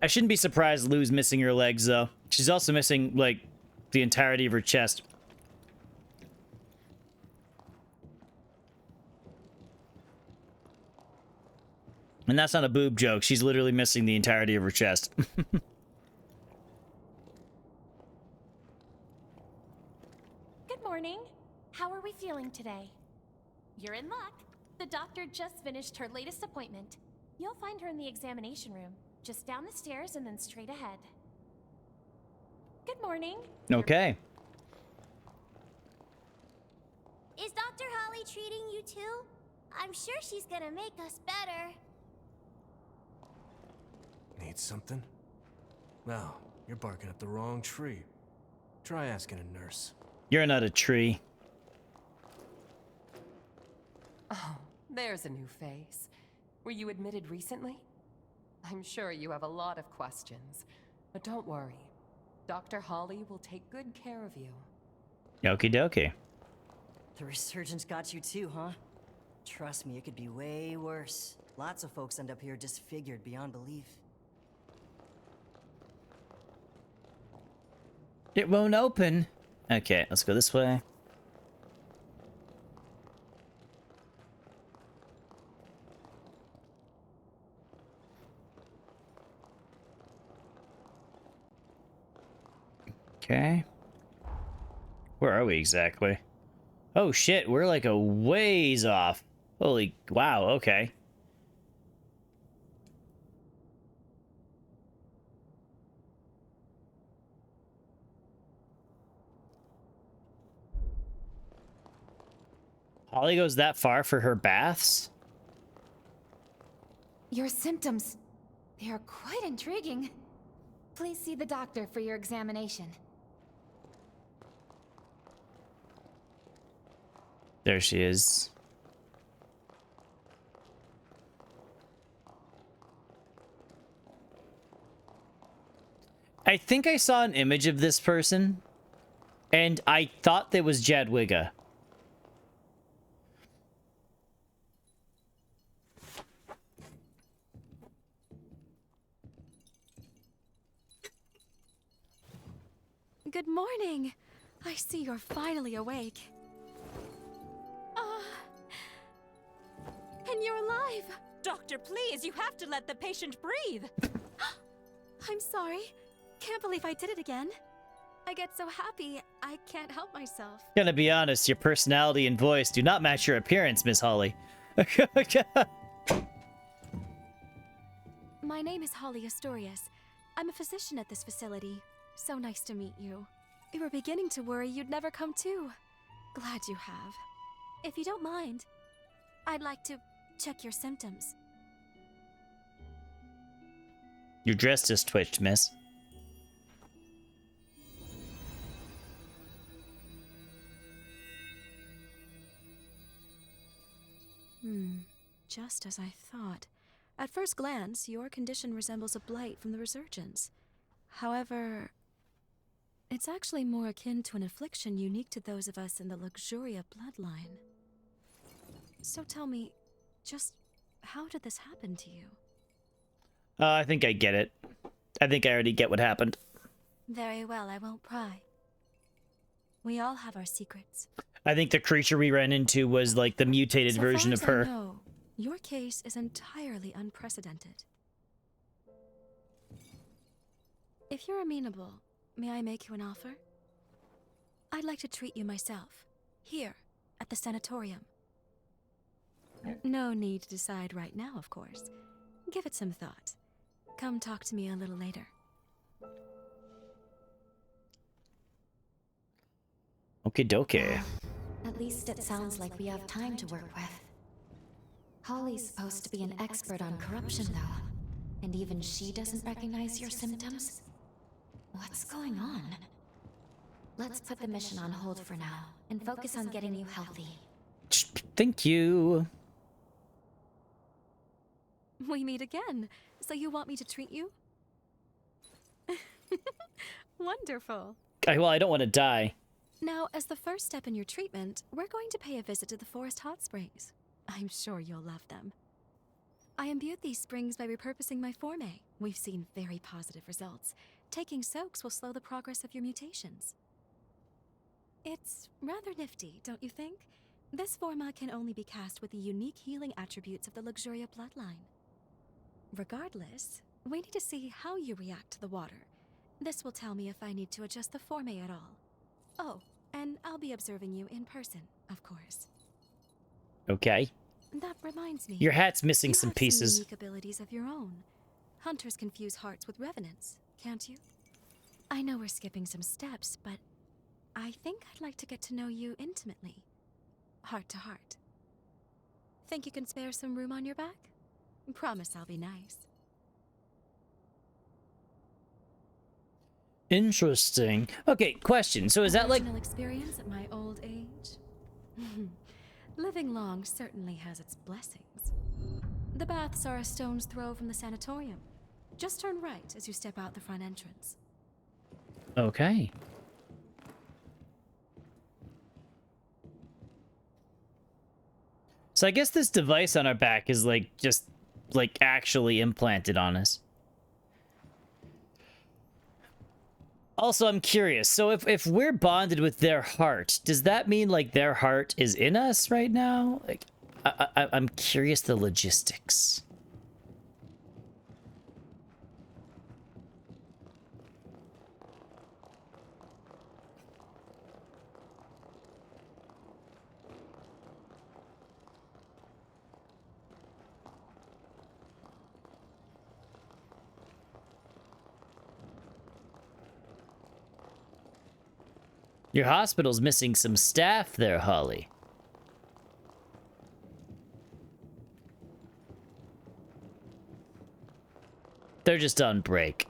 I shouldn't be surprised Lou's missing her legs, though. She's also missing, like, the entirety of her chest. And that's not a boob joke. She's literally missing the entirety of her chest. today. You're in luck. The doctor just finished her latest appointment. You'll find her in the examination room, just down the stairs and then straight ahead. Good morning. Okay. Is Dr. Holly treating you too? I'm sure she's gonna make us better. Need something? Well, you're barking up the wrong tree. Try asking a nurse. You're not a tree. Oh, there's a new face. Were you admitted recently? I'm sure you have a lot of questions. But don't worry. Dr. Holly will take good care of you. Okie dokie. The resurgence got you too, huh? Trust me, it could be way worse. Lots of folks end up here disfigured beyond belief. It won't open. Okay, let's go this way. Okay. Where are we exactly? Oh shit, we're like a ways off. Holy wow, okay. Holly goes that far for her baths? Your symptoms. They are quite intriguing. Please see the doctor for your examination. There she is. I think I saw an image of this person, and I thought that was Jadwiga. Good morning. I see you're finally awake. And you're alive! Doctor, please, you have to let the patient breathe. I'm sorry. Can't believe I did it again. I get so happy, I can't help myself. Gonna be honest, your personality and voice do not match your appearance, Miss Holly. My name is Holly Asturias. I'm a physician at this facility. So nice to meet you. We were beginning to worry you'd never come to. Glad you have. If you don't mind, I'd like to check your symptoms. Your dress just twitched, miss. Just as I thought. At first glance, your condition resembles a blight from the resurgence. However, it's actually more akin to an affliction unique to those of us in the Luxuria bloodline. So tell me, just how did this happen to you? I think I get it. I think I already get what happened. Very well, I won't pry. We all have our secrets. I think the creature we ran into was like the mutated version of her. No, your case is entirely unprecedented. If you're amenable, may I make you an offer? I'd like to treat you myself, here, at the sanatorium. No need to decide right now, of course. Give it some thought. Come talk to me a little later. Okie dokie. At least it sounds like we have time to work with. Holly's supposed to be an expert on corruption, though. And even she doesn't recognize your symptoms? What's going on? Let's put the mission on hold for now, and focus on getting you healthy. Thank you. We meet again. So you want me to treat you? Wonderful. Well, I don't want to die. Now, as the first step in your treatment, we're going to pay a visit to the Forest Hot Springs. I'm sure you'll love them. I imbued these springs by repurposing my forme. We've seen very positive results. Taking soaks will slow the progress of your mutations. It's rather nifty, don't you think? This forma can only be cast with the unique healing attributes of the Luxuria bloodline. Regardless, we need to see how you react to the water. This will tell me if I need to adjust the forme at all. Oh, and I'll be observing you in person. of course. Okay. That reminds me. Your hat's missing You some have pieces. unique abilities of your own. Hunters confuse hearts with revenants, can't you? I know we're skipping some steps, but I think I'd like to get to know you intimately. Heart to heart. Think you can spare some room on your back? Promise I'll be nice. Interesting. Okay, question. So is that like... Personal experience at my old age? Living long certainly has its blessings. The baths are a stone's throw from the sanatorium. Just turn right as you step out the front entrance. Okay. So I guess this device on our back is like just like actually implanted on us. Also, I'm curious. So if we're bonded with their heart, does that mean like their heart is in us right now? Like, I'm curious the logistics. Your hospital's missing some staff there, Holly. They're just on break.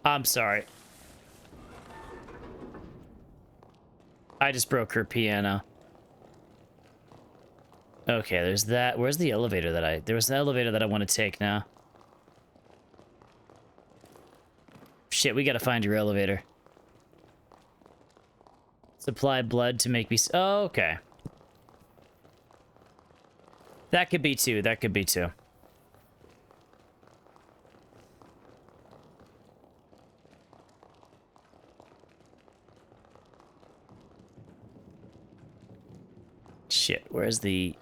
I'm sorry. I just broke her piano. Okay, there's that. Where's the elevator that I... There was an elevator that I want to take now. Shit, we gotta find your elevator. Supply blood to make me... Oh, okay. That could be two. That could be two. Shit, where's the...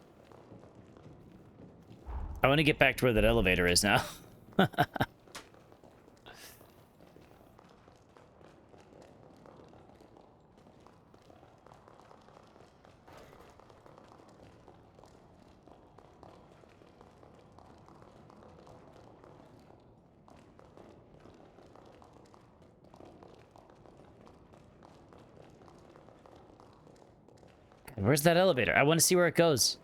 I want to get back to where that elevator is now. Where's that elevator? I want to see where it goes.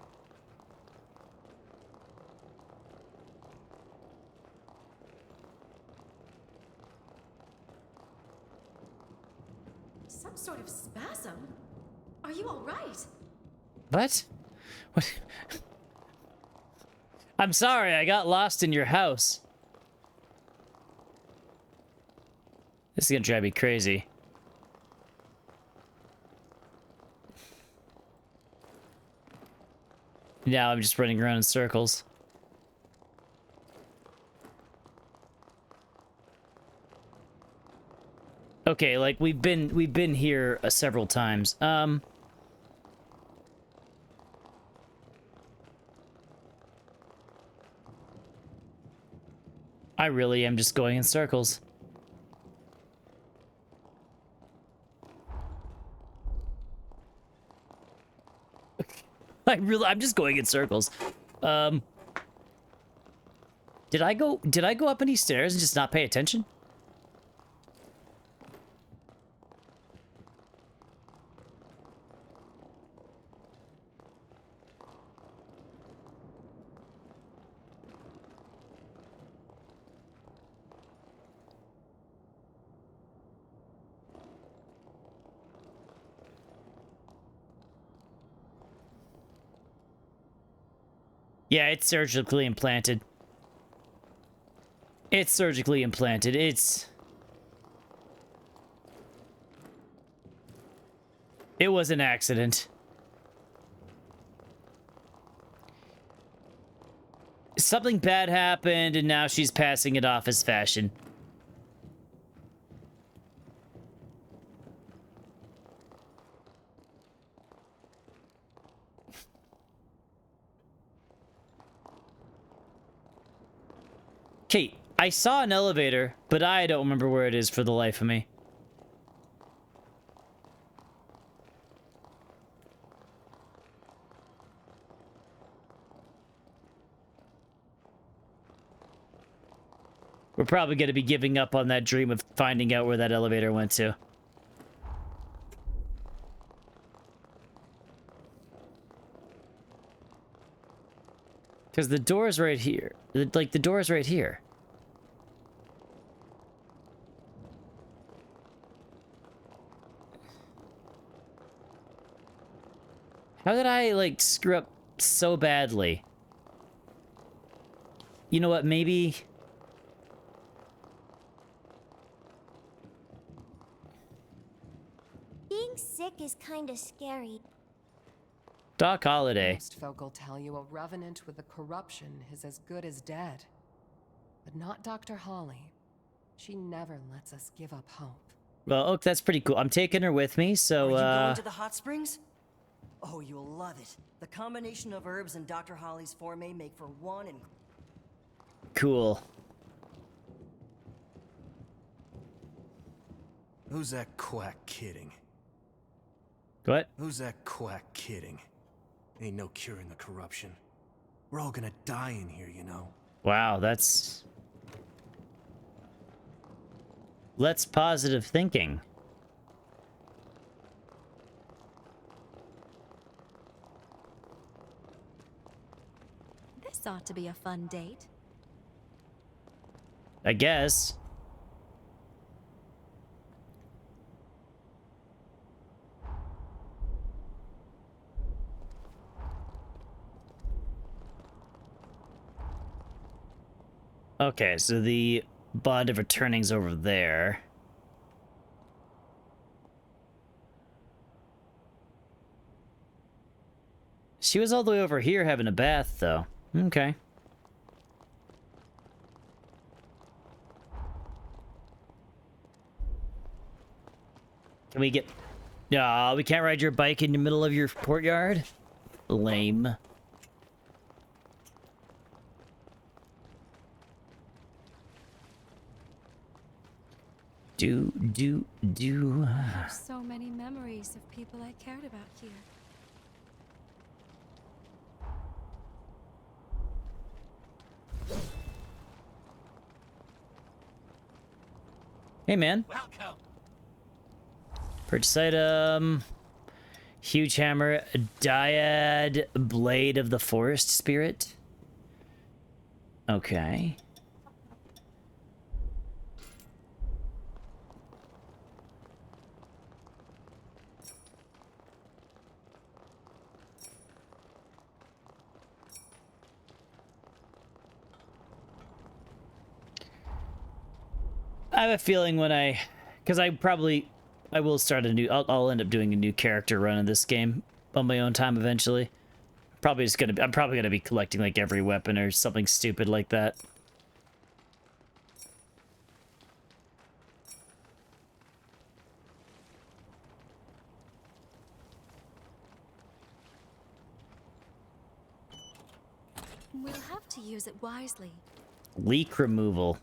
Some sort of spasm? Are you all right? What? What? I'm sorry, I got lost in your house. This is gonna drive me crazy. Now I'm just running around in circles. Okay, like we've been here several times. I really am just going in circles. I'm just going in circles. Did I go up any stairs and just not pay attention? Yeah, it's surgically implanted. It's surgically implanted. It was an accident. Something bad happened, and now she's passing it off as fashion. Kate, I saw an elevator, but I don't remember where it is for the life of me. We're probably going to be giving up on that dream of finding out where that elevator went to. Because the door's right here. Like, the door's right here. How did I, like, screw up so badly? You know what, maybe... Being sick is kinda scary. Doc Holliday. Most folk will tell you a revenant with a corruption is as good as dead. But not Dr. Holly. She never lets us give up hope. Well, Oak, that's pretty cool. I'm taking her with me, so, Are you going to the hot springs? Oh, you'll love it. The combination of herbs and Dr. Holly's forme make for one and... Cool. Who's that quack kidding? What? Who's that quack kidding? Ain't no curing the corruption. We're all gonna die in here, you know. Wow, that's... Let's positive thinking. This ought to be a fun date. I guess. Okay, so the Bond of Returning's over there. She was all the way over here having a bath, though. Okay. Can we get... No, we can't ride your bike in the middle of your courtyard? Lame. Do. There's so many memories of people I cared about here. Hey, man. Welcome. Purchase item. Huge hammer. Dyad blade of the forest spirit. Okay. I have a feeling when because I will start a new, I'll end up doing a new character run in this game on my own time eventually. I'm probably gonna be collecting like every weapon or something stupid like that. We'll have to use it wisely. Leak removal.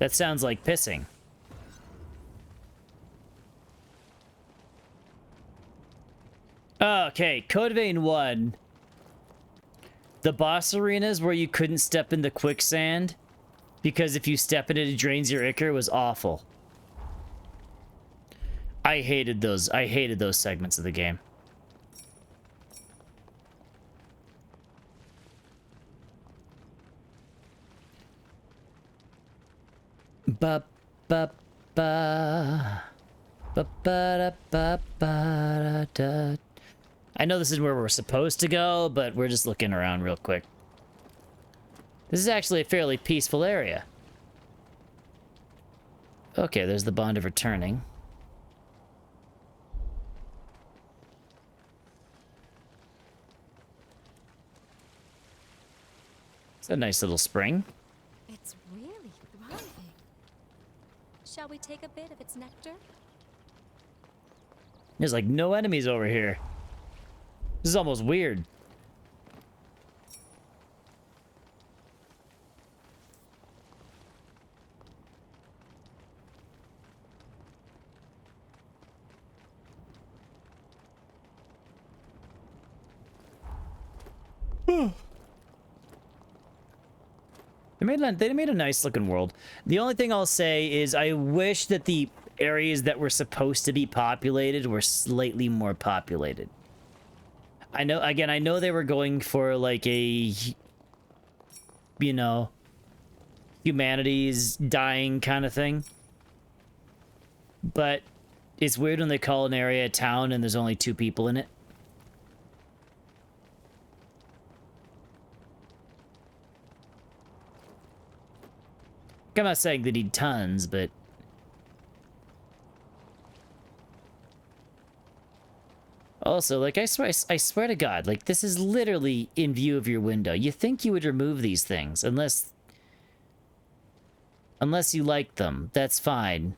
That sounds like pissing. Okay, Code Vein 1. The boss arenas where you couldn't step in the quicksand because if you step in it, it drains your ichor was awful. I hated those segments of the game. Ba ba ba ba ba da ba da. I know this is where we're supposed to go, but we're just looking around real quick. This is actually a fairly peaceful area. Okay, there's the Bond of Returning. It's a nice little spring. It's really thriving. Shall we take a bit of its nectar? There's like no enemies over here. This is almost weird. They made a nice looking world. The only thing I'll say is I wish that the areas that were supposed to be populated were slightly more populated. I know they were going for like a, you know, humanity's dying kind of thing. But it's weird when they call an area a town and there's only 2 people in it. I'm not saying they need tons, but... Also, like, I swear to God, like, this is literally in view of your window. You think you would remove these things, unless you like them. That's fine.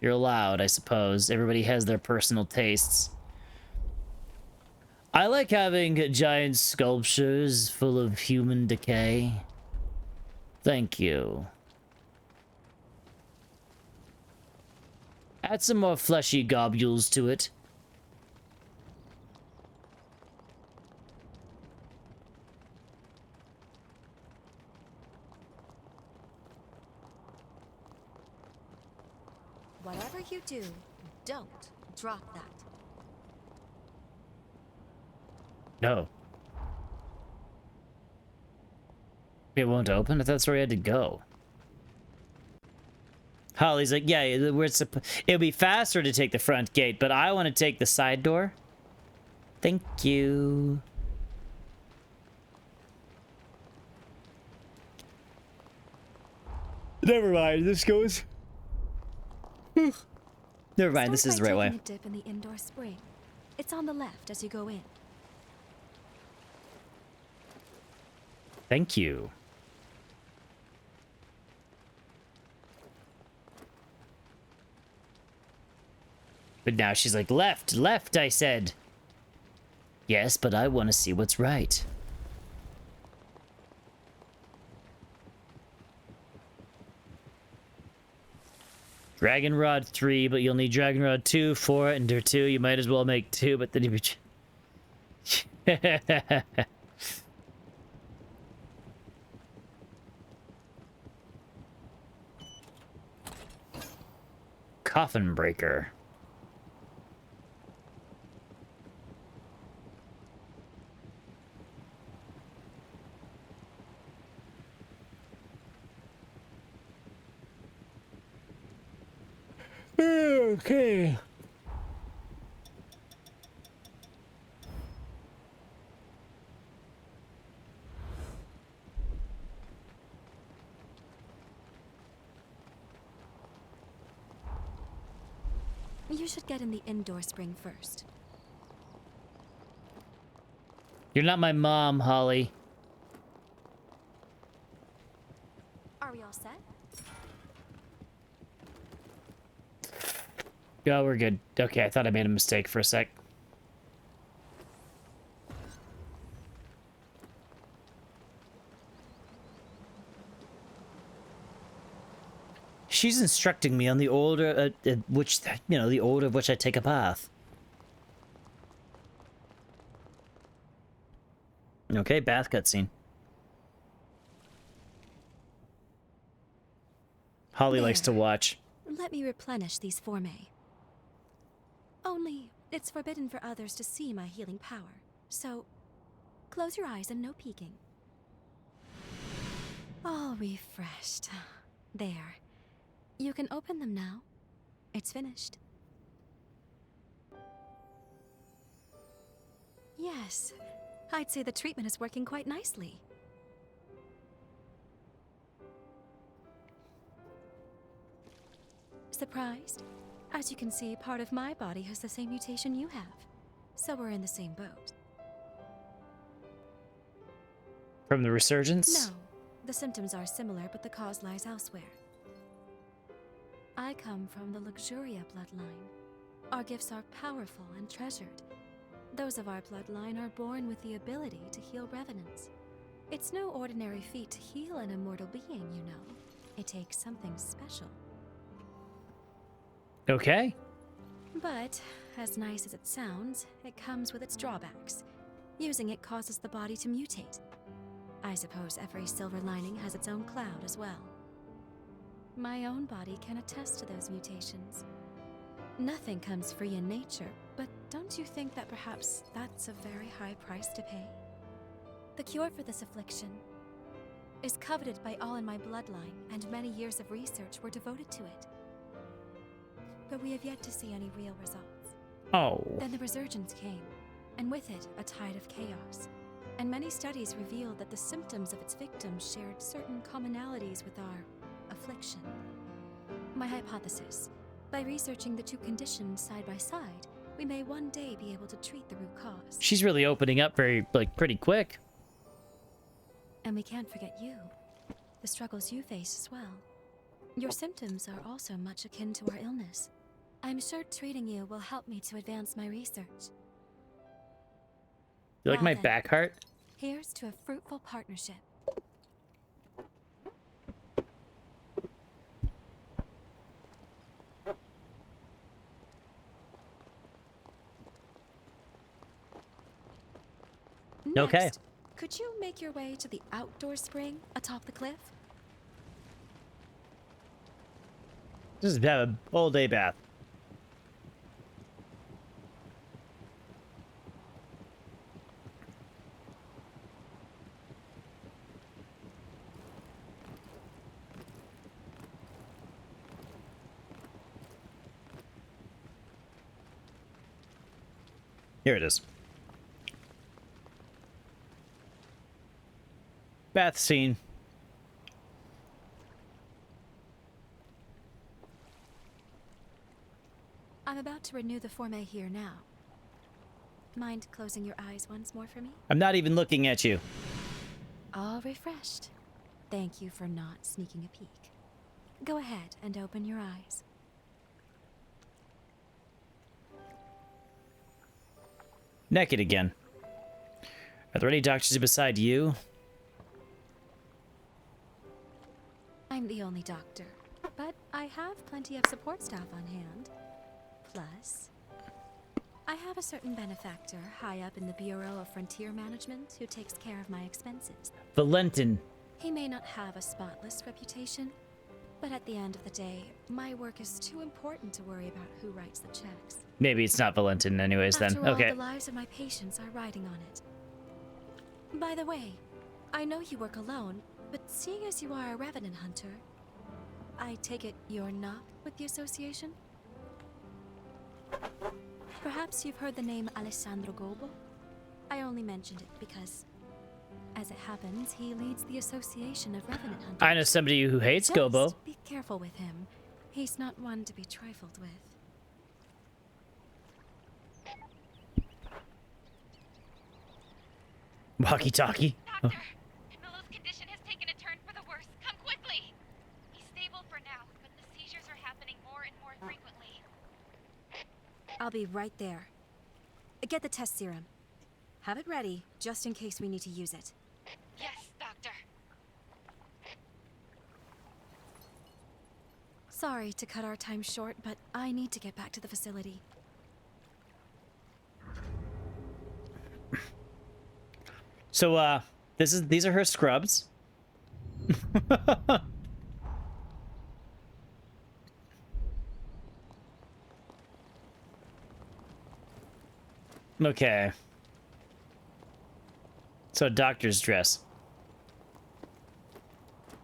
You're allowed, I suppose. Everybody has their personal tastes. I like having giant sculptures full of human decay. Thank you. Add some more fleshy globules to it. Whatever you do, don't drop that. No. It won't open? I thought that's where we had to go. Holly's like, yeah, it would be faster to take the front gate, but I want to take the side door. Thank you. Never mind, this goes... Never mind, this is the right way. A dip in the indoor spring. It's on the left as you go in. Thank you. But now she's like, left, left, I said. Yes, but I want to see what's right. Dragon Rod 3, but you'll need Dragon Rod 2, 4, Ender 2. You might as well make 2, but then you... Coffin Breaker. Okay. You should get in the indoor spring first. You're not my mom, Holly. Are we all set? Yeah, we're good. Okay, I thought I made a mistake for a sec. She's instructing me on the order which, you know, the order of which I take a bath. Okay, bath cutscene. Holly likes to watch. Let me replenish these formae. Only, it's forbidden for others to see my healing power. So, close your eyes and no peeking. All refreshed. There. You can open them now. It's finished. Yes, I'd say the treatment is working quite nicely. Surprised? As you can see, part of my body has the same mutation you have. So we're in the same boat. From the resurgence? No. The symptoms are similar, but the cause lies elsewhere. I come from the Luxuria bloodline. Our gifts are powerful and treasured. Those of our bloodline are born with the ability to heal revenants. It's no ordinary feat to heal an immortal being, you know. It takes something special. Okay. But, as nice as it sounds, it comes with its drawbacks. Using it causes the body to mutate. I suppose every silver lining has its own cloud as well. My own body can attest to those mutations. Nothing comes free in nature, but don't you think that perhaps that's a very high price to pay? The cure for this affliction is coveted by all in my bloodline, and many years of research were devoted to it. But we have yet to see any real results. Oh. Then the resurgence came, and with it, a tide of chaos. And many studies revealed that the symptoms of its victims shared certain commonalities with our affliction. My hypothesis: by researching the two conditions side by side, we may one day be able to treat the root cause. She's really opening up pretty quick. And we can't forget you. The struggles you face as well. Your symptoms are also much akin to our illness. I'm sure treating you will help me to advance my research. You like Now my then, back heart? Here's to a fruitful partnership. Okay. Next, could you make your way to the outdoor spring atop the cliff? Just have a all day bath. Here it is. Bath scene. I'm about to renew the Forme here now. Mind closing your eyes once more for me? I'm not even looking at you. All refreshed. Thank you for not sneaking a peek. Go ahead and open your eyes. Naked again. Are there any doctors beside you? I'm the only doctor, but I have plenty of support staff on hand. Plus, I have a certain benefactor high up in the Bureau of Frontier Management who takes care of my expenses. Valentin. He may not have a spotless reputation, but at the end of the day, my work is too important to worry about who writes the checks. Maybe it's not Valentin anyways then. After all, Okay. the lives of my patients are riding on it. By the way, I know you work alone, but seeing as you are a revenant hunter, I take it you're not with the association? Perhaps you've heard the name Alessandro Gobo? I only mentioned it because, as it happens, he leads the Association of Revenant Hunters. I know somebody who hates Just Gobo. be careful with him. He's not one to be trifled with. Walkie-talkie. Doctor, Milo's condition has taken a turn for the worse. Come quickly. He's stable for now, but the seizures are happening more and more frequently. I'll be right there. Get the test serum. Have it ready, just in case we need to use it. Yes, Doctor. Sorry to cut our time short, but I need to get back to the facility. So, these are her scrubs. Okay. So a doctor's dress.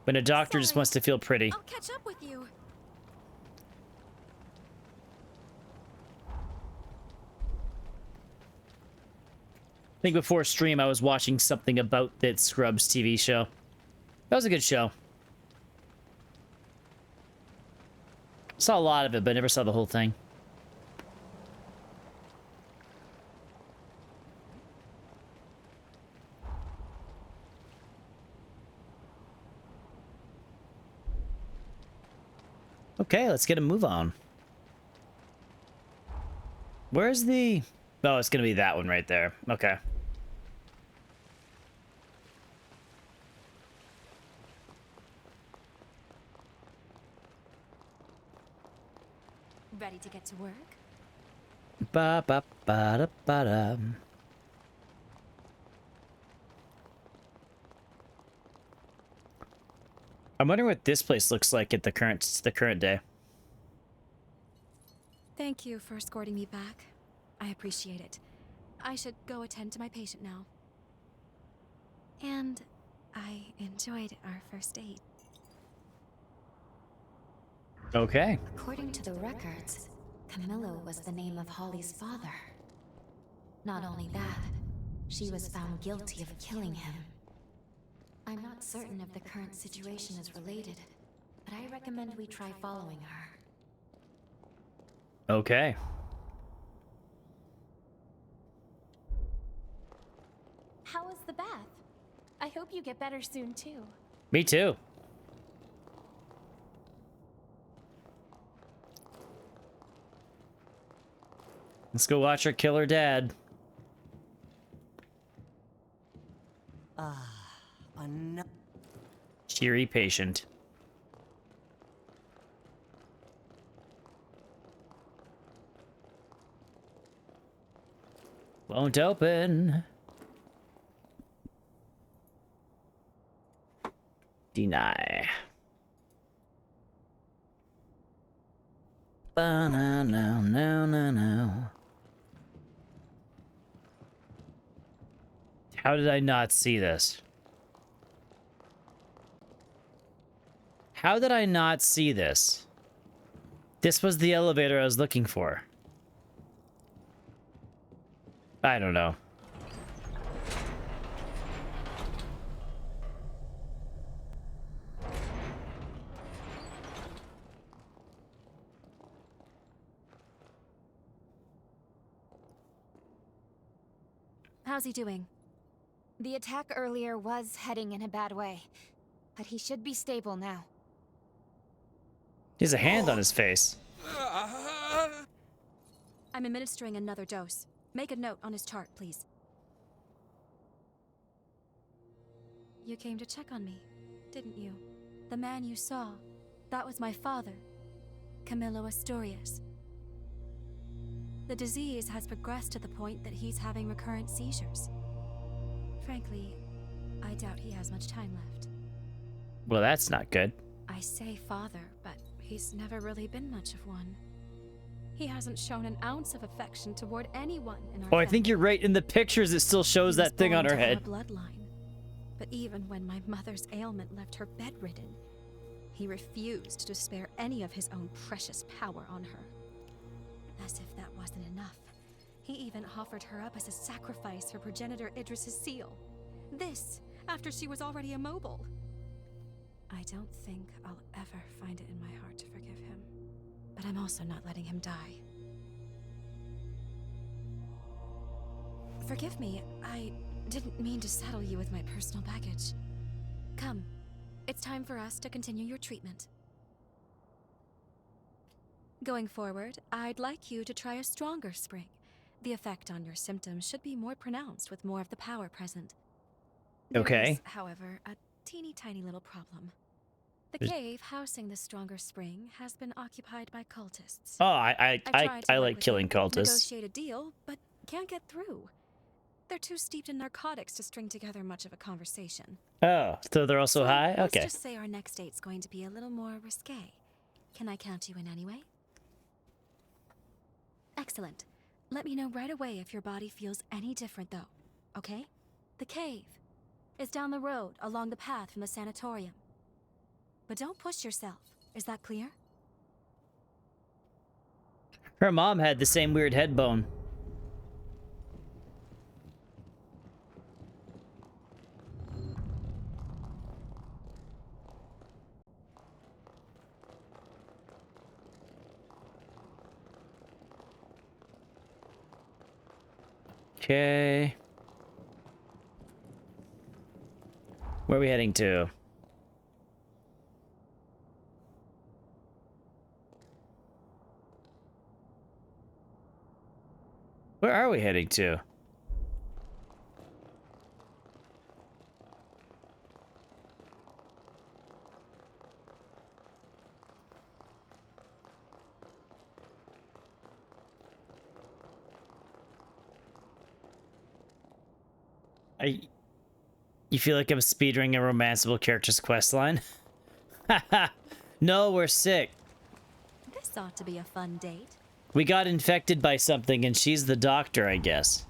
When a doctor just wants to feel pretty. I'll catch up with you. I think before stream I was watching something about that Scrubs TV show. That was a good show. Saw a lot of it, but never saw the whole thing. Okay, let's get a move on. Where's the... Oh, it's gonna be that one right there. Okay. Ready to get to work? Ba ba ba da ba da. I'm wondering what this place looks like at the current day. Thank you for escorting me back. I appreciate it. I should go attend to my patient now. And I enjoyed our first date. Okay. According to the records, Camillo was the name of Holly's father. Not only that, she was found guilty of killing him. I'm not certain if the current situation is related, but I recommend we try following her. Okay. How was the bath? I hope you get better soon, too. Me too. Let's go watch her kill her dad. Cheery patient. Won't open. Deny. Ba-na-no-no-no-no. How did I not see this? How did I not see this? This was the elevator I was looking for. I don't know. How's he doing? The attack earlier was heading in a bad way, but he should be stable now. He has a hand on his face. I'm administering another dose. Make a note on his chart, please. You came to check on me, didn't you? The man you saw, that was my father, Camillo Asturias. The disease has progressed to the point that he's having recurrent seizures. Frankly, I doubt he has much time left. Well, that's not good. I say father, but he's never really been much of one. He hasn't shown an ounce of affection toward anyone in our Oh, I think you're right. In the pictures, it still shows He was that thing on born her to head. our bloodline. But even when my mother's ailment left her bedridden, he refused to spare any of his own precious power on her. As if that wasn't enough, he even offered her up as a sacrifice for progenitor Idris's seal. This, after she was already immobile. I don't think I'll ever find it in my heart to forgive him. But I'm also not letting him die. Forgive me, I didn't mean to saddle you with my personal baggage. Come, it's time for us to continue your treatment. Going forward, I'd like you to try a stronger spring. The effect on your symptoms should be more pronounced with more of the power present. Okay. There is, however, a teeny tiny little problem. The cave housing the stronger spring has been occupied by cultists. Oh, I've tried to I work like with killing them, cultists. Negotiate a deal, but can't get through. They're too steeped in narcotics to string together much of a conversation. Oh, so they're also high? Let's Okay. just say our next date's going to be a little more risque. Can I count you in anyway? Excellent. Let me know right away if your body feels any different, though. Okay? The cave is down the road along the path from the sanatorium. But don't push yourself. Is that clear? Her mom had the same weird head bone. Okay. Where are we heading to? Where are we heading to? You feel like I'm speedrunning a romanceable character's quest line? No, we're sick. This ought to be a fun date. We got infected by something and she's the doctor, I guess.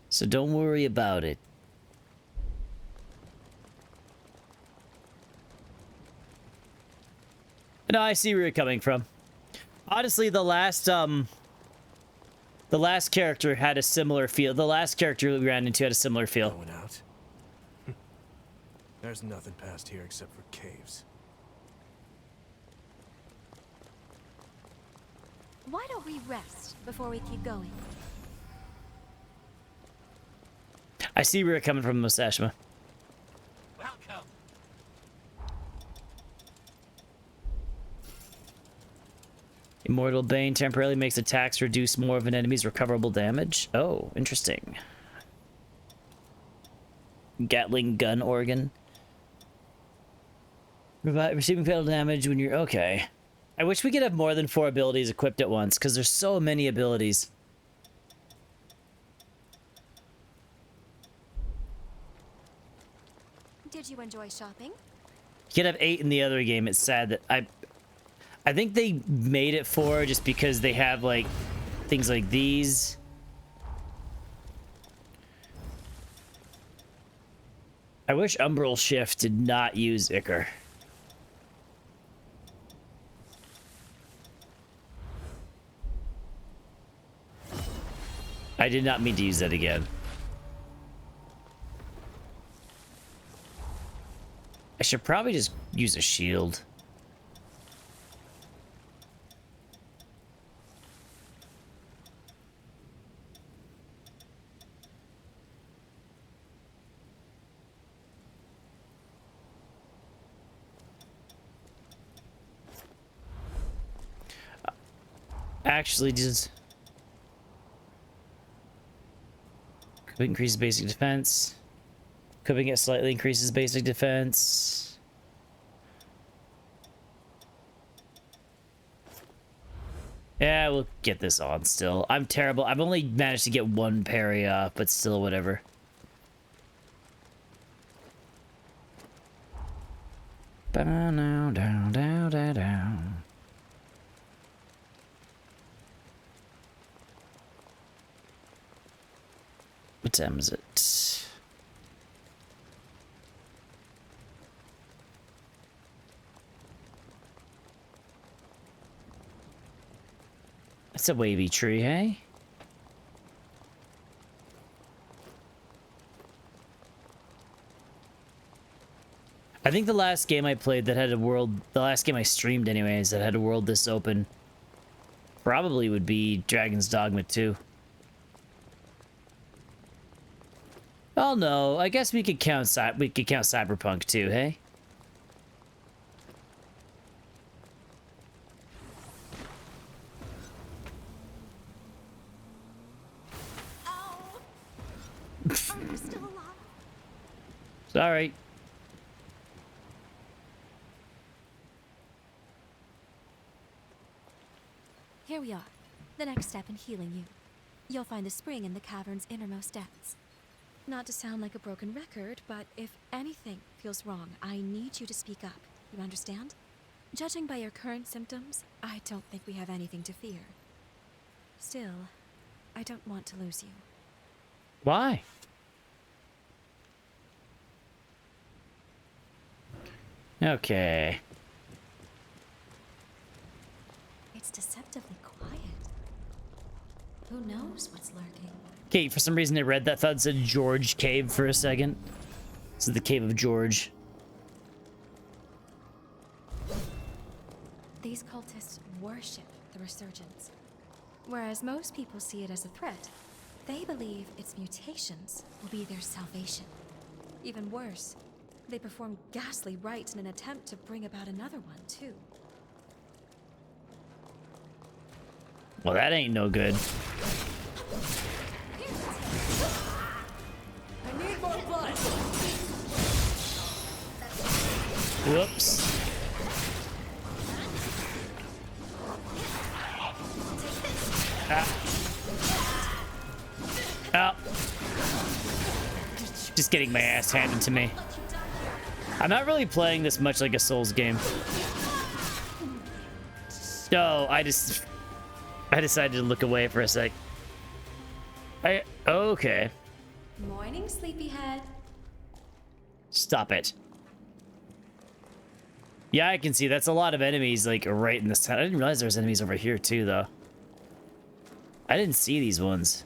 So don't worry about it. No, I see where you're coming from. Honestly, the last character had a similar feel. The last character we ran into had a similar feel. Going out? There's nothing past here except for caves. Why don't we rest before we keep going? I see where you're coming from, Musashima. Welcome. Immortal Bane temporarily makes attacks reduce more of an enemy's recoverable damage. Oh, interesting. Gatling gun organ. Receiving fatal damage when you're... Okay. I wish we could have more than 4 abilities equipped at once, because there's so many abilities. Did you enjoy shopping? You could have 8 in the other game. It's sad that I think they made it 4 just because they have, like, things like these. I wish Umbral Shift did not use Ichor. I did not mean to use that again. I should probably just use a shield. Actually, just could increase basic defense. Equipping it slightly increases basic defense. Yeah, we'll get this on still. I'm terrible. I've only managed to get 1 parry off, but still, whatever. Down, down, down, down, down. What time is it? That's a wavy tree, hey? I think the last game I played that had a world, the last game I streamed anyways, that had a world this open, probably would be Dragon's Dogma 2. Oh no, I guess we could count Cyberpunk too, hey? I'm still alive. Sorry. Here we are. The next step in healing you. You'll find the spring in the cavern's innermost depths. Not to sound like a broken record, but if anything feels wrong, I need you to speak up. You understand? Judging by your current symptoms, I don't think we have anything to fear. Still, I don't want to lose you. Why? Okay. It's deceptively quiet. Who knows what's lurking? Okay, for some reason I read that, thought it said George Cave for a second. This is the Cave of George. These cultists worship the resurgence. Whereas most people see it as a threat, they believe its mutations will be their salvation. Even worse, they perform ghastly rites in an attempt to bring about another one, too. Well, that ain't no good. I need more blood. Whoops. Oh. Just getting my ass handed to me. I'm not really playing this much like a Souls game. No, I decided to look away for a sec. Okay. Morning, sleepyhead. Stop it. Yeah, I can see that's a lot of enemies like right in this town. I didn't realize there was enemies over here too, though. I didn't see these ones.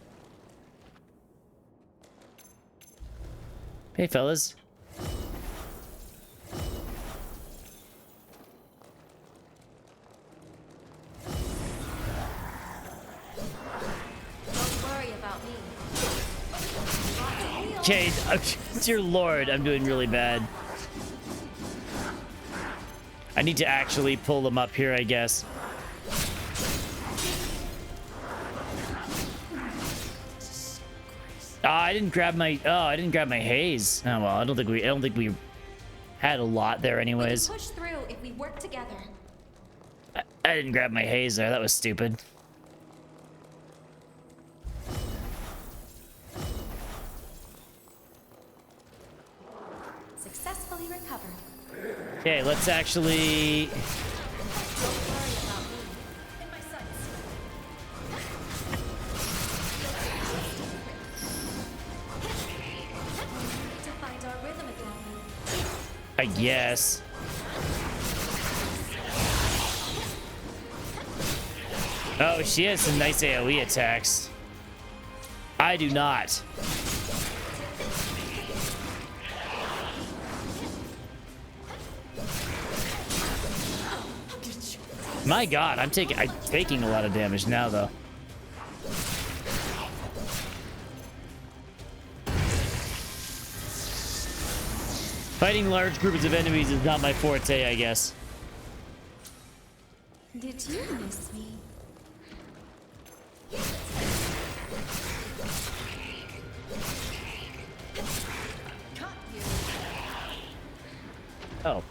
Hey, fellas. Don't worry about me. Okay, dear Lord, I'm doing really bad. I need to actually pull them up here, I guess. Oh, I didn't grab my haze. Oh well, I don't think we had a lot there anyways. We can push through if we work together. I didn't grab my haze there. That was stupid. Successfully recovered. Okay, let's actually. Don't worry about me. In my sights. To find our rhythm again. I guess. Oh, she has some nice AoE attacks. I do not. My God, I'm taking a lot of damage now, though. Fighting large groups of enemies is not my forte, I guess. Did you miss me? Oh.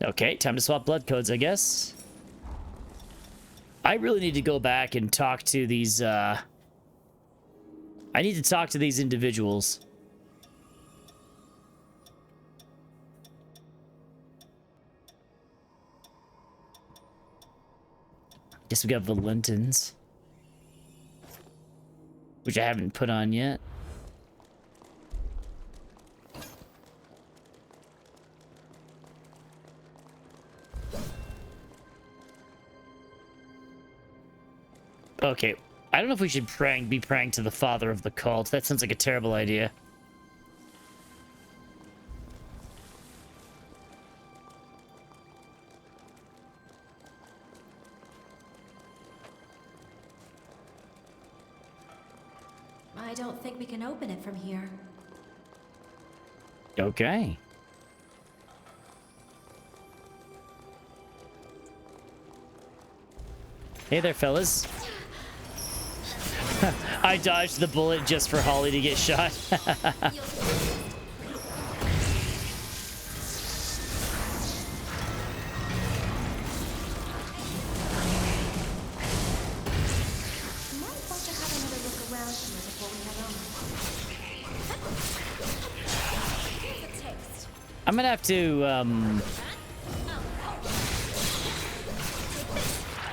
Okay, time to swap blood codes, I guess. I really need to go back and talk to these, I need to talk to these individuals. Guess we got Valentins, which I haven't put on yet. Okay, I don't know if we should be praying to the father of the cult. That sounds like a terrible idea. I don't think we can open it from here. Okay. Hey there, fellas. I dodged the bullet just for Holly to get shot. I'm gonna have to,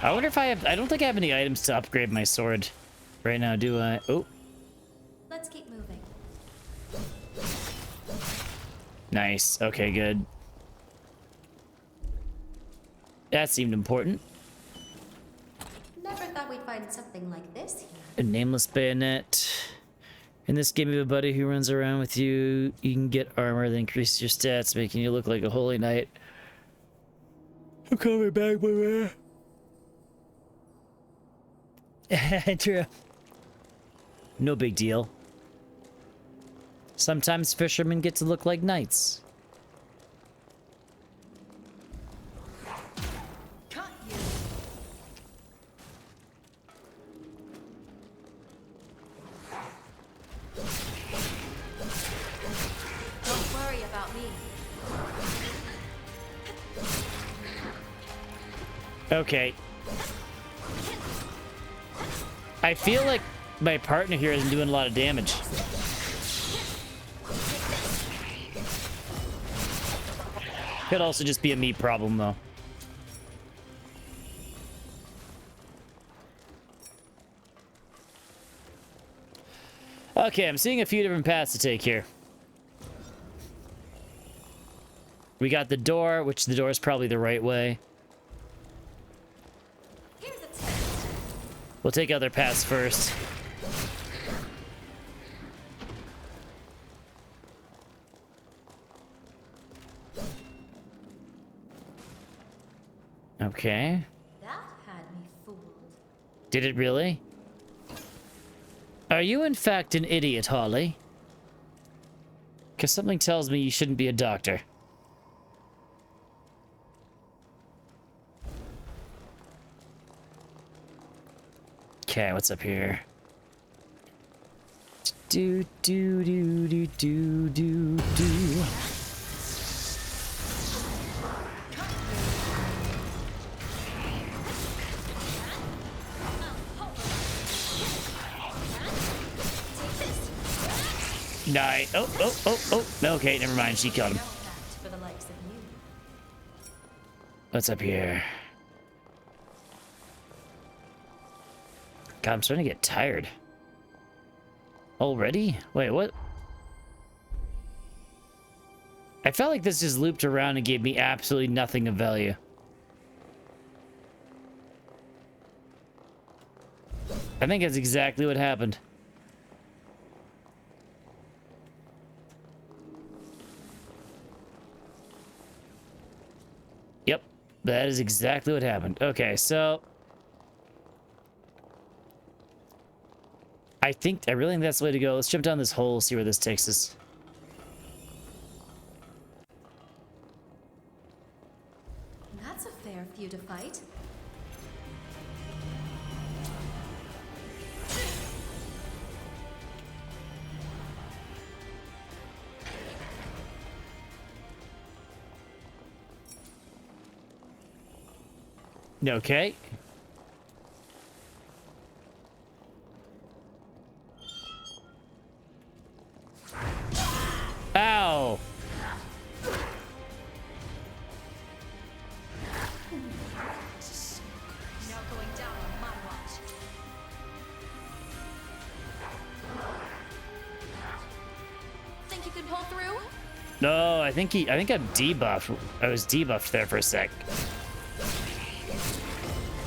I wonder if I don't think I have any items to upgrade my sword right now, do I? Oh. Let's keep moving. Nice. Okay, good. That seemed important. Never thought we'd find something like this here. A nameless bayonet. In this game, you have a buddy who runs around with you. You can get armor that increases your stats, making you look like a holy knight. I'm coming back, my man. True. No big deal. Sometimes fishermen get to look like knights. Don't worry about me. Okay. I feel like my partner here isn't doing a lot of damage. Could also just be a me problem, though. Okay, I'm seeing a few different paths to take here. We got the door, which the door is probably the right way. Here's a test. We'll take other paths first. Okay. That had me fooled. Did it really? Are you in fact an idiot, Holly? Because something tells me you shouldn't be a doctor. Okay, what's up here? Do do do do do do do. Nice. Oh. Okay, never mind. She killed him. For the likes of you. What's up here? God, I'm starting to get tired. Already? Wait, what? I felt like this just looped around and gave me absolutely nothing of value. I think that's exactly what happened. Yep, that is exactly what happened. Okay, so I really think that's the way to go. Let's jump down this hole, see where this takes us. That's a fair feud to fight. Okay. Ow! Now going down on my watch. Think you can pull through? No, I think I'm debuffed. I was debuffed there for a sec.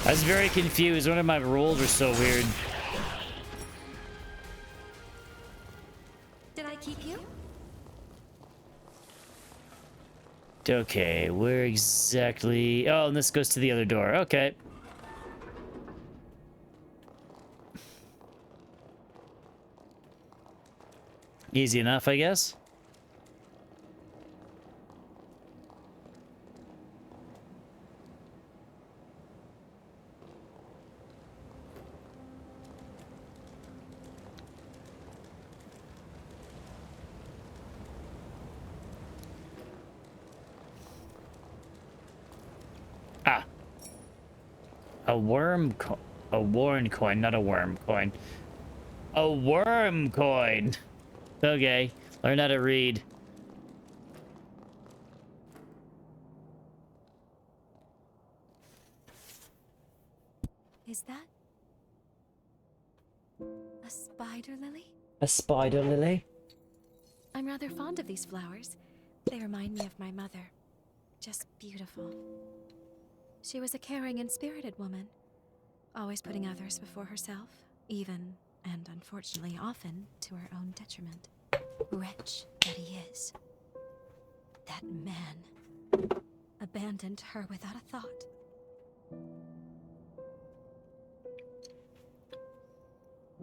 I was very confused. One of my rolls were so weird. Did I keep you? Okay, where exactly? Oh, and this goes to the other door. Okay. Easy enough, I guess. A worm coin, not a worm coin. A worm coin. Okay, learn how to read. Is that a spider lily? A spider lily? I'm rather fond of these flowers. They remind me of my mother. Just beautiful. She was a caring and spirited woman, always putting others before herself, even, and unfortunately often, to her own detriment. Wretch that he is. That man abandoned her without a thought.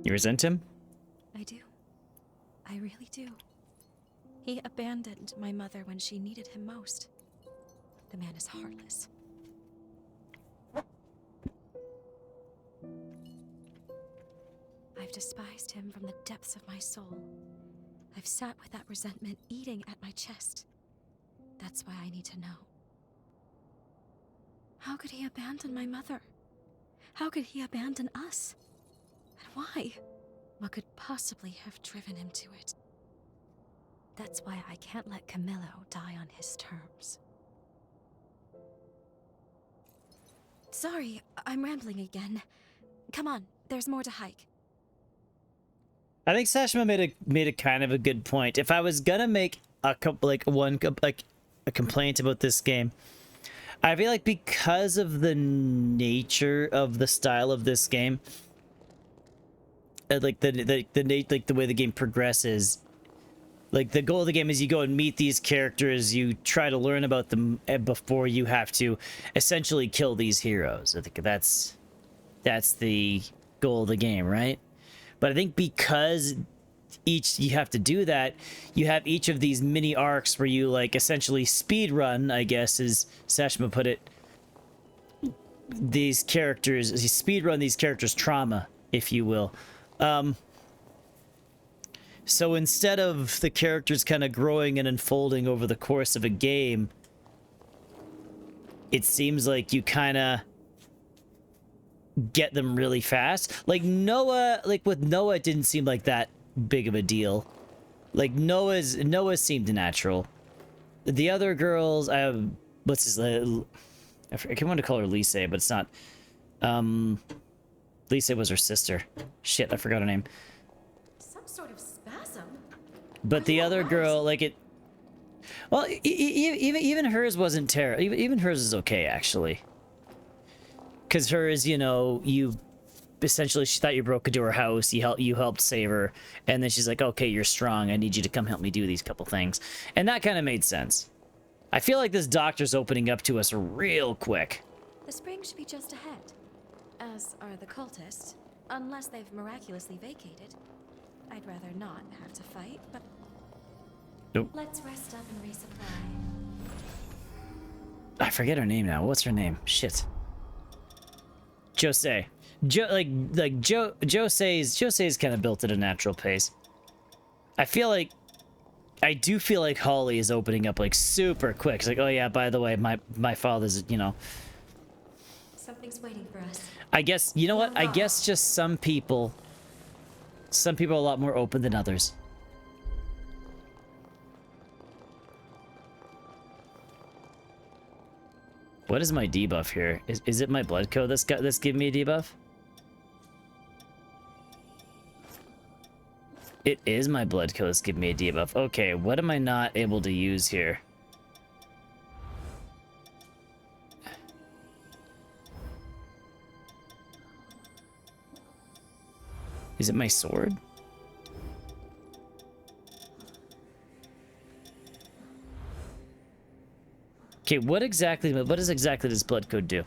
You resent him? I do. I really do. He abandoned my mother when she needed him most. The man is heartless. I've despised him from the depths of my soul. I've sat with that resentment eating at my chest. That's why I need to know. How could he abandon my mother? How could he abandon us? And why? What could possibly have driven him to it? That's why I can't let Camillo die on his terms. Sorry, I'm rambling again. Come on, there's more to hike. I think Sashima made a kind of a good point. If I was gonna make a complaint about this game, I feel like because of the nature of the style of this game, like the way the game progresses, like the goal of the game is you go and meet these characters, you try to learn about them before you have to essentially kill these heroes. I think that's the goal of the game, right? But I think because you have to do that, you have each of these mini arcs where you like essentially speed run, I guess as Sashima put it, these characters, you speed run these characters' trauma, if you will. So instead of the characters kind of growing and unfolding over the course of a game, it seems like you kind of get them really fast. Like Noah, with Noah, it didn't seem like that big of a deal. Like Noah seemed natural. The other girls, what's his name? I want to call her Lise, but it's not. Lise was her sister. Shit, I forgot her name. Some sort of spasm. But the other girl, like it. Well, even hers wasn't terrible. Even hers is okay, actually. Because hers, you know, essentially she thought you broke into her house, you helped save her, and then she's like, okay, you're strong, I need you to come help me do these couple things. And that kind of made sense. I feel like this doctor's opening up to us real quick. The spring should be just ahead, as are the cultists, unless they've miraculously vacated. I'd rather not have to fight, but... Nope. Let's rest up and resupply. I forget her name now. What's her name? Shit. Jose. Jose's kind of built at a natural pace. I do feel like Holly is opening up like super quick. It's like, oh yeah, by the way, my father's, you know. Something's waiting for us. I guess, you know what? I guess just some people are a lot more open than others. What is my debuff here? Is it my blood code that's giving me a debuff? It is my blood code that's giving me a debuff. Okay, what am I not able to use here? Is it my sword? Okay, what does exactly this blood code do?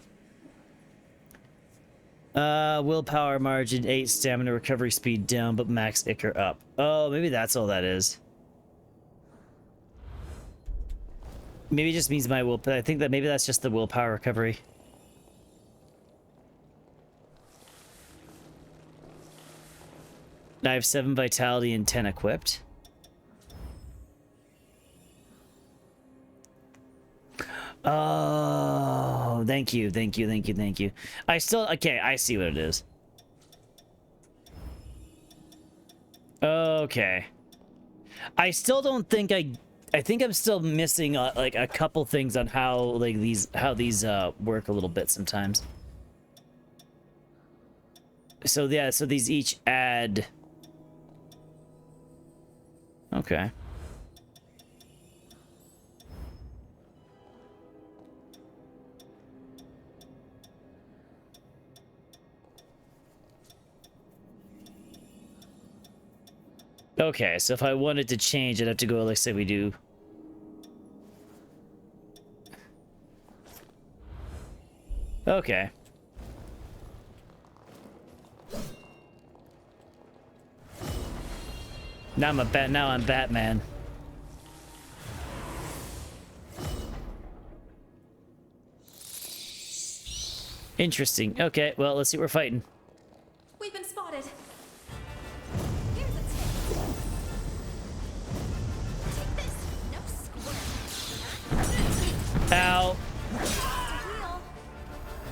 Willpower margin 8, stamina recovery speed down, but max Ichor up. Oh, maybe that's all that is. Maybe it just means my will, but I think that maybe that's just the willpower recovery. I have 7 vitality and 10 equipped. Oh, thank you. Okay, I see what it is. Okay. I still don't think I think I'm still missing like a couple things on how these work a little bit sometimes. So yeah, so these each add. Okay. Okay, so if I wanted to change, I'd have to go, like, say we do. Okay. Now I'm Batman. Interesting. Okay, well, let's see what we're fighting. We've been spotted. Ow.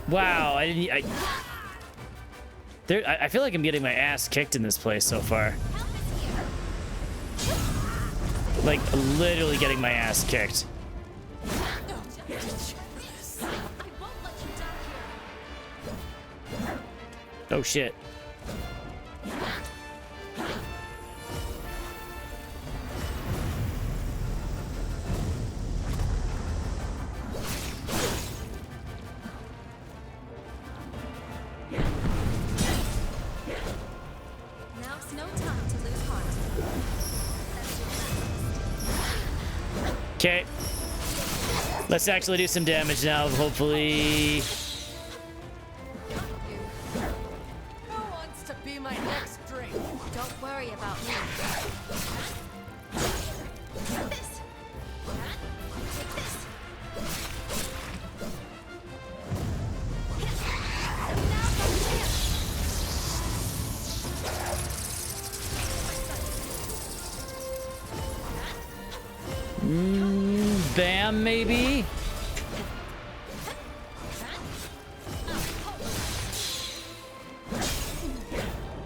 Wow, I feel like I'm getting my ass kicked in this place so far. Like, literally getting my ass kicked. Oh shit. Now's no time to lose heart. Okay. Let's actually do some damage now, hopefully. Who wants to be my next drink? Don't worry about me. This. Take this. Now's my chance. Bam, maybe?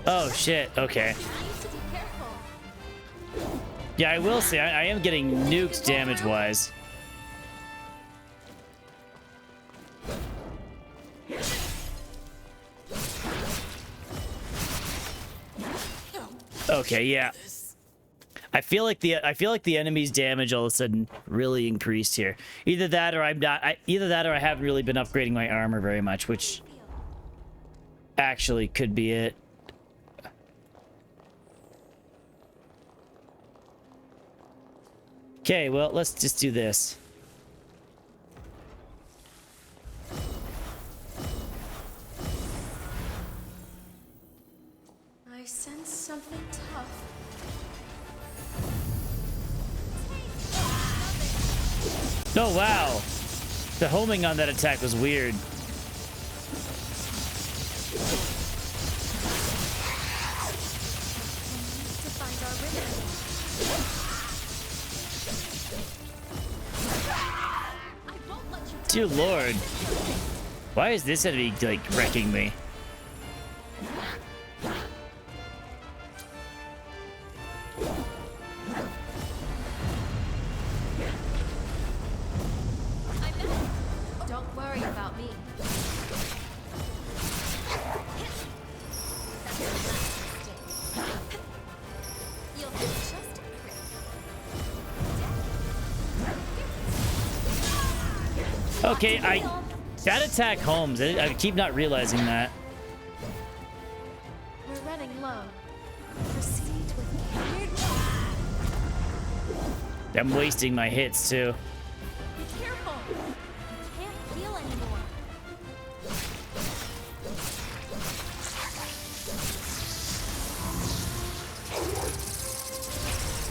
Oh, shit. Okay. Yeah, I will say, I am getting nuked damage-wise. Okay, yeah. I feel like the enemy's damage all of a sudden really increased here. Either that or either that or I haven't really been upgrading my armor very much, which actually could be it. Okay, well, let's just do this. I sense something tough. Oh, wow. The homing on that attack was weird. Dear Lord. Why is this enemy, like, wrecking me? Don't worry about me. You'll have just a crit. Okay, that attack homes. I keep not realizing that. We're running low. Proceed with care. I'm wasting my hits too. Be careful. Can't heal anymore.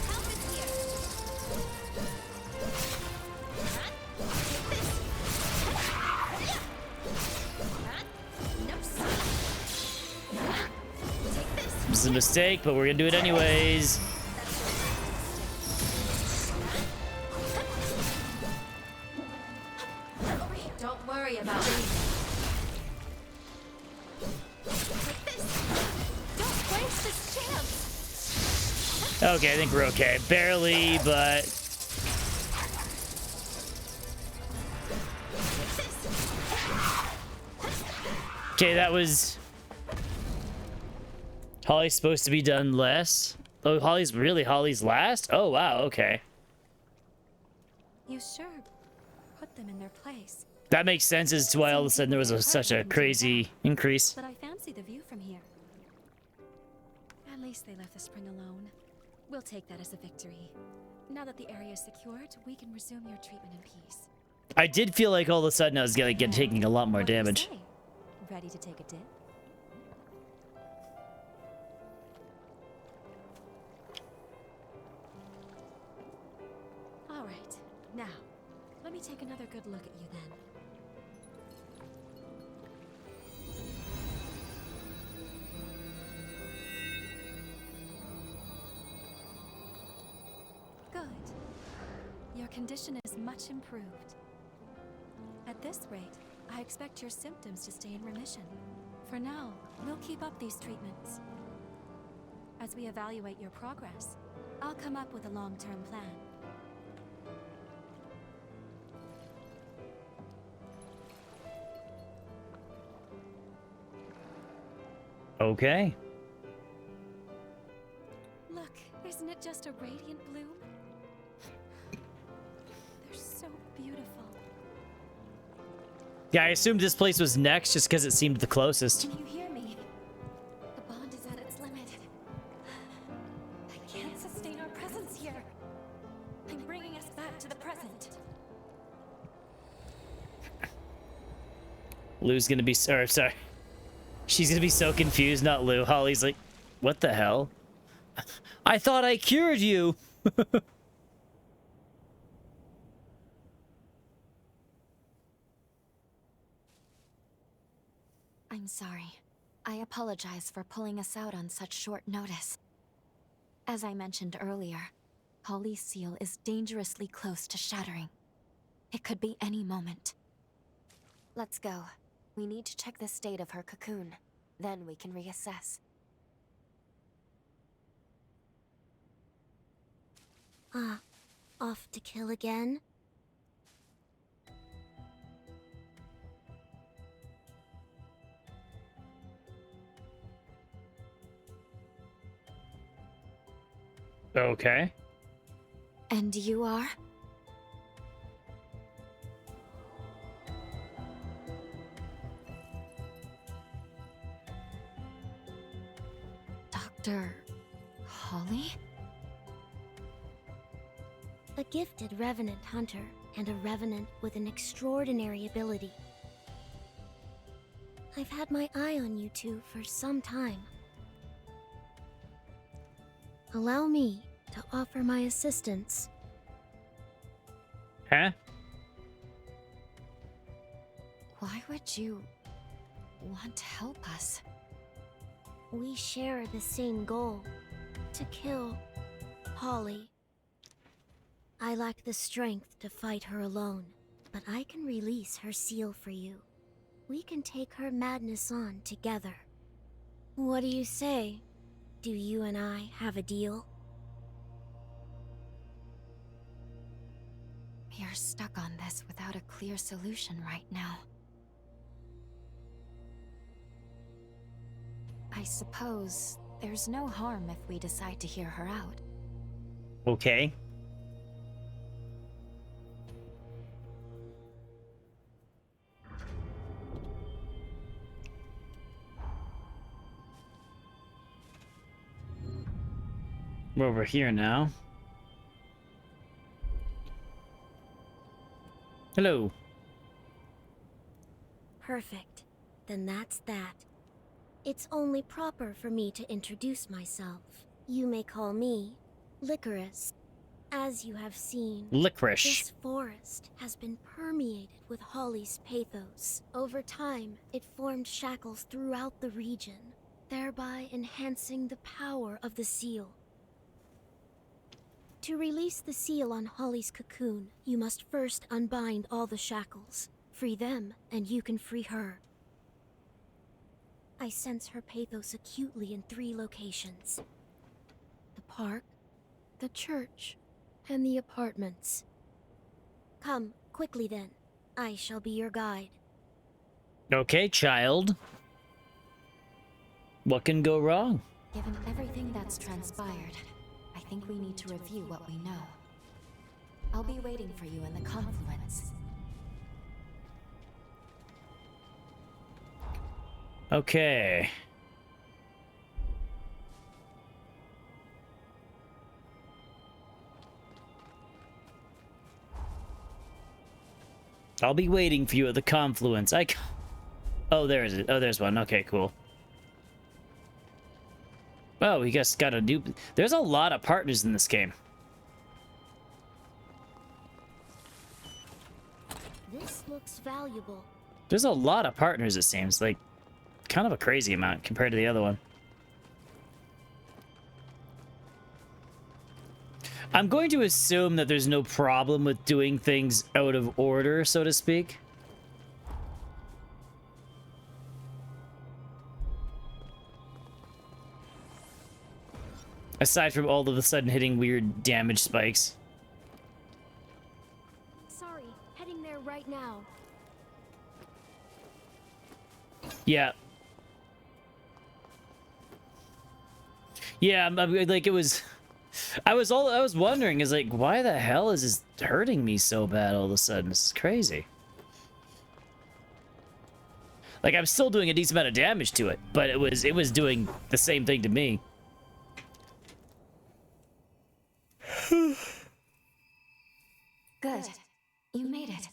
Help is here. This is a mistake, but we're gonna do it anyways. Don't worry about me. Take this. Don't waste this chance. Okay, I think we're okay. Barely, but... Okay, that was... Holly's supposed to be done less? Oh, Holly's last? Oh, wow, okay. You sure put them in their place. That makes sense as to why all of a sudden there was such a crazy increase. But I fancy the view from here. At least they left the spring alone. We'll take that as a victory. Now that the area is secured, we can resume your treatment in peace. I did feel like all of a sudden I was gonna get taking a lot more What do you damage. say? Ready to take a dip? All right. Now, let me take another good look at you then. Good. Your condition is much improved. At this rate, I expect your symptoms to stay in remission. For now, we'll keep up these treatments. As we evaluate your progress, I'll come up with a long-term plan. Okay. Look, isn't it just a radiant bloom? They're so beautiful. Yeah, I assumed this place was next just because it seemed the closest. Can you hear me? The bond is at its limit. I can't sustain our presence here. I'm bringing us back to the present. Lou's gonna be sorry. She's gonna be so confused, not Lou. Holly's like, what the hell? I thought I cured you. I'm sorry. I apologize for pulling us out on such short notice. As I mentioned earlier, Holly's seal is dangerously close to shattering. It could be any moment. Let's go. We need to check the state of her cocoon. Then we can reassess. Off to kill again? Okay. And you are? Dr. Holly? A gifted Revenant hunter, and a Revenant with an extraordinary ability. I've had my eye on you two for some time. Allow me to offer my assistance. Huh? Why would you want to help us? We share the same goal, to kill Holly. I lack the strength to fight her alone, but I can release her seal for you. We can take her madness on together. What do you say? Do you and I have a deal? We're stuck on this without a clear solution right now. I suppose there's no harm if we decide to hear her out. Okay. We're over here now. Hello. Perfect. Then that's that. It's only proper for me to introduce myself. You may call me Licorice. As you have seen, Licorice. this forest has been permeated with Holly's pathos. Over time, it formed shackles throughout the region, thereby enhancing the power of the seal. To release the seal on Holly's cocoon, you must first unbind all the shackles. Free them, and you can free her. I sense her pathos acutely in 3 locations. The park, the church, and the apartments. Come, quickly then. I shall be your guide. Okay, child. What can go wrong? Given everything that's transpired, I think we need to review what we know. I'll be waiting for you in the confluence. Okay. I'll be waiting for you at the confluence. Oh, there is it. Oh, there's one. Okay, cool. Oh, we just got a new... There's a lot of partners in this game. This looks valuable. There's a lot of partners, it seems. Like, kind of a crazy amount compared to the other one. I'm going to assume that there's no problem with doing things out of order, so to speak. Aside from all of a sudden hitting weird damage spikes. Sorry, heading there right now. Yeah. Yeah, like it was. I was wondering, is like, why the hell is this hurting me so bad all of a sudden? This is crazy. Like, I'm still doing a decent amount of damage to it, but it was doing the same thing to me. Good. You made it.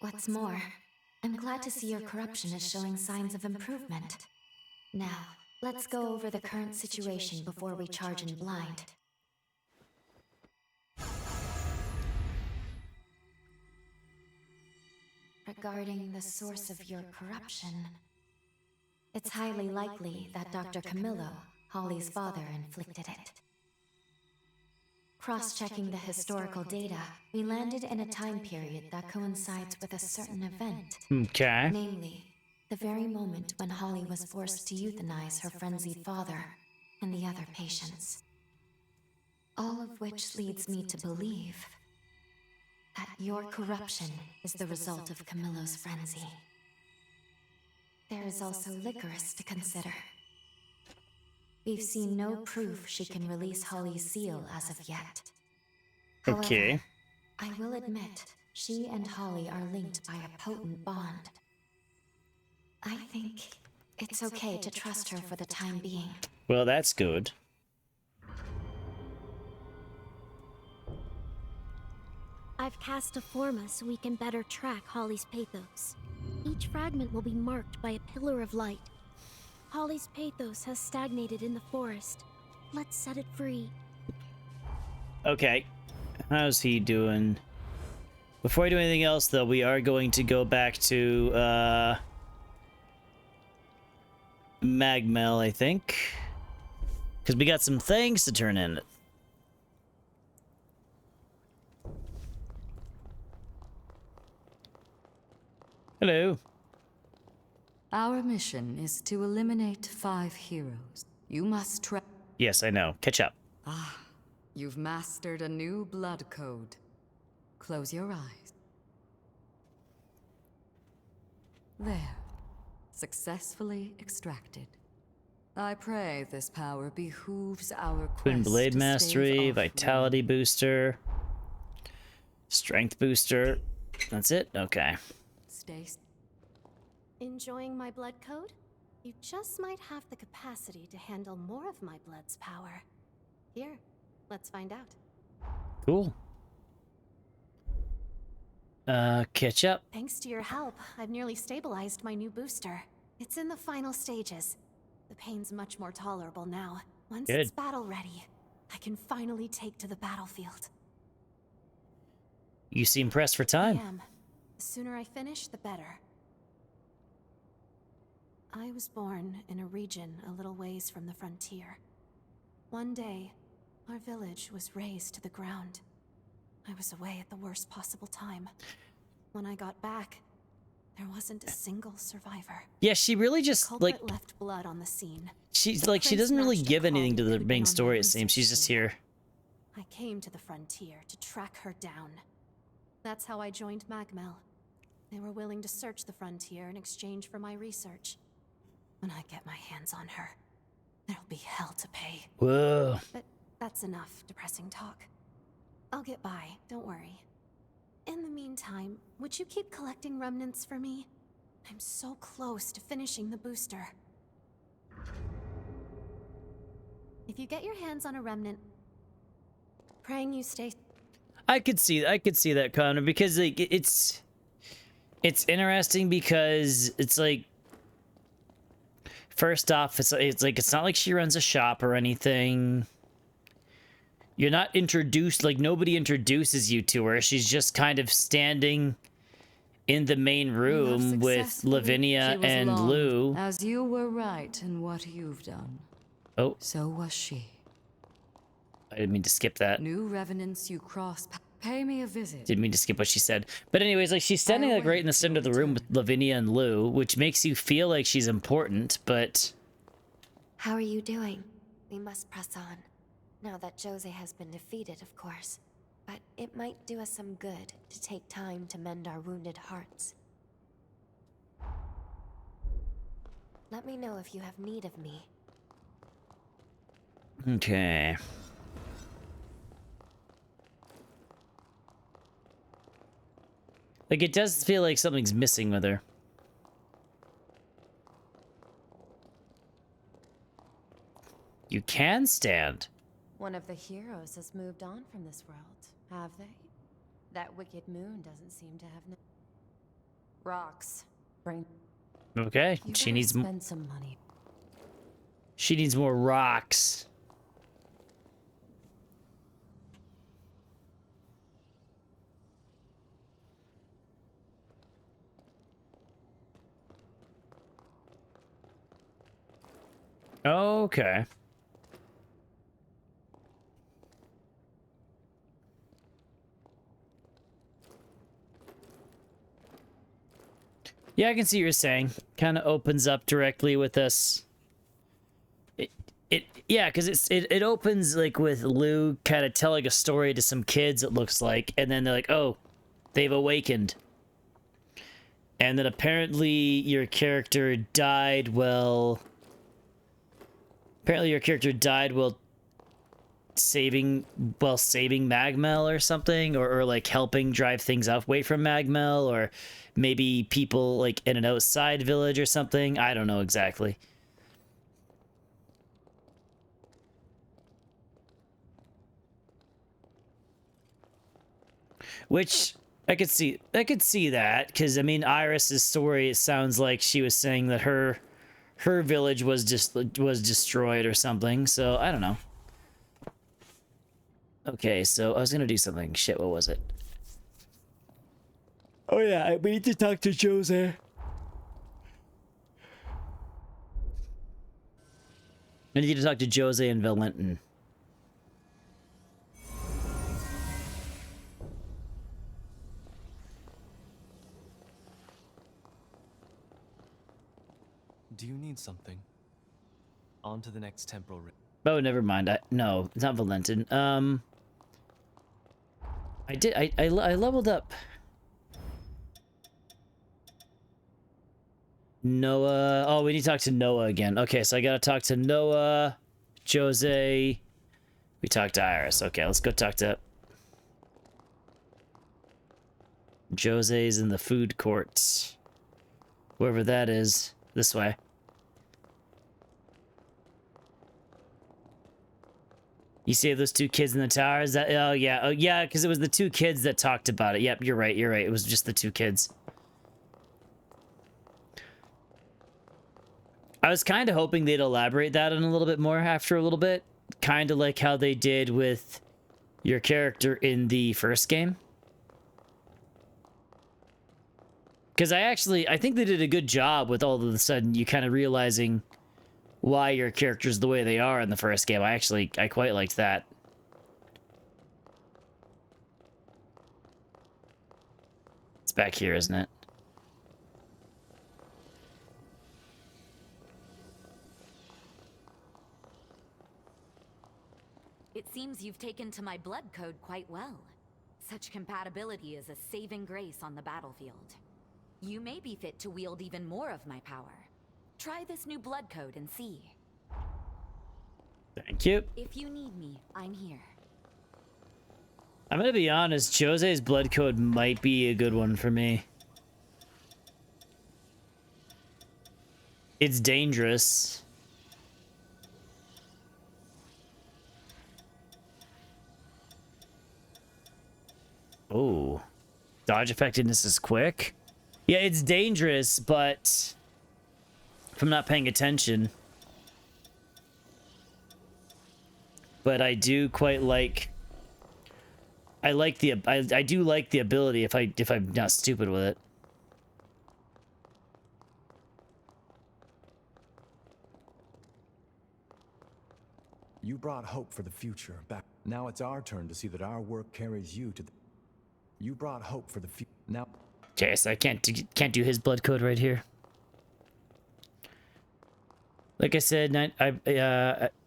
What's more, I'm glad to see your corruption is showing signs of improvement. Now, let's go over the current situation before we charge in blind. Regarding the source of your corruption, it's highly likely that Dr. Camillo, Holly's father, inflicted it. Cross-checking the historical data, we landed in a time period that coincides with a certain event. Okay. Namely, the very moment when Holly was forced to euthanize her frenzied father and the other patients. All of which leads me to believe that your corruption is the result of Camillo's frenzy. There is also Licorice to consider. We've seen no proof she can release Holly's seal as of yet. Okay. However, I will admit, she and Holly are linked by a potent bond. I think it's okay to trust her for the time being. Well, that's good. I've cast a forma so we can better track Holly's pathos. Each fragment will be marked by a pillar of light. Holly's pathos has stagnated in the forest. Let's set it free. Okay. How's he doing? Before I do anything else, though, we are going to go back to, Magmel, I think. Because we got some things to turn in. Hello. Our mission is to eliminate 5 heroes. You must try. Yes, I know. Catch up. Ah, you've mastered a new blood code. Close your eyes. There. Successfully extracted. I pray this power behooves our quest. Twin Blade to Mastery, stave off Vitality Booster, Strength Booster. That's it? Okay. Stay. Enjoying my blood code? You just might have the capacity to handle more of my blood's power. Here, let's find out. Cool. Catch up. Thanks to your help, I've nearly stabilized my new booster. It's in the final stages. The pain's much more tolerable now. Once Good. it's battle ready, I can finally take to the battlefield. You seem pressed for time. I am. The sooner I finish, the better. I was born in a region a little ways from the frontier. One day, our village was razed to the ground. I was away at the worst possible time. When I got back, there wasn't a single survivor. Yeah, she really just, like, Culprit left blood on the scene. she's like, she doesn't really give anything to the main story, it seems. She's just here. I came to the frontier to track her down. That's how I joined Magmel. They were willing to search the frontier in exchange for my research. When I get my hands on her, there'll be hell to pay. Whoa. But that's enough depressing talk. I'll get by, don't worry. In the meantime, would you keep collecting remnants for me? I'm so close to finishing the booster. If you get your hands on a remnant, praying you stay. I could see that, Connor, because like it's interesting because it's like, first off, it's like it's not like she runs a shop or anything. You're not introduced, like nobody introduces you to her. She's just kind of standing in the main room with Lavinia and Lou. As you were right in what you've done. Oh. So was she. I didn't mean to skip that. New revenants you cross. Pay me a visit. Didn't mean to skip what she said. But anyways, like she's standing like right in the center of the room with Lavinia and Lou, which makes you feel like she's important, but... How are you doing? We must press on. Now that Jose has been defeated, of course. But it might do us some good to take time to mend our wounded hearts. Let me know if you have need of me. Okay. Like, it does feel like something's missing with her. You can stand. One of the heroes has moved on from this world, have they? That wicked moon doesn't seem to have rocks. Bring. Okay, You she better needs spend some money. She needs more rocks. Okay. Yeah, I can see what you're saying. Kind of opens up directly with us. Yeah, because it opens like with Lou kind of telling a story to some kids, it looks like, and then they're like, oh, they've awakened. And then apparently your character died while saving Magmel or something, or like helping drive things away from Magmel, or maybe people like in an outside village or something. I don't know exactly. Which I could see that, because I mean Iris's story, it sounds like she was saying that her village was destroyed or something, so I don't know. Okay, so I was gonna do something. Shit, what was it? Oh yeah, we need to talk to Jose. I need to talk to Jose and Valentin. Do you need something? On to the next temporal ring. Oh, never mind. No, it's not Valentin. I leveled up Noah. Oh, we need to talk to Noah again. Okay, so I gotta talk to Noah, Jose. We talked to Iris. Okay, let's go talk to Jose's in the food court. Wherever that is. This way. You see those two kids in the tower? Is that? Oh yeah, because it was the two kids that talked about it. Yep, you're right. It was just the two kids. I was kind of hoping they'd elaborate that on a little bit more after a little bit, kind of like how they did with your character in the first game. Because I think they did a good job with all of a sudden you kind of realizing why your character's the way they are in the first game. I quite liked that. It's back here, isn't it? It seems you've taken to my blood code quite well. Such compatibility is a saving grace on the battlefield. You may be fit to wield even more of my power. Try this new blood code and see. Thank you. If you need me, I'm here. I'm gonna be honest, Jose's blood code might be a good one for me. It's dangerous. Oh. Dodge effectiveness is quick. Yeah, it's dangerous, but if I'm not paying attention. But I do quite like... I do like the ability if I'm not stupid with it. You brought hope for the future back. Now it's our turn to see that our work carries you to the... You brought hope for the future. Now... Okay, so I can't do his blood code right here. Like I said, I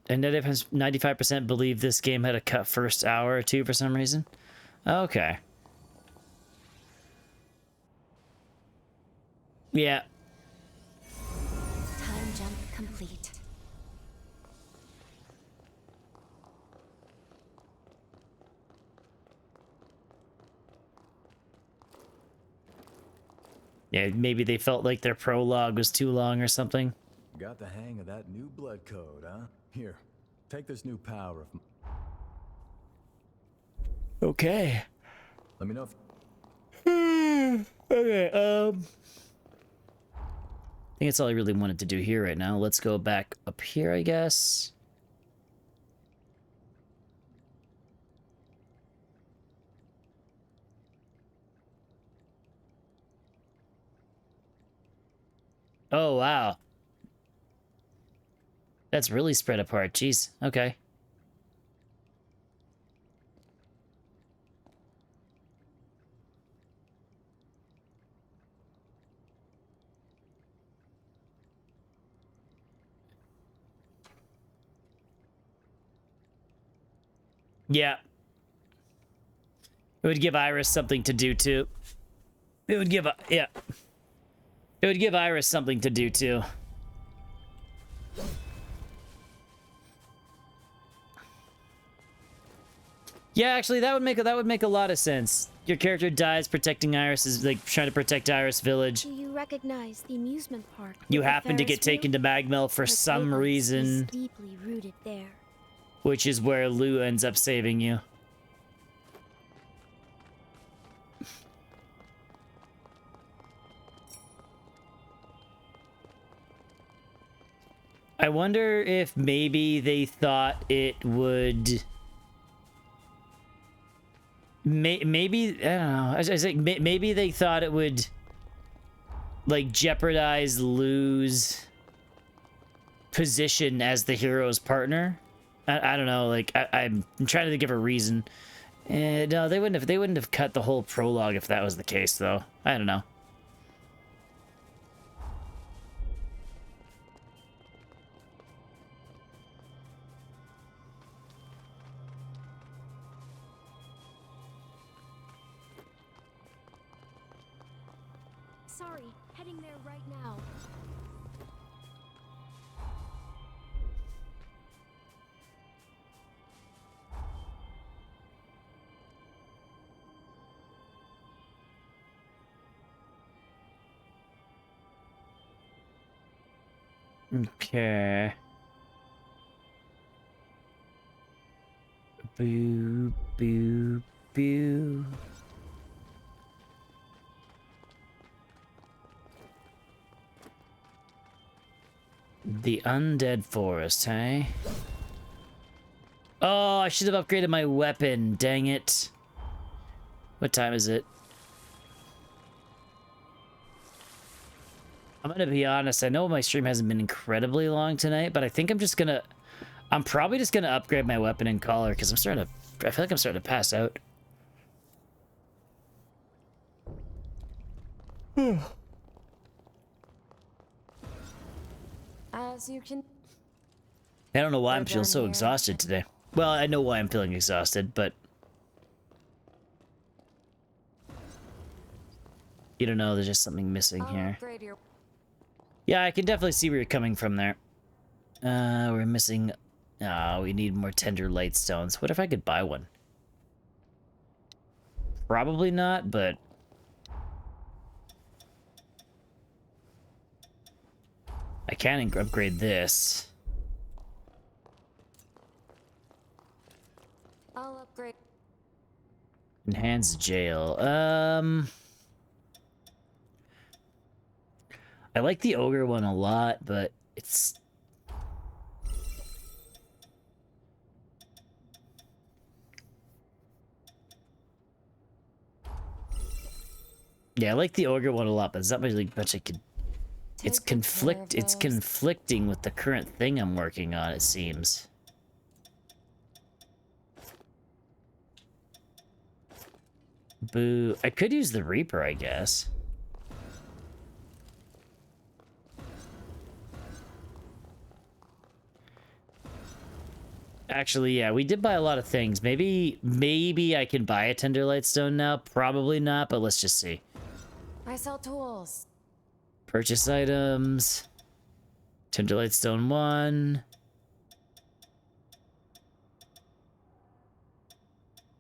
95% believe this game had a cut first hour or two for some reason. Okay. Yeah. Time complete. Yeah, maybe they felt like their prologue was too long or something. Got the hang of that new blood code, huh? Here, take this new power of... Okay. Let me know if... Okay, I think that's all I really wanted to do here right now. Let's go back up here, I guess. Oh, wow. That's really spread apart. Jeez. Okay. Yeah. It would give Iris something to do too. It would give, yeah. It would give Iris something to do too. Yeah, actually, that would make a lot of sense. Your character dies protecting Iris, is like trying to protect Iris Village. Do you recognize the amusement park? You with the happen to get Ferris wheel? taken to Magmel for Her some Peytos is reason, deeply rooted there. which is where Lou ends up saving you. I wonder if maybe they thought it would... Maybe, I don't know. I was like, maybe they thought it would, like, jeopardize Lou's position as the hero's partner. I don't know. Like, I'm trying to think of a reason. No, they wouldn't have cut the whole prologue if that was the case, though. I don't know. Sorry, heading there right now. Okay. Boo, boo, boo. The Undead Forest, hey? Oh, I should have upgraded my weapon. Dang it. What time is it? I'm gonna be honest, I know my stream hasn't been incredibly long tonight, but I think I'm probably just gonna upgrade my weapon and collar, because I feel like I'm starting to pass out. As you can... I don't know why I'm feeling so exhausted today. Well, I know why I'm feeling exhausted, but... You don't know, there's just something missing here. Yeah, I can definitely see where you're coming from there. We're missing... Oh, we need more tender light stones. What if I could buy one? Probably not, but... I can upgrade this. I'll upgrade. Enhanced jail. I like the ogre one a lot, but it's... Yeah, I like the ogre one a lot, but there's not really much I could... It's conflicting with the current thing I'm working on, it seems. Boo. I could use the Reaper, I guess. Actually, yeah, we did buy a lot of things. Maybe I can buy a Tender Lightstone now. Probably not, but let's just see. I sell tools. Purchase items. Tenderlight Stone 1.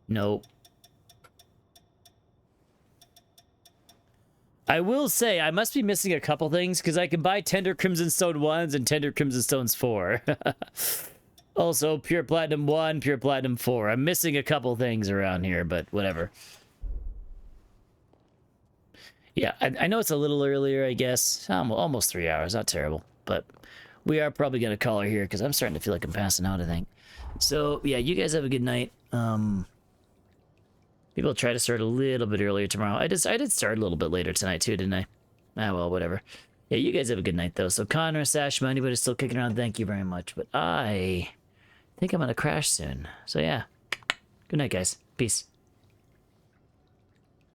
Nope. I will say, I must be missing a couple things, because I can buy Tender Crimson Stone 1s and Tender Crimson Stones 4. Also, Pure Platinum 1, Pure Platinum 4. I'm missing a couple things around here, but whatever. Yeah, I know it's a little earlier, I guess. Almost 3 hours, not terrible. But we are probably going to call her here, because I'm starting to feel like I'm passing out, I think. So, yeah, you guys have a good night. Maybe I'll try to start a little bit earlier tomorrow. I did start a little bit later tonight too, didn't I? Ah, well, whatever. Yeah, you guys have a good night though. So Connor, Sashma, anybody still kicking around, thank you very much. But I think I'm gonna crash soon. So yeah, good night, guys. Peace.